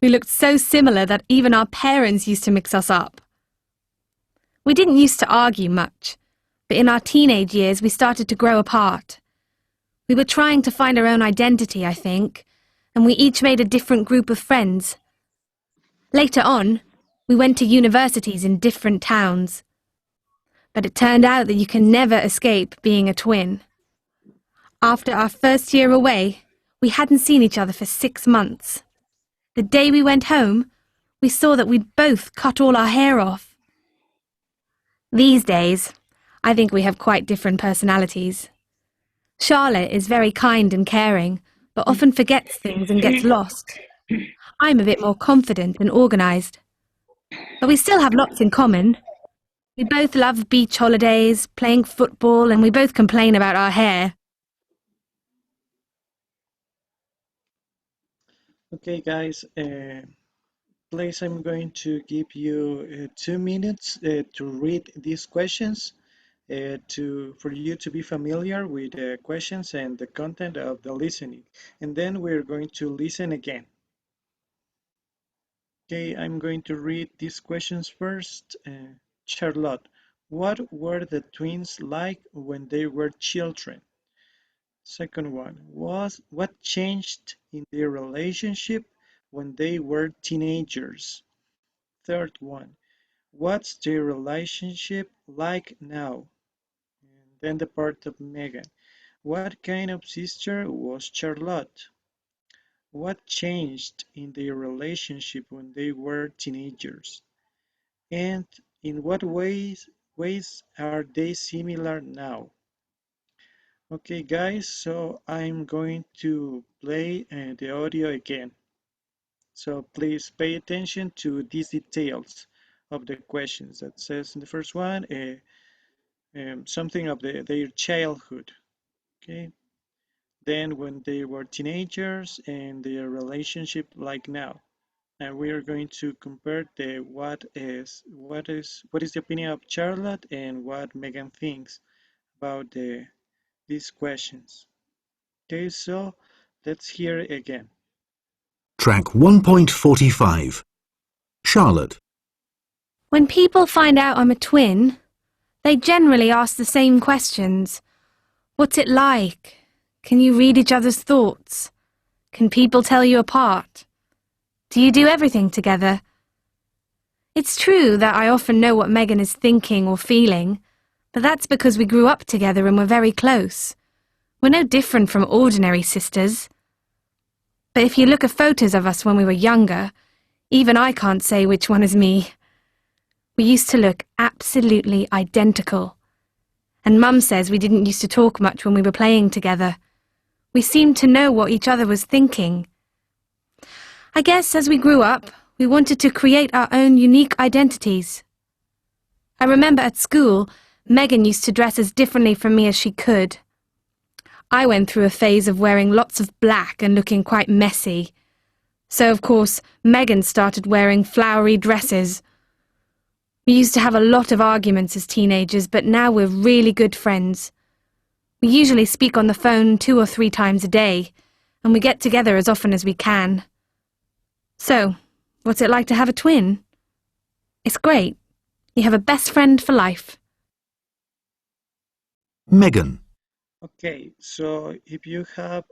We looked so similar that even our parents used to mix us up. We didn't used to argue much, but in our teenage years we started to grow apart. We were trying to find our own identity, I think, and we each made a different group of friends. Later on, we went to universities in different towns. But it turned out that you can never escape being a twin. After our first year away, we hadn't seen each other for 6 months. The day we went home, we saw that we'd both cut all our hair off. These days, I think we have quite different personalities. Charlotte is very kind and caring, but often forgets things and gets lost. I'm a bit more confident and organised. But we still have lots in common. We both love beach holidays, playing football, and we both complain about our hair. Okay, guys, please, I'm going to give you 2 minutes to read these questions. for you to be familiar with the questions and the content of the listening. And then we're going to listen again. Okay, I'm going to read these questions first. Charlotte, what were the twins like when they were children? Second one was, what changed in their relationship when they were teenagers? Third one, what's their relationship like now? And then the part of Megan. What kind of sister was Charlotte? What changed in their relationship when they were teenagers? And in what ways are they similar now? Okay, guys, so I'm going to play the audio again. So please pay attention to these details of the questions. That says in the first one, something of their childhood. Okay, then when they were teenagers and their relationship like now. And we are going to compare the what is the opinion of Charlotte and what Megan thinks about these questions. Okay, so let's hear it again. Track 1.45. Charlotte. When people find out I'm a twin, they generally ask the same questions. What's it like? Can you read each other's thoughts? Can people tell you apart? Do you do everything together? It's true that I often know what Megan is thinking or feeling, but that's because we grew up together and we're very close. We're no different from ordinary sisters. But if you look at photos of us when we were younger, even I can't say which one is me. We used to look absolutely identical. And Mum says we didn't used to talk much when we were playing together. We seemed to know what each other was thinking. I guess as we grew up, we wanted to create our own unique identities. I remember at school, Megan used to dress as differently from me as she could. I went through a phase of wearing lots of black and looking quite messy. So, of course, Megan started wearing flowery dresses. We used to have a lot of arguments as teenagers, but now we're really good friends. We usually speak on the phone 2 or 3 times a day, and we get together as often as we can. So, what's it like to have a twin? It's great. You have a best friend for life. Megan. Okay, so if you have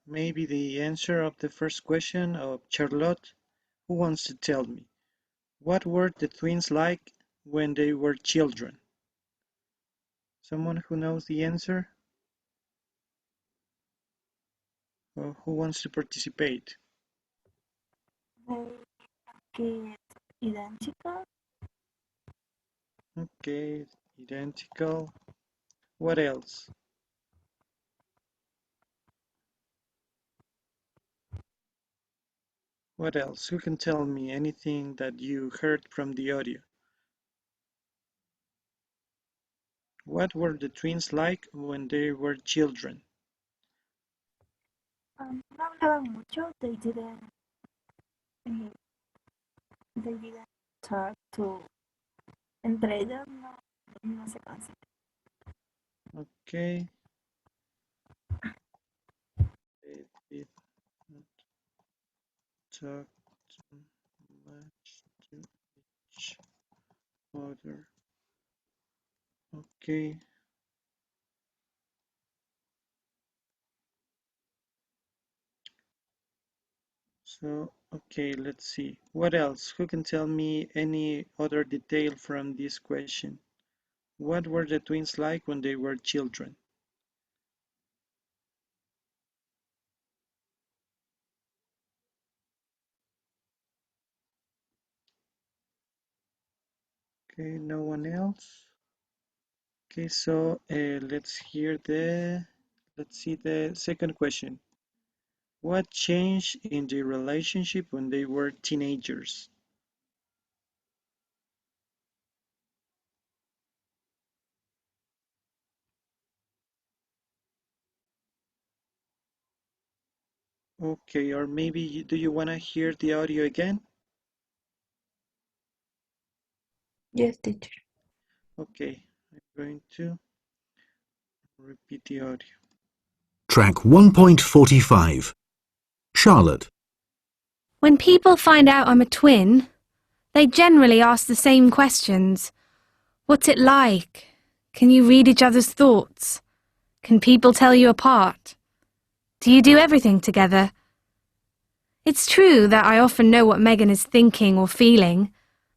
maybe the answer of the first question of Charlotte, who wants to tell me? What were the twins like when they were children? Someone who knows the answer? Or who wants to participate? Que identical. Okay, identical. What else? What else? Who can tell me anything that you heard from the audio? What were the twins like when they were children? No hablaban mucho. They didn't talk to entre ellos. No se conocen. Okay. They did not talk too much to each other. Okay. So, okay, let's see. What else? Who can tell me any other detail from this question? What were the twins like when they were children? Okay, no one else. Okay, so let's see the second question. What changed in the relationship when they were teenagers? Okay, or maybe do you want to hear the audio again? Yes, teacher. Okay, I'm going to repeat the audio. Track 1.45. Charlotte. When people find out I'm a twin, they generally ask the same questions. What's it like? Can you read each other's thoughts? Can people tell you apart? Do you do everything together? It's true that I often know what Megan is thinking or feeling,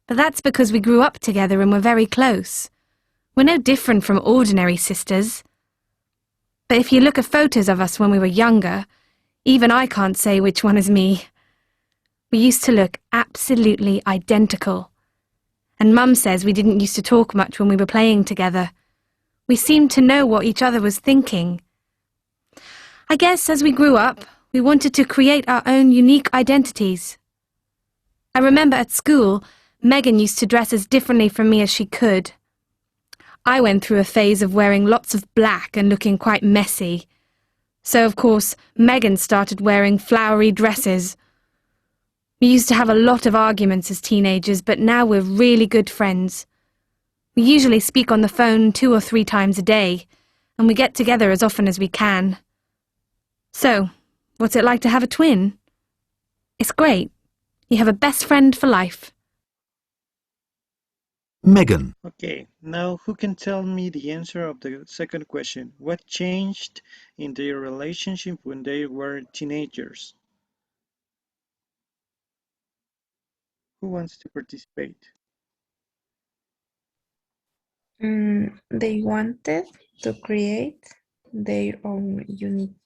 but that's because we grew up together and we're very close. We're no different from ordinary sisters. But if you look at photos of us when we were younger, even I can't say which one is me. We used to look absolutely identical. And Mum says we didn't used to talk much when we were playing together. We seemed to know what each other was thinking. I guess as we grew up, we wanted to create our own unique identities. I remember at school, Megan used to dress as differently from me as she could. I went through a phase of wearing lots of black and looking quite messy. So, of course, Megan started wearing flowery dresses. We used to have a lot of arguments as teenagers, but now we're really good friends. We usually speak on the phone 2 or 3 times a day, and we get together as often as we can. So, what's it like to have a twin? It's great. You have a best friend for life. Megan. Okay, now who can tell me the answer of the second question? What changed in their relationship when they were teenagers? Who wants to participate? They wanted to create their own unique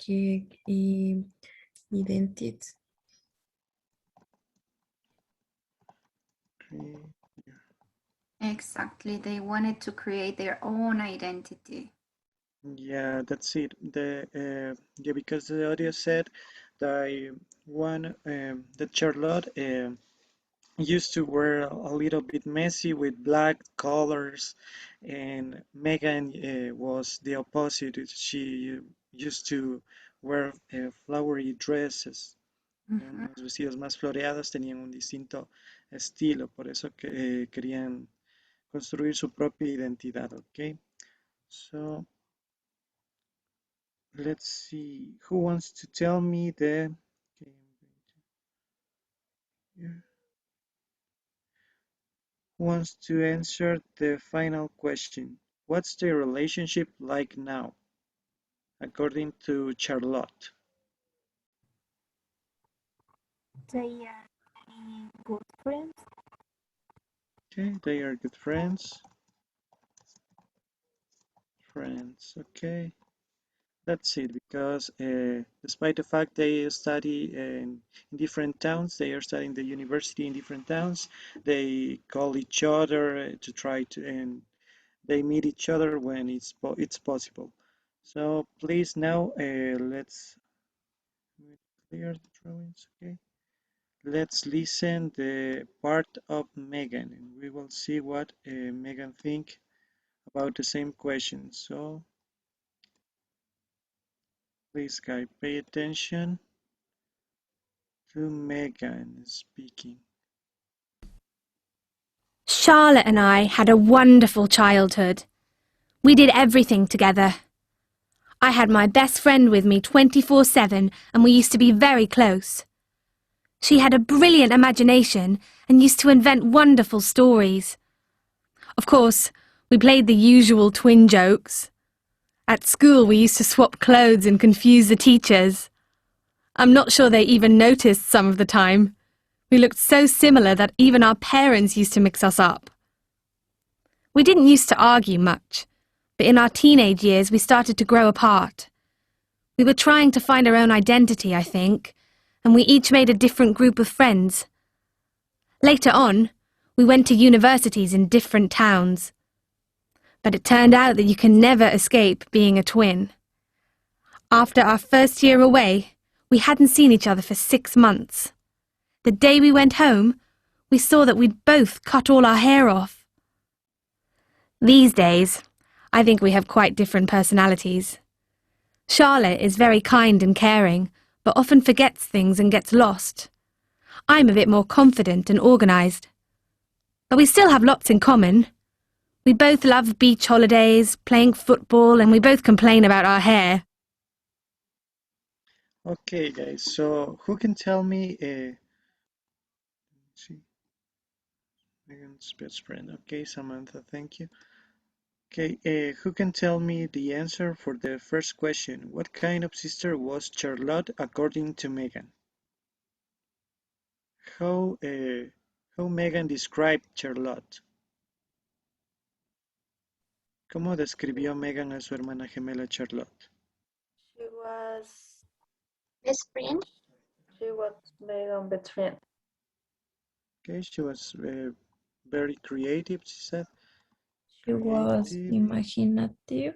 identity. Exactly. They wanted to create their own identity. Yeah, that's it. Yeah, because the audio said that that Charlotte used to wear a little bit messy with black colors, and Megan was the opposite. She used to wear flowery dresses. Unos vestidos más floreados tenían un distinto estilo, por eso que querían construir su propia identidad, ¿ok? So, let's see, who wants to tell me the... Who wants to answer the final question? What's the relationship like now, according to Charlotte? They are good friends. Okay, they are good friends. Okay. That's it, because despite the fact they study in different towns, they are studying the university in different towns, they call each other to try to, and they meet each other when it's possible. So please now let's clear the drawings, okay? Let's listen the part of Megan, and we will see what Megan think about the same question. So please, guys, pay attention to Megan speaking. Charlotte and I had a wonderful childhood. We did everything together. I had my best friend with me 24/7 and we used to be very close. She had a brilliant imagination and used to invent wonderful stories. Of course, we played the usual twin jokes. At school, we used to swap clothes and confuse the teachers. I'm not sure they even noticed some of the time. We looked so similar that even our parents used to mix us up. We didn't used to argue much, but in our teenage years we started to grow apart. We were trying to find our own identity, I think, and we each made a different group of friends. Later on, we went to universities in different towns. But it turned out that you can never escape being a twin. After our first year away, we hadn't seen each other for 6 months. The day we went home, we saw that we'd both cut all our hair off. These days, I think we have quite different personalities. Charlotte is very kind and caring, but often forgets things and gets lost. I'm a bit more confident and organised. But we still have lots in common. We both love beach holidays, playing football, and we both complain about our hair. Okay, guys, so who can tell me, let's see, Megan's best friend. Okay, Samantha, thank you. Okay, who can tell me the answer for the first question? What kind of sister was Charlotte according to Megan? How, how Megan described Charlotte? ¿Cómo describió Megan a su hermana gemela Charlotte? She was Best friend. she was Megan best friend. Okay, she was very creative, she said. She was Creative. imaginative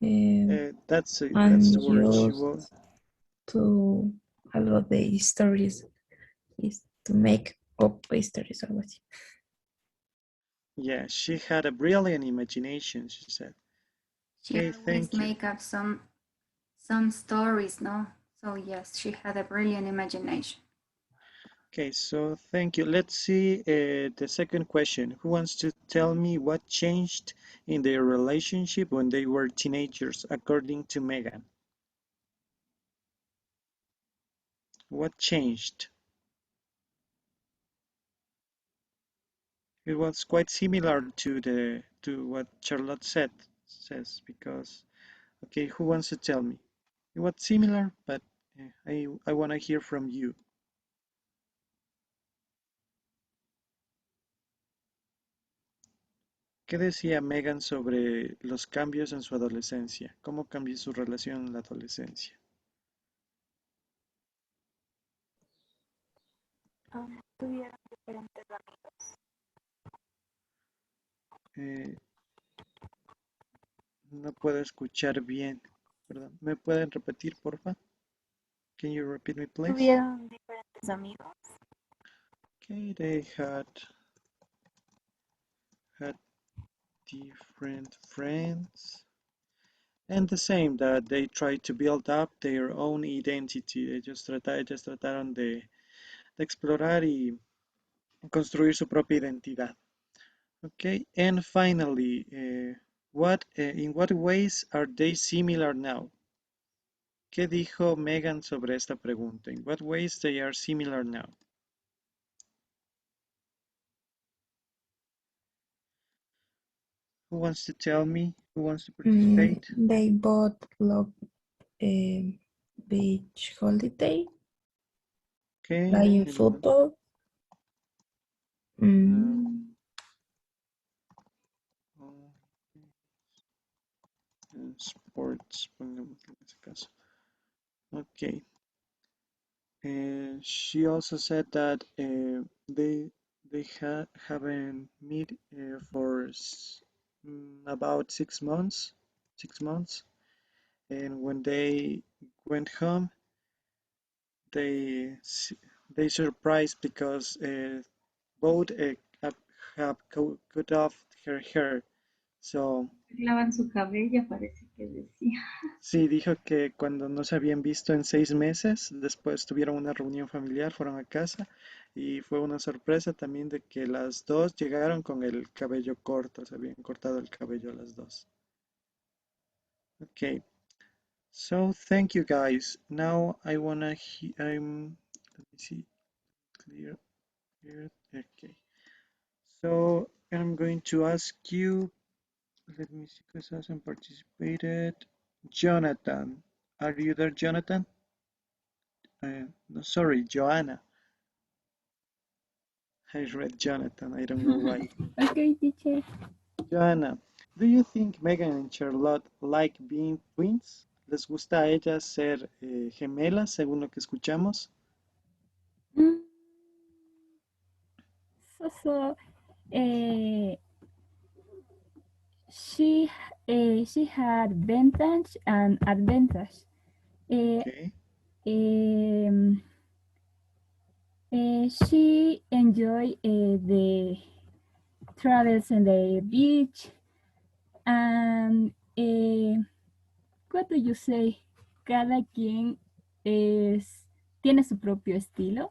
That's and the word. She used was. to a lot the stories is to make up stories algo así. Yeah, she had a brilliant imagination, she said. She Okay, always thank you. make up some stories, no? So yes, she had a brilliant imagination. Okay, so thank you. Let's see the second question. Who wants to tell me what changed in their relationship when they were teenagers, according to Megan? What changed? It was quite similar to what Charlotte says because okay, who wants to tell me? It was similar, but I want to hear from you. ¿Qué decía Megan sobre los cambios en su adolescencia? ¿Cómo cambió su relación en la adolescencia? Tuvieron diferentes amigos. No puedo escuchar bien. Perdón. ¿Me pueden repetir, porfa? Can you repeat me, please? Tuvieron diferentes amigos. Okay, they had different friends. And the same, that they tried to build up their own identity. Ellos trataron de explorar y construir su propia identidad. Okay, and finally, in what ways are they similar now? ¿Qué dijo Megan sobre esta pregunta? In what ways they are similar now? Who wants to tell me? Who wants to participate? They both love beach holiday, Okay. playing football. Sports, pongamos en este caso. Okay. She also said that they haven't met for about 6 months. 6 months. And when they went home, they surprised because both have cut off her hair. So Arreglaban su cabello, parece que decía. sí, dijo que cuando no se habían visto en 6 meses, después tuvieron una reunión familiar, fueron a casa y fue una sorpresa también de que las dos llegaron con el cabello corto, se habían cortado el cabello a las dos. Okay, so thank you guys. Now I wanna let me see, clear here. Okay, so I'm going to ask you. Let me see who hasn't participated. Jonathan, are you there, Jonathan? No, sorry, Joanna. I read Jonathan, I don't know why. Okay, teacher. Joanna, do you think Megan and Charlotte like being twins? ¿Les gusta a ellas ser gemelas, según lo que escuchamos? So, she had advantage and advantage. Okay. She enjoyed the travels in the beach and what do you say? Cada quien tiene su propio estilo.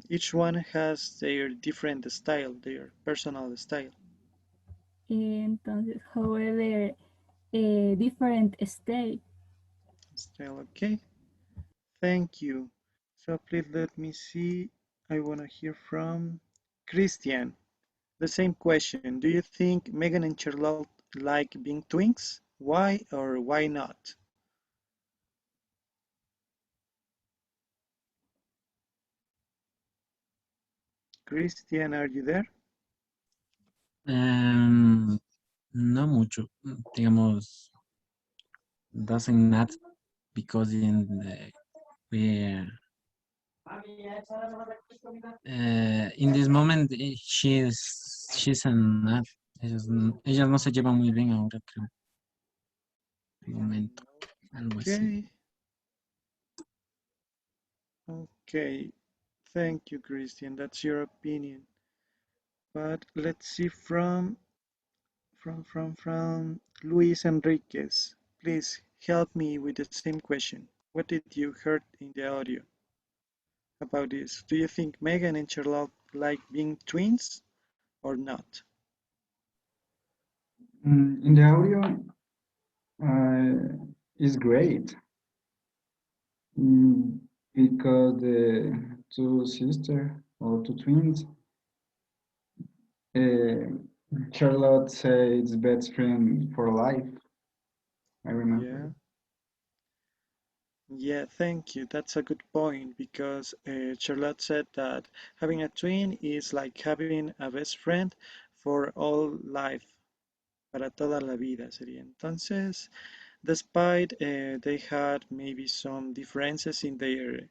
each one has their different style, their personal style. Entonces, however, different state. Style, okay. Thank you. So please let me see. I want to hear from Christian. The same question. Do you think Megan and Charlotte like being twins? Why or why not? Christian, are you there? No mucho, digamos, doesn't not because in the we in this moment she's not ellas no se llevan muy bien ahora creo. De momento, algo así. Okay. Thank you, Christian. That's your opinion. But let's see from Luis Enriquez. Please help me with the same question. What did you heard in the audio about this? Do you think Megan and Charlotte like being twins or not? In the audio, is great because the two sisters or two twins, Charlotte says best friend for life. I remember. Yeah, thank you. That's a good point because Charlotte said that having a twin is like having a best friend for all life, para toda la vida sería. Entonces, despite they had maybe some differences in their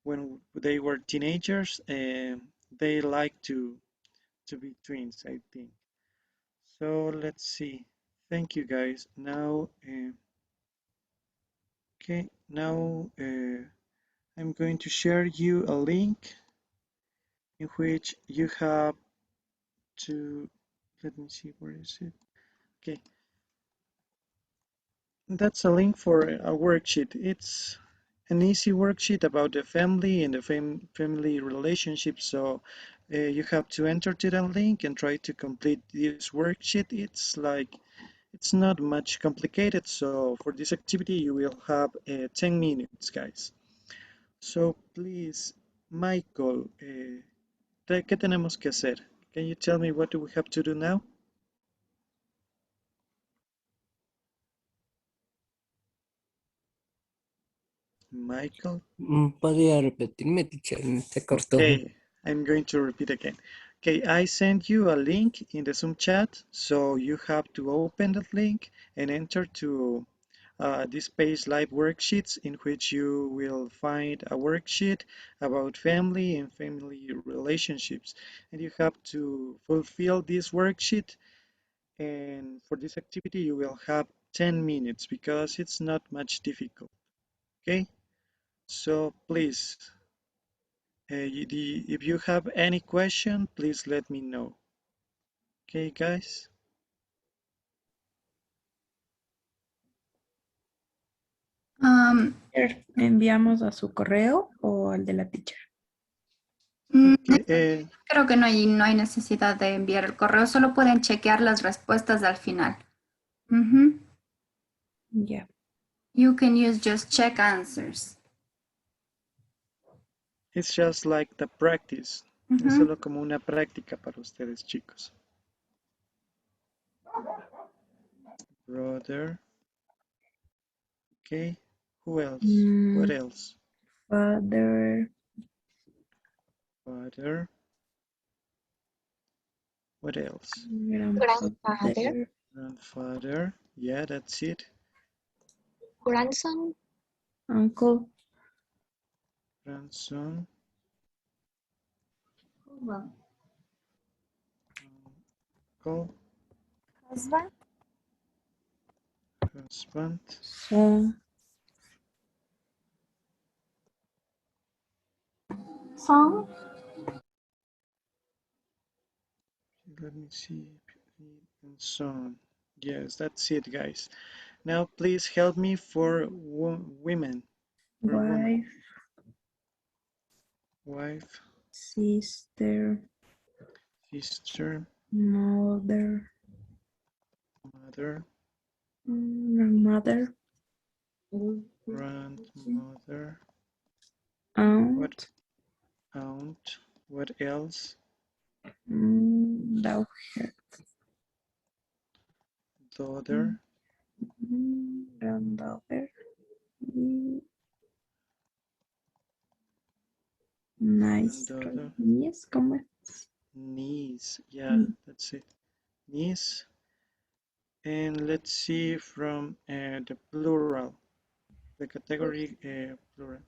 when they were teenagers, they like to be twins, I think. So let's see. Thank you guys. Now, okay, now I'm going to share you a link in which you have to, let me see, where is it? Okay, that's a link for a worksheet. It's an easy worksheet about the family and the family relationship. So you have to enter to that link and try to complete this worksheet. It's not much complicated. So for this activity, you will have 10 minutes, guys. So please, Michael, ¿qué tenemos que hacer? Can you tell me what do we have to do now? Michael? ¿Podría repetirme, teacher? Se cortó. Okay, I'm going to repeat again. Okay, I sent you a link in the Zoom chat, so you have to open that link and enter to this page live worksheets in which you will find a worksheet about family and family relationships. And you have to fulfill this worksheet. And for this activity, you will have 10 minutes because it's not much difficult. Okay, so please, if you have any question, please let me know. Okay, guys? ¿Enviamos a su correo o al de la teacher? Creo que no hay necesidad de enviar el correo, solo pueden chequear las respuestas al final. Yeah. You can use just check answers. It's just like the practice. Es solo como una práctica para ustedes, chicos. Brother. Okay. Who else? What else? Father. Father. What else? Grandfather. Grandfather. Yeah, that's it. Grandson. Uncle. Grandson. Uncle. Husband. Husband. Son. Son. Let me see. And son. Yes, that's it, guys. Now, please help me for women. For Wife. woman. Wife. sister, sister, mother, mother, grandmother, grandmother, what aunt, aunt, what else? daughter, Daughter, granddaughter, nice, granddaughter, niece, ¿cómo es? niece, yeah, that's it, niece. And let's see from the plural, the category plural.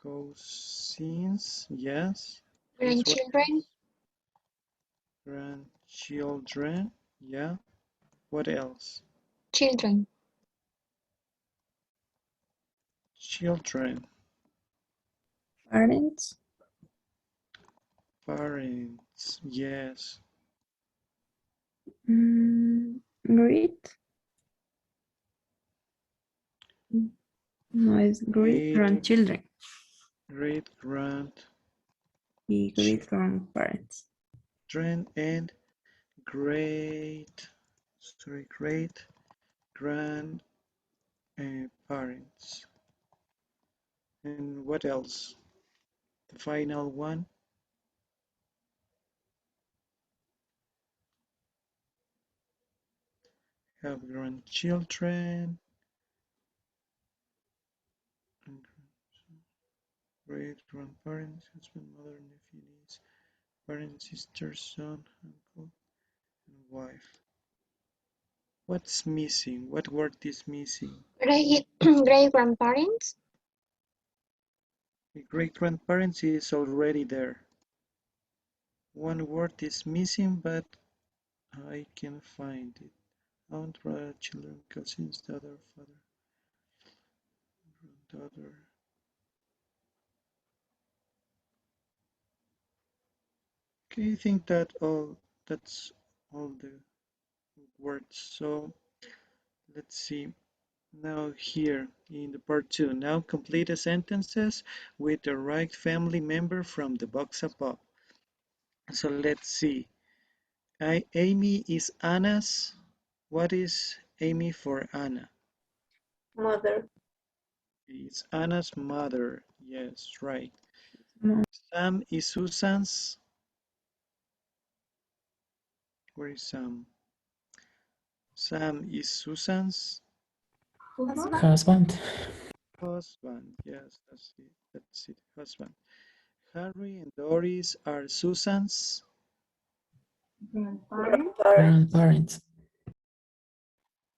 Cousins, yes. Yes, what Grandchildren, grandchildren, yeah. What else? children, Children, Parents, parents, yes. great, no, es great Great, grandchildren great grandchildren y great grandparents. and great, sorry, great grand parents. And what else? The final one. Have grandchildren, and great grandparents, husband, mother, nephew, niece, parent, sister, son, uncle, and wife. What's missing? What word is missing? great grandparents, The great grandparents is already there. One word is missing, but I can find it. Aunt, brother, children, cousins, daughter, father, granddaughter. Okay, I think that's all the words. So let's see. Now here in the part 2, now complete the sentences with the right family member from the box above. So let's see. Amy is Anna's. What is Amy for Anna? Mother. It's Anna's mother. Yes, right. Mom. Sam is Susan's. Where is Sam? Sam is Susan's Husband. husband. Yes, that's it. That's it. Husband. Harry and Doris are Susan's Grandparents.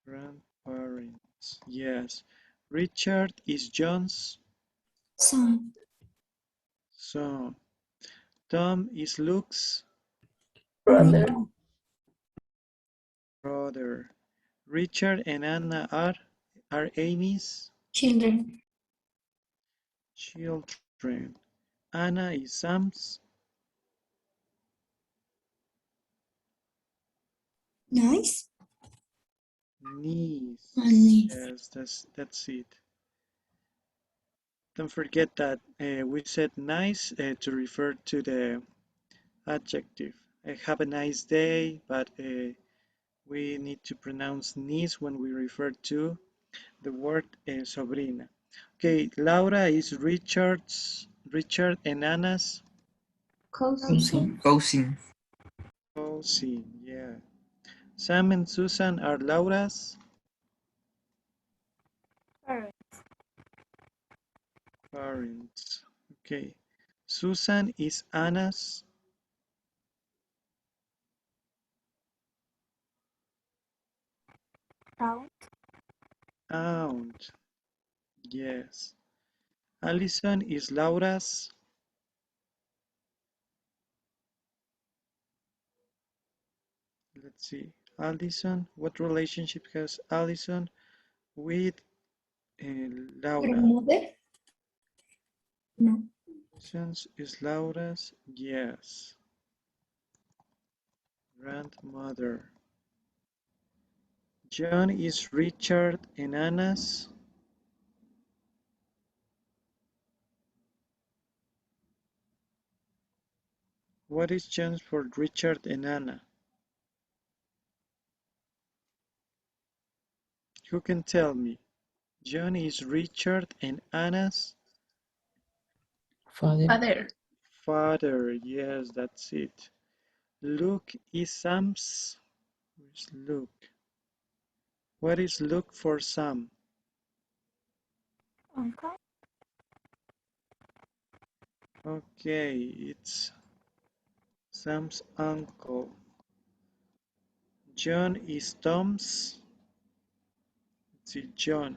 grandparents. Yes. Richard is John's Son. son. Tom is Luke's Brother. brother. Richard and Anna are Amy's Children. children. Anna is Sam's Nice. niece. Niece. Yes, that's it. Don't forget that we said nice to refer to the adjective. Have a nice day, but we need to pronounce niece when we refer to the word sobrina. Okay, Laura is Richard and Anna's Cousin. Cousin. cousin. Yeah. Sam and Susan are Laura's parents. Okay. Susan is Anna's aunt. Yes. Allison is Laura's. Let's see. Allison. What relationship has Allison with Laura? Grandmother. No. Allison is Laura's. Yes. Grandmother. John is Richard and Anna's. What is John for Richard and Anna? Who can tell me? John is Richard and Anna's Father. father. Yes, that's it. Luke is Sam's. Where's Luke? What is Luke for Sam? Uncle? Okay, it's Sam's uncle. John is Tom's. Let's see, John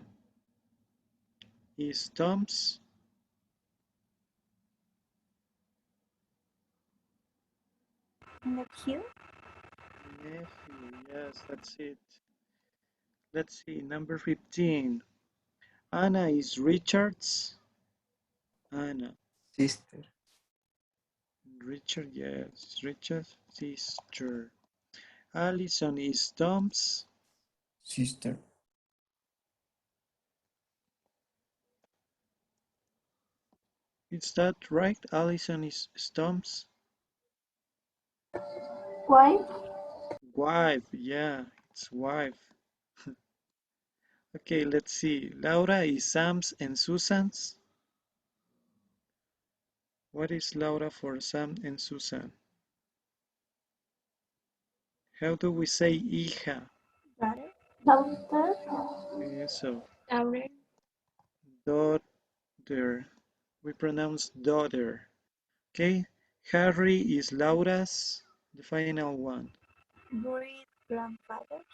is Tom's Nephew? nephew. Yes, that's it. Let's see, number 15. Anna is Richard's. Anna. Sister. Richard, yes. Richard's sister. Allison is Tom's. Sister. Is that right? Allison is Tom's Why? wife. Yeah, it's wife. Okay, let's see. Laura is Sam's and Susan's. What is Laura for Sam and Susan? How do we say hija? Daughter. Daughter. Eso. Daughter. Daughter. We pronounce daughter. Okay. Harry is Laura's. The final one. Great grandfathers?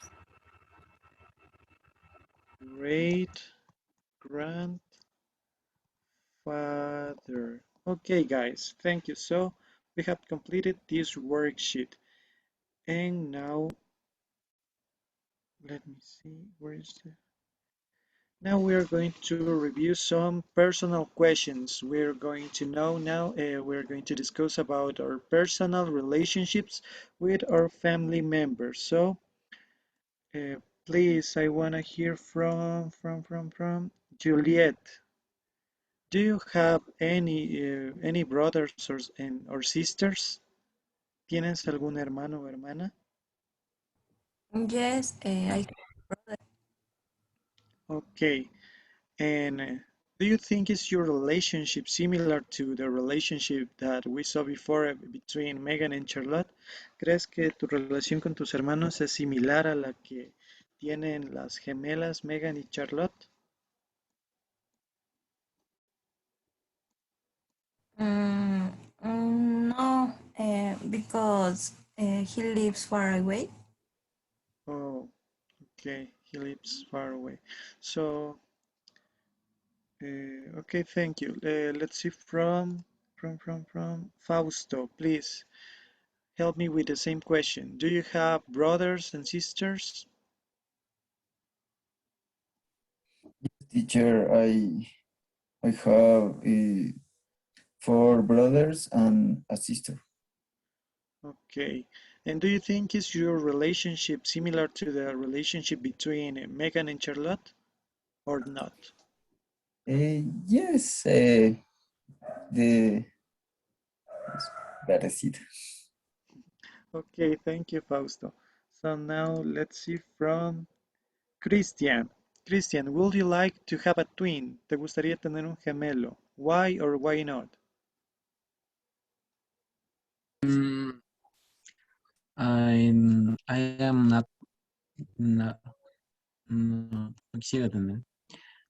Great grandfather. Okay, guys. Thank you. So we have completed this worksheet. And now, let me see. Where is the... Now we are going to review some personal questions. We're going to know now, we're going to discuss about our personal relationships with our family members. So please, I want to hear from Juliet. Do you have any brothers or sisters? ¿Tienes algún hermano o hermana? Yes, I brother. Okay. And do you think is your relationship similar to the relationship that we saw before between Megan and Charlotte? ¿Crees que tu relación con tus hermanos es similar a la que tienen las gemelas Megan y Charlotte? Mm, no, because he lives far away. Oh, okay. He lives far away. So, okay, thank you. Let's see from Fausto, please. Help me with the same question. Do you have brothers and sisters? Teacher, I have 4 brothers and a sister. Okay. And do you think is your relationship similar to the relationship between Megan and Charlotte or not? Yes, the parecido. Okay, thank you, Fausto. So now let's see from Christian. Christian, would you like to have a twin? ¿Te gustaría tener un gemelo? Why or why not? Mm, I am not, no, no quisiera tener.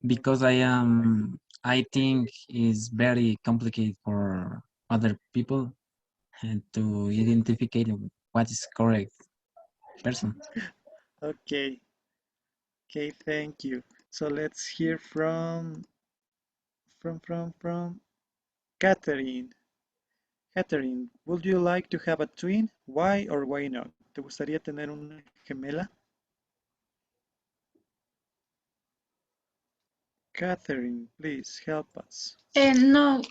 Because I think is very complicated for other people to identify what is correct person. Okay. Okay, thank you. So let's hear from Catherine. Catherine, would you like to have a twin? Why or why not? ¿Te gustaría tener una gemela? Catherine, please help us. No,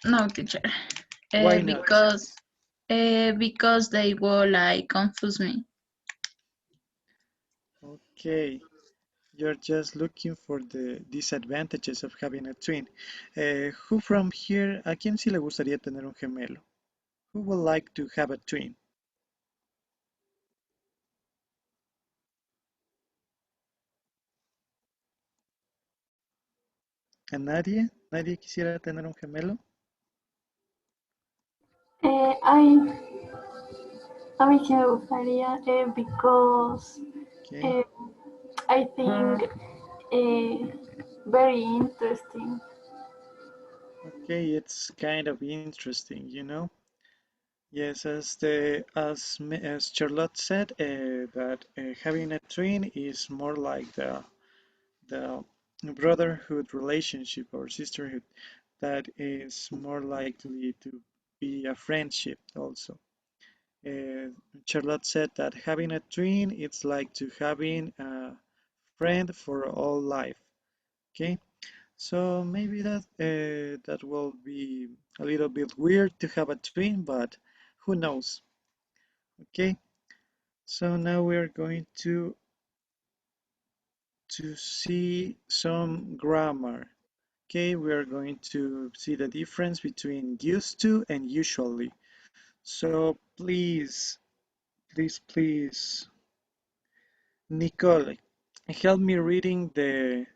no, teacher. Why not? Because they will like confuse me. Okay, you're just looking for the disadvantages of having a twin. Who from here, ¿a quién sí le gustaría tener un gemelo? Who would like to have a twin? ¿A nadie? ¿Nadie quisiera tener un gemelo? A mí sí me gustaría, because Okay. I think very interesting. Okay, it's kind of interesting, you know. Yes, as Charlotte said, that having a twin is more like the brotherhood relationship or sisterhood that is more likely to be a friendship also. Uh, Charlotte said that having a twin, it's like to having a friend for all life. Okay, so maybe that will be a little bit weird to have a twin, but who knows? Okay, so now we're going to see some grammar. Okay, we are going to see the difference between used to and usually. So please, Nicole, help me reading the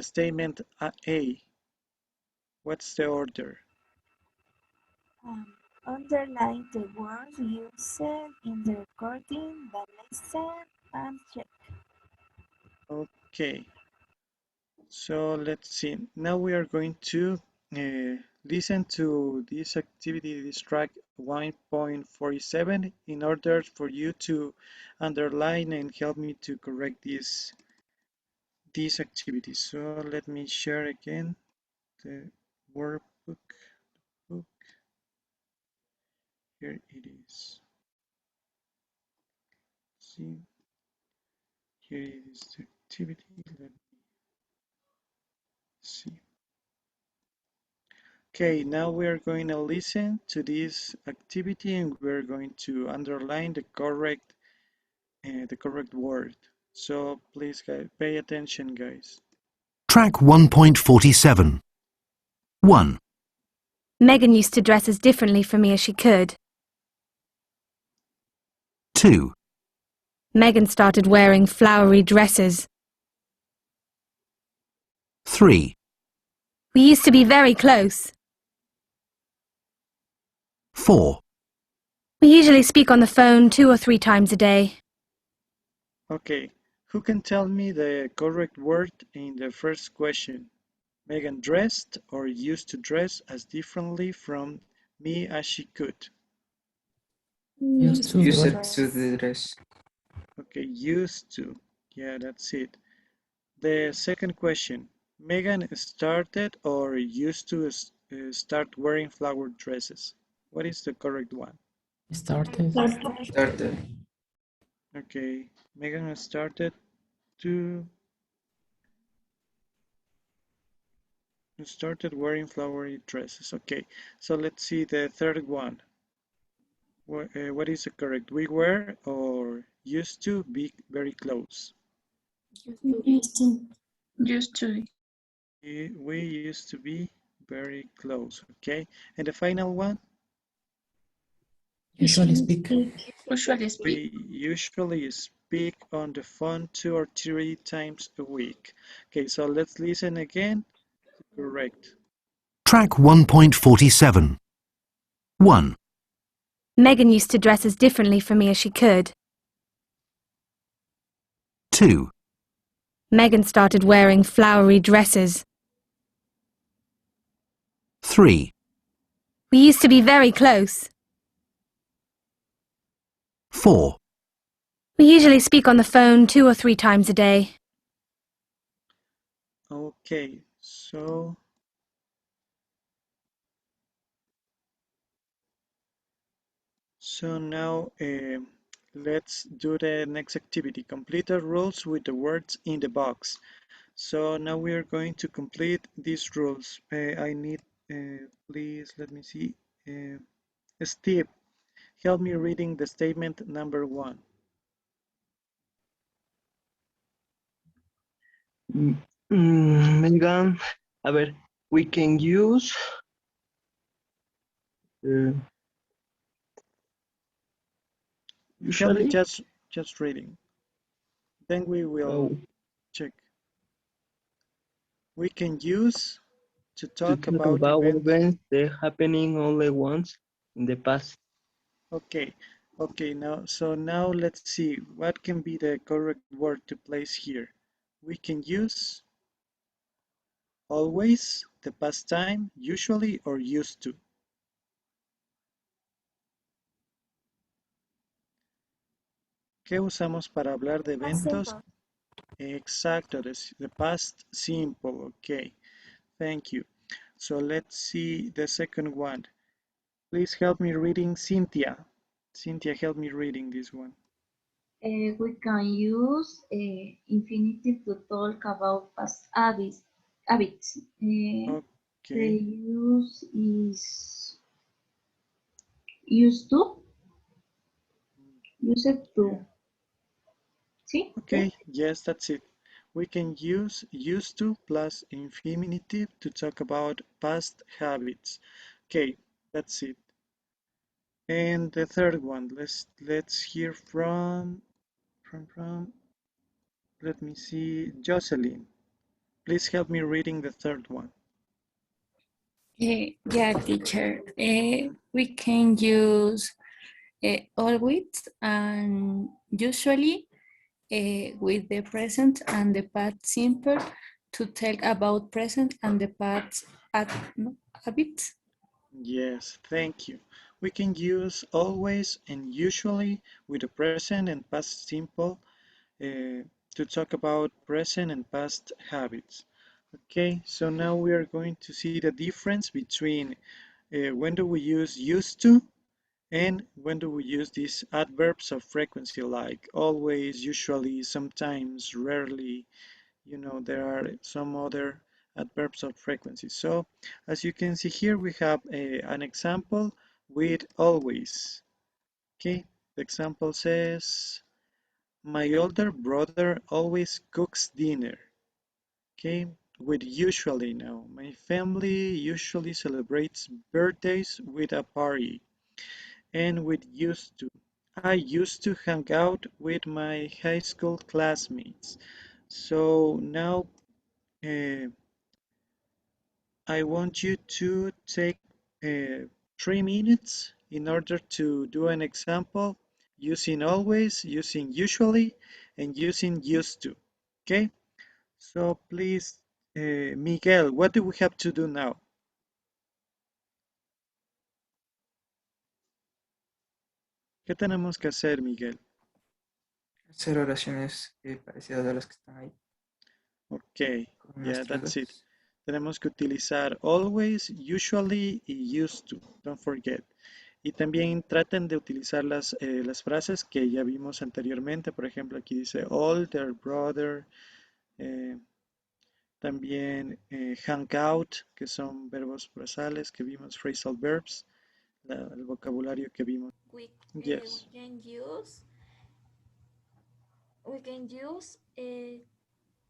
statement A. What's the order? Underline the words used in the recording, then listen and check. Okay, so let's see. Now we are going to listen to this activity, this track 1.47, in order for you to underline and help me to correct these activities. So let me share again the workbook. Book. Here it is. See, here it is the activity. Let me see. Okay, now we are going to listen to this activity and we're going to underline the correct word. So please guys, pay attention, guys. Track 1.47. 1, Megan used to dress as differently from me as she could. 2, Megan started wearing flowery dresses. 3, We used to be very close. 4, We usually speak on the phone 2 or 3 times a day. Okay, who can tell me the correct word in the first question? Megan dressed or used to dress as differently from me as she could. Used to Use it dress. to the dress. Okay, used to. Yeah, that's it. The second question. Megan started or used to start wearing flowered dresses. What is the correct one? Started. Started. Okay, Megan started to wearing flowery dresses. Okay, so let's see the third one. What is the correct? We were or used to be very close. Used to. We used to be very close. Okay, and the final one. Usually speak. Usually speak. We usually speak on the phone 2 or 3 times a week. Okay, so let's listen again. Correct. Track 1.47. 1, Megan used to dress as differently from me as she could. 2, Megan started wearing flowery dresses. 3, We used to be very close. 4, We usually speak on the phone 2 or 3 times a day. Okay, so now let's do the next activity. Complete the rules with the words in the box. So now we are going to complete these rules. I need, please let me see. Steve, help me reading the statement number 1. Megan, a ver, we can use Uh, Help me usually, just reading. Then we will oh, check. We can use to to talk talk about about events. events that happening only once in the past. Okay, okay, now let's see what can be the correct word to place here. We can use always, the past time, usually, or used to. ¿Qué usamos para hablar de Past eventos? simple. Exacto, the past simple. Okay, thank you. So let's see the second one. Please help me reading Cynthia. Cynthia, help me reading this one. We can use infinitive to talk about past habits. The Okay. use is used to, used Yeah. to. ¿Sí? Okay, yes, that's it. We can use used to plus infinitive to talk about past habits. Okay, that's it. And the third one, let's hear from let me see, Jocelyn. Please help me reading the third one. Yeah, teacher. We can use always and usually with the present and the past simple to talk about present and the past no, habits. Yes, thank you. We can use always and usually with the present and past simple to talk about present and past habits. Okay, so now we are going to see the difference between when do we use used to and when do we use these adverbs of frequency like always, usually, sometimes, rarely. There are some other adverbs of frequency. So as you can see here, we have an example with always. Okay, the example says, my older brother always cooks dinner. Okay, with usually now. My family usually celebrates birthdays with a party. And with used to. I used to hang out with my high school classmates. So now uh, I want you to take 3 minutes in order to do an example using always, using usually, and using used to. Okay? So please, Miguel, what do we have to do now? ¿Qué tenemos que hacer, Miguel? Hacer oraciones parecidas a las que están ahí Okay, con yeah, nuestros that's it. datos. Tenemos que utilizar always, usually y used to. Don't forget. Y también traten de utilizar las frases que ya vimos anteriormente. Por ejemplo, aquí dice older brother. eh, También hang out, que son verbos prosales que vimos, phrasal verbs, el vocabulario que vimos. We, we Yes. can use we can use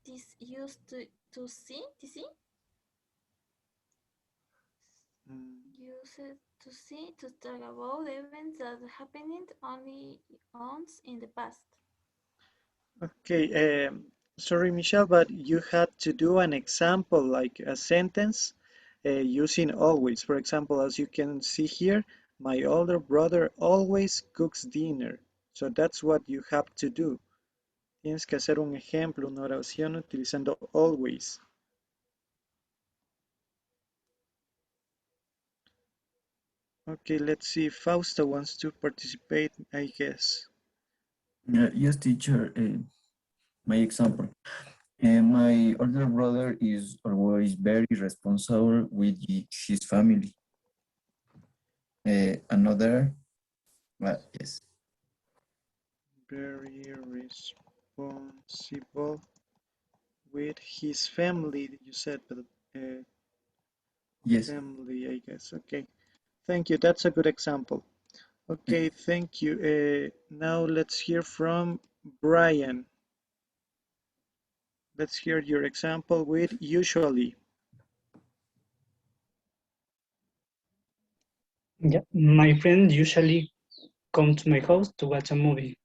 this used to see Mm, use it to see to talk about events that happened only once in the past. Okay, sorry, Michelle, but you had to do an example, like a sentence, using always. For example, as you can see here, my older brother always cooks dinner. So that's what you have to do. Tienes que hacer un ejemplo, una oración utilizando always. Okay, let's see. Fausta wants to participate, I guess. Yes, teacher. My example. My older brother is always very responsible with his family. Another, yes. Very responsible with his family, you said, but Yes. family, I guess. Okay. Thank you. That's a good example. Okay, thank you. Now let's hear from Brian. Let's hear your example with usually. Yeah, my friends usually come to my house to watch a movie.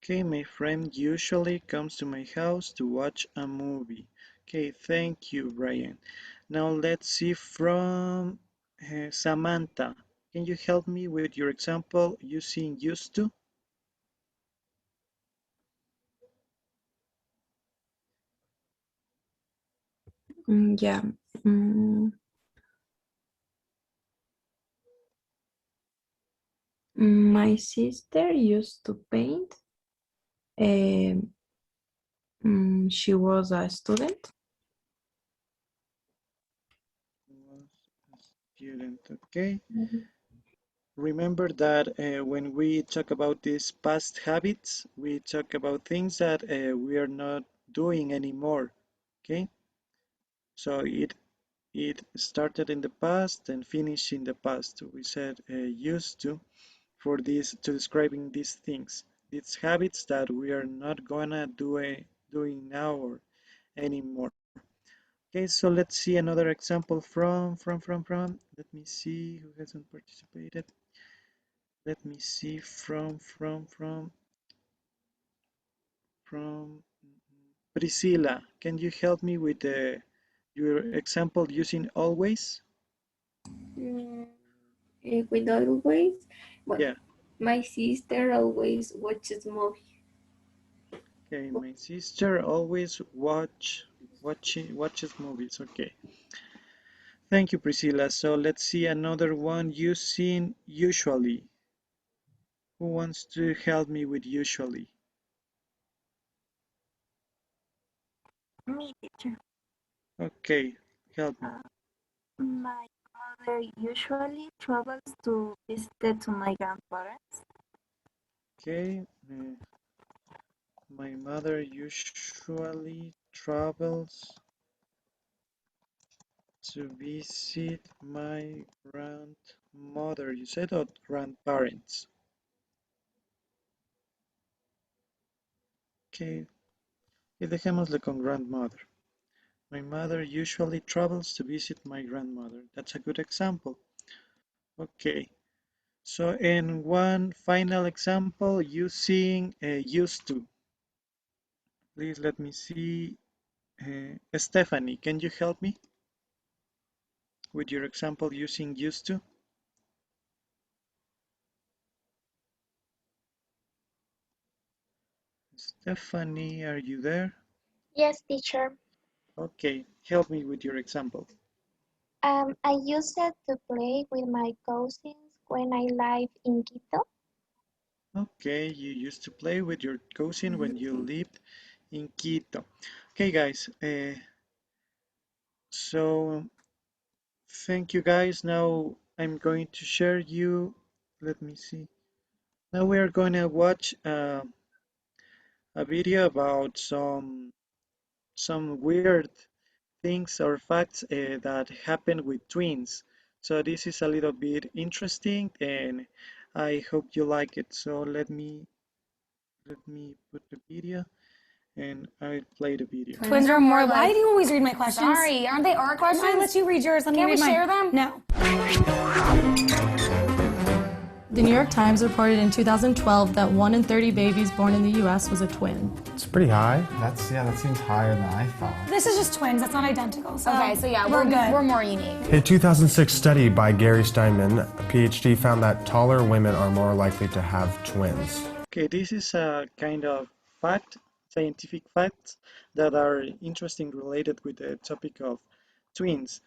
Okay, my friend usually comes to my house to watch a movie. Okay, thank you, Brian. Now let's see from Samantha. Can you help me with your example using used to? Yeah. Mm, my sister used to paint. She was a student. Student, okay. Remember that when we talk about these past habits, we talk about things that we are not doing anymore, okay? So it started in the past and finished in the past. We said used to for this to describing these things, these habits that we are not gonna doing now or anymore. Okay, so let's see another example from. Let me see who hasn't participated. Let me see from Priscilla. Can you help me with your example using always? With always, well, Yeah. my sister always watches movie. Okay, my sister always watches movies. Okay. Thank you, Priscilla. So let's see another one using usually. Who wants to help me with usually? Me, teacher. Okay, help me. My mother usually travels to visit to my grandparents. Okay, my mother usually travels to visit my grandmother, you said, or grandparents? Okay, y dejémosle con grandmother. My mother usually travels to visit my grandmother. That's a good example. Okay, so in one final example using used to. Please let me see. Stephanie, can you help me with your example using used to? Stephanie, are you there? Yes, teacher. Okay, help me with your example. I used to play with my cousins when I lived in Quito. Okay, you used to play with your cousin when you lived in Quito. Okay, guys, so thank you guys. Now I'm going to share you, let me see. Now we are going to watch a video about some weird things or facts that happen with twins. So this is a little bit interesting and I hope you like it. So let me put the video and I'll play the video. Twins are more like... Why do you always read my questions? Sorry, aren't they our questions? I let you read yours. Let me read mine. Can't we share them? No. The New York Times reported in 2012 that 1 in 30 babies born in the US was a twin. It's pretty high. That seems higher than I thought. This is just twins. That's not identical. So okay, so yeah, we're good. We're more unique. A 2006 study by Gary Steinman, a PhD, found that taller women are more likely to have twins. Okay, this is a kind of fact, scientific facts that are interesting related with the topic of twins.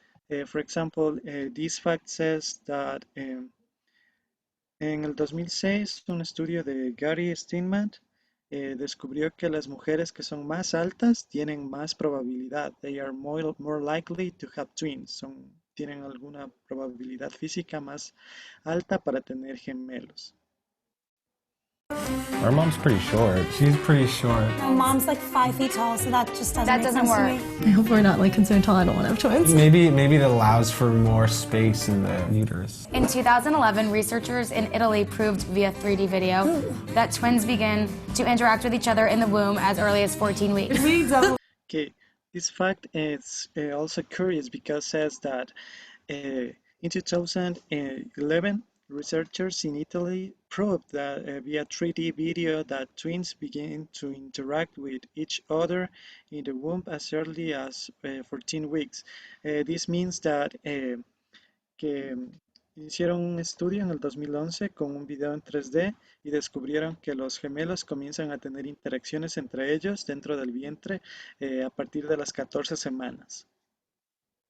For example, this fact says that en el 2006 un estudio de Gary Steinman descubrió que las mujeres que son más altas tienen más probabilidad. They are more likely to have twins. Tienen alguna probabilidad física más alta para tener gemelos. Our mom's pretty short. She's pretty short. My mom's like 5 feet tall, so that just doesn't work. I hope we're not like concerned tall. I don't want to have twins. Maybe it allows for more space in the uterus. In 2011, researchers in Italy proved via 3D video that twins begin to interact with each other in the womb as early as 14 weeks. Okay, this fact is also curious because it says that In 2011, researchers in Italy proved that via 3D video that twins begin to interact with each other in the womb as early as 14 weeks. This means that que hicieron un estudio en el 2011 con un video en 3D y descubrieron que los gemelos comienzan a tener interacciones entre ellos dentro del vientre a partir de las 14 semanas.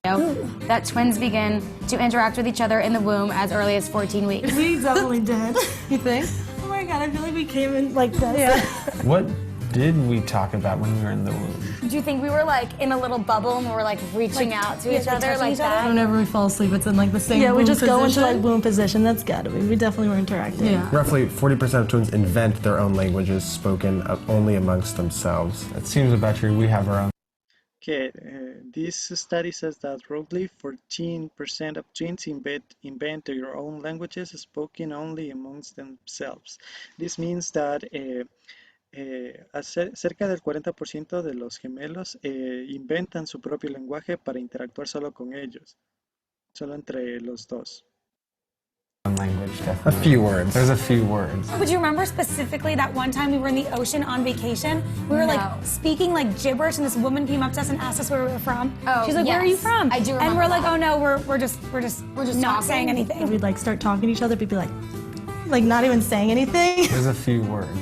That twins begin to interact with each other in the womb as early as 14 weeks. We definitely did. You think? Oh my god, I feel like we came in like this. Yeah. What did we talk about when we were in the womb? Do you think we were like in a little bubble and we were like reaching out to each other like that? Whenever we fall asleep, it's in like the same Yeah, we womb just go into position. like womb position. That's gotta be. We definitely were interacting. Yeah. Roughly 40% of twins invent their own languages spoken only amongst themselves. It seems about true. We have our own. Okay, this study says that roughly 14% of twins invent their own languages spoken only amongst themselves. This means that cerca del 40% de los gemelos inventan su propio lenguaje para interactuar solo con ellos, solo entre los dos. Language, definitely. A few words. There's a few words. But do you remember specifically that one time we were in the ocean on vacation? We were like speaking like gibberish, and this woman came up to us and asked us where we were from. Oh, she's like, yes. "Where are you from?" I do remember And we're like, that. "Oh no, we're just not talking? saying anything." We'd like start talking to each other. We'd be like not even saying anything. There's a few words.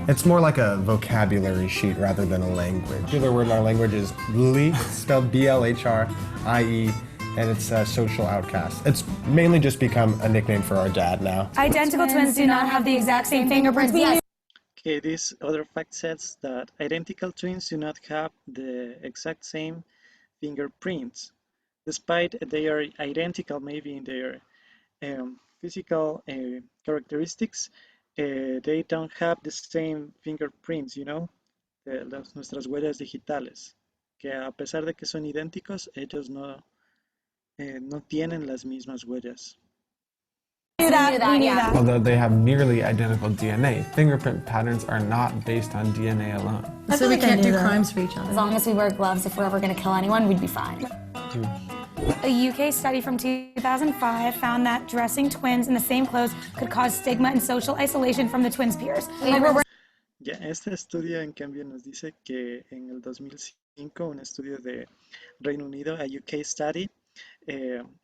It's more like a vocabulary sheet rather than a language. The other word in our language is blhrie, spelled B-L-H-R-I-E, and it's a social outcast. It's mainly just become a nickname for our dad now. Identical twins do not have the exact same fingerprints. Yes. Okay, this other fact says that identical twins do not have the exact same fingerprints. Despite they are identical maybe in their physical characteristics, they don't have the same fingerprints, you know, nuestras huellas digitales, que a pesar de que son idénticos, ellos no tienen las mismas huellas. We knew that. Although they have nearly identical DNA, fingerprint patterns are not based on DNA alone. So we can't do crimes for each other. As long as we wear gloves, if we're ever going to kill anyone, we'd be fine. A UK study from 2005 found that dressing twins in the same clothes could cause stigma and social isolation from the twins' peers. Ya, este estudio en cambio nos dice que en el 2005 un estudio de Reino Unido, a UK study,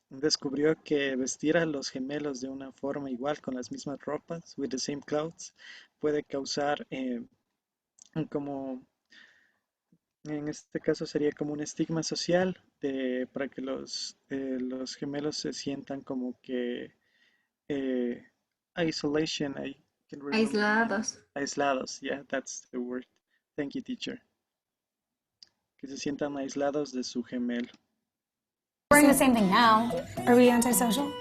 descubrió que vestir a los gemelos de una forma igual con las mismas ropas, with the same clothes, puede causar como, en este caso sería como un estigma social para que los gemelos se sientan como que isolation, aislados, yeah, that's the word. Thank you, teacher. Que se sientan aislados de su gemelo. We're doing the same thing now. Are we antisocial?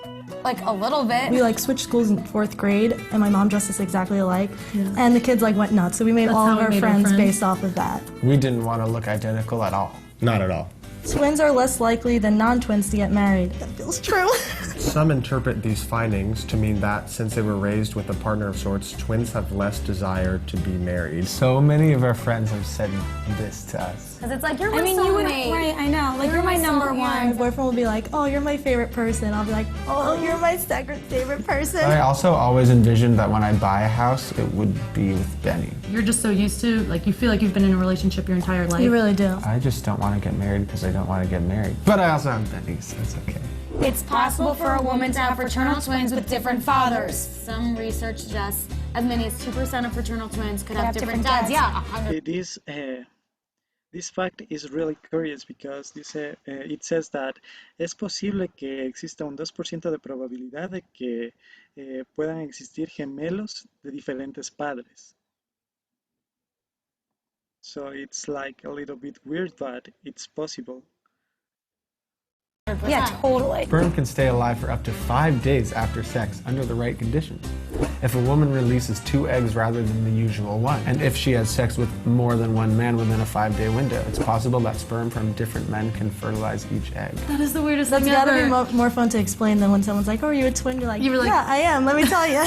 Like a little bit. We like switched schools in 4th grade, and my mom dressed us exactly alike, and the kids like went nuts. So we made all of our friends based off of that. We didn't want to look identical at all. Not at all. Twins are less likely than non-twins to get married. That feels true. Some interpret these findings to mean that since they were raised with a partner of sorts, twins have less desire to be married. So many of our friends have said this to us. Because it's like, you're my you would, soulmate. right, I know. Like, you're my number one. My boyfriend will be like, oh, you're my favorite person. I'll be like, oh, you're my second favorite person. I also always envisioned that when I buy a house, it would be with Benny. You're just so used to, like, you feel like you've been in a relationship your entire life. You really do. I just don't want to get married because I don't want to get married. But I also have Benny, so it's okay. It's possible for a woman to have fraternal twins with different fathers. Some research suggests as many as 2% of fraternal twins could have different dads. Yeah, 100%. This fact is really curious because it says that es posible que exista un 2% de probabilidad de que puedan existir gemelos de diferentes padres. So it's like a little bit weird, but it's possible. Yeah, totally. Sperm can stay alive for up to 5 days after sex under the right conditions. If a woman releases 2 eggs rather than the usual one, and if she has sex with more than one man within a 5-day window, it's possible that sperm from different men can fertilize each egg. That is the weirdest thing That's ever. gotta be more fun to explain than when someone's like, oh, are you a twin? You're like, yeah, I am. Let me tell you.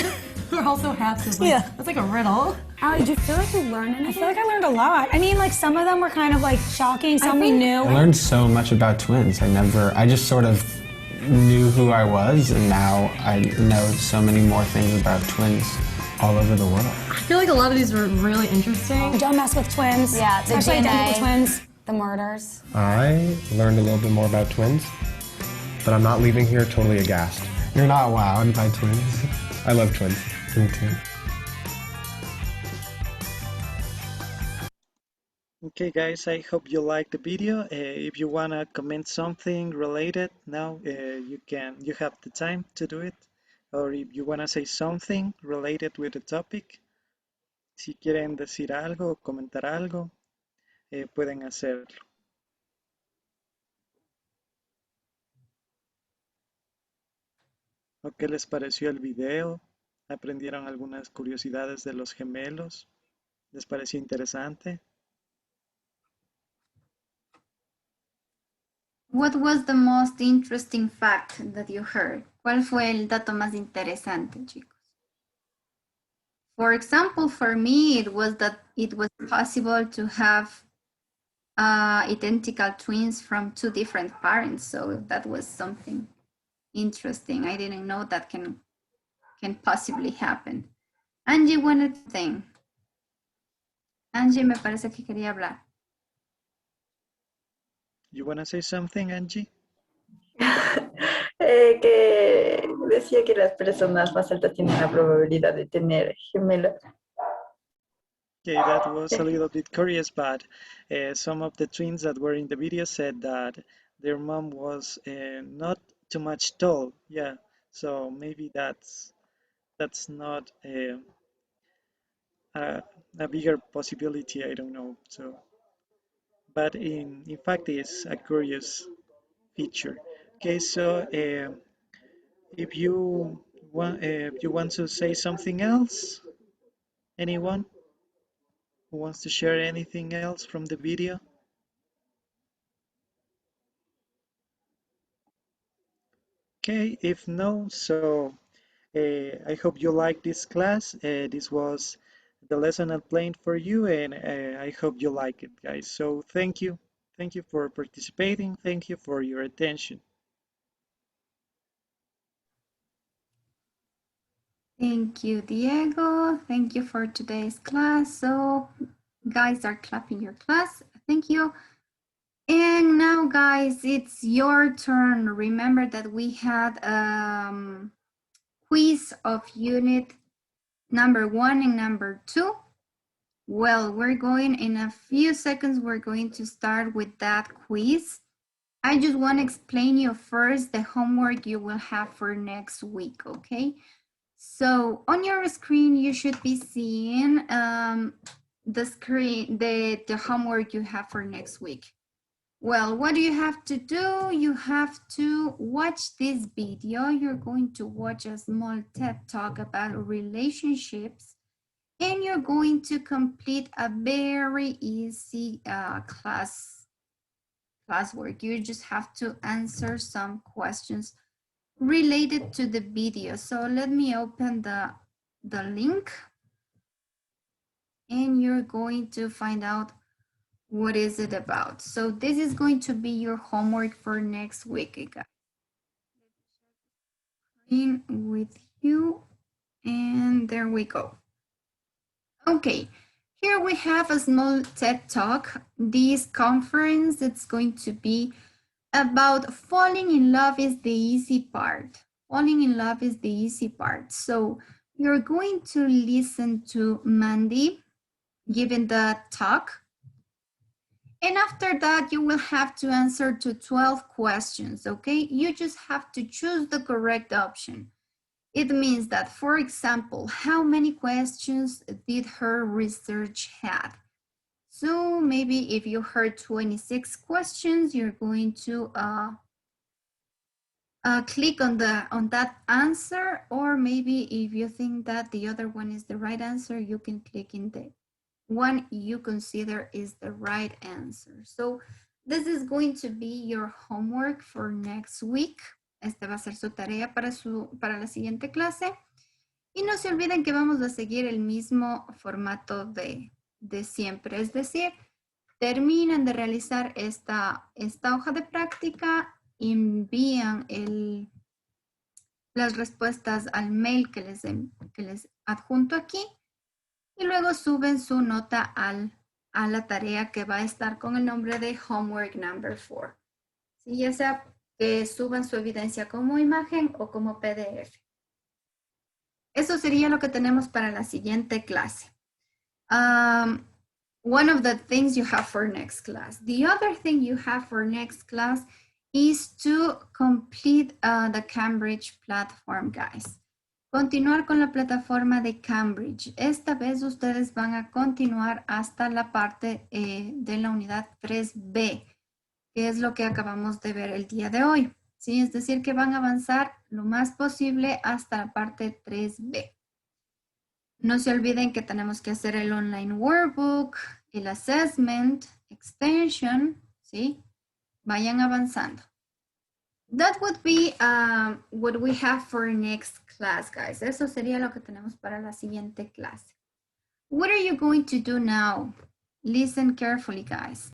We're also half siblings. Yeah. That's like a riddle. Did you feel like you learned anything? I feel like I learned a lot. I mean, like, some of them were kind of like shocking, some we knew. I learned so much about twins. I just sort of knew who I was, and now I know so many more things about twins all over the world. I feel like a lot of these were really interesting. Don't mess with twins. Yeah, the especially DNA. identical twins. The murders. I learned a little bit more about twins, but I'm not leaving here totally aghast. You're not wowed by twins. I love twins. Me too. Okay, guys, I hope you liked the video. If you wanna comment something related now, you have the time to do it. Or if you wanna say something related with the topic, si quieren decir algo o comentar algo, pueden hacerlo. ¿O qué les pareció el video? ¿Aprendieron algunas curiosidades de los gemelos? ¿Les pareció interesante? What was the most interesting fact that you heard? ¿Cuál fue el dato más interesante, chicos? For example, for me, it was that it was possible to have identical twins from two different parents. So that was something interesting. I didn't know that can possibly happen. Angie wanted to think. Angie me parece que quería hablar. You wanna say something, Angie? Que decía que las personas más altas tienen la probabilidad de tener gemelos. Okay, that was a little bit curious, but some of the twins that were in the video said that their mom was not too much tall. Yeah, so maybe that's not a bigger possibility. I don't know. So, but in fact, it's a curious feature. Okay, so if you want to say something else, anyone who wants to share anything else from the video? Okay, if no, so I hope you like this class. This was the lesson I planned for you, and I hope you like it, guys. So thank you. Thank you for participating. Thank you for your attention. Thank you, Diego. Thank you for today's class. So guys are clapping your class. Thank you. And now, guys, it's your turn. Remember that we had quiz of unit number 1 and number 2. Well, we're going in a few seconds, we're going to start with that quiz. I just want to explain you first the homework you will have for next week, okay? So on your screen, you should be seeing the homework you have for next week. Well, what do you have to do? You have to watch this video. You're going to watch a small TED Talk about relationships, and you're going to complete a very easy classwork. You just have to answer some questions related to the video. So let me open the link, and you're going to find out what is it about. So this is going to be your homework for next week, guys. In with you, and there we go. Okay, here we have a small TED Talk. This conference, it's going to be about falling in love is the easy part. Falling in love is the easy part. So you're going to listen to Mandy giving the talk. And after that, you will have to answer to 12 questions, okay? You just have to choose the correct option. It means that, for example, how many questions did her research have? So maybe if you heard 26 questions, you're going to click on that answer, or maybe if you think that the other one is the right answer, you can click in the one you consider is the right answer. So this is going to be your homework for next week. Esta va a ser su tarea para la siguiente clase. Y no se olviden que vamos a seguir el mismo formato de siempre. Es decir, terminan de realizar esta hoja de práctica envían las respuestas al mail que les adjunto aquí y luego suben su nota a la tarea que va a estar con el nombre de Homework Number 4. ¿Sí? Ya sea que suban su evidencia como imagen o como PDF. Eso sería lo que tenemos para la siguiente clase. One of the things you have for next class. The other thing you have for next class is to complete the Cambridge platform, guys. Continuar con la plataforma de Cambridge. Esta vez ustedes van a continuar hasta la parte de la unidad 3B, que es lo que acabamos de ver el día de hoy. ¿Sí? Es decir, que van a avanzar lo más posible hasta la parte 3B. No se olviden que tenemos que hacer el online workbook, el assessment, extension, ¿sí? Vayan avanzando. That would be what we have for next class, guys. Eso sería lo que tenemos para la siguiente clase. What are you going to do now? Listen carefully, guys.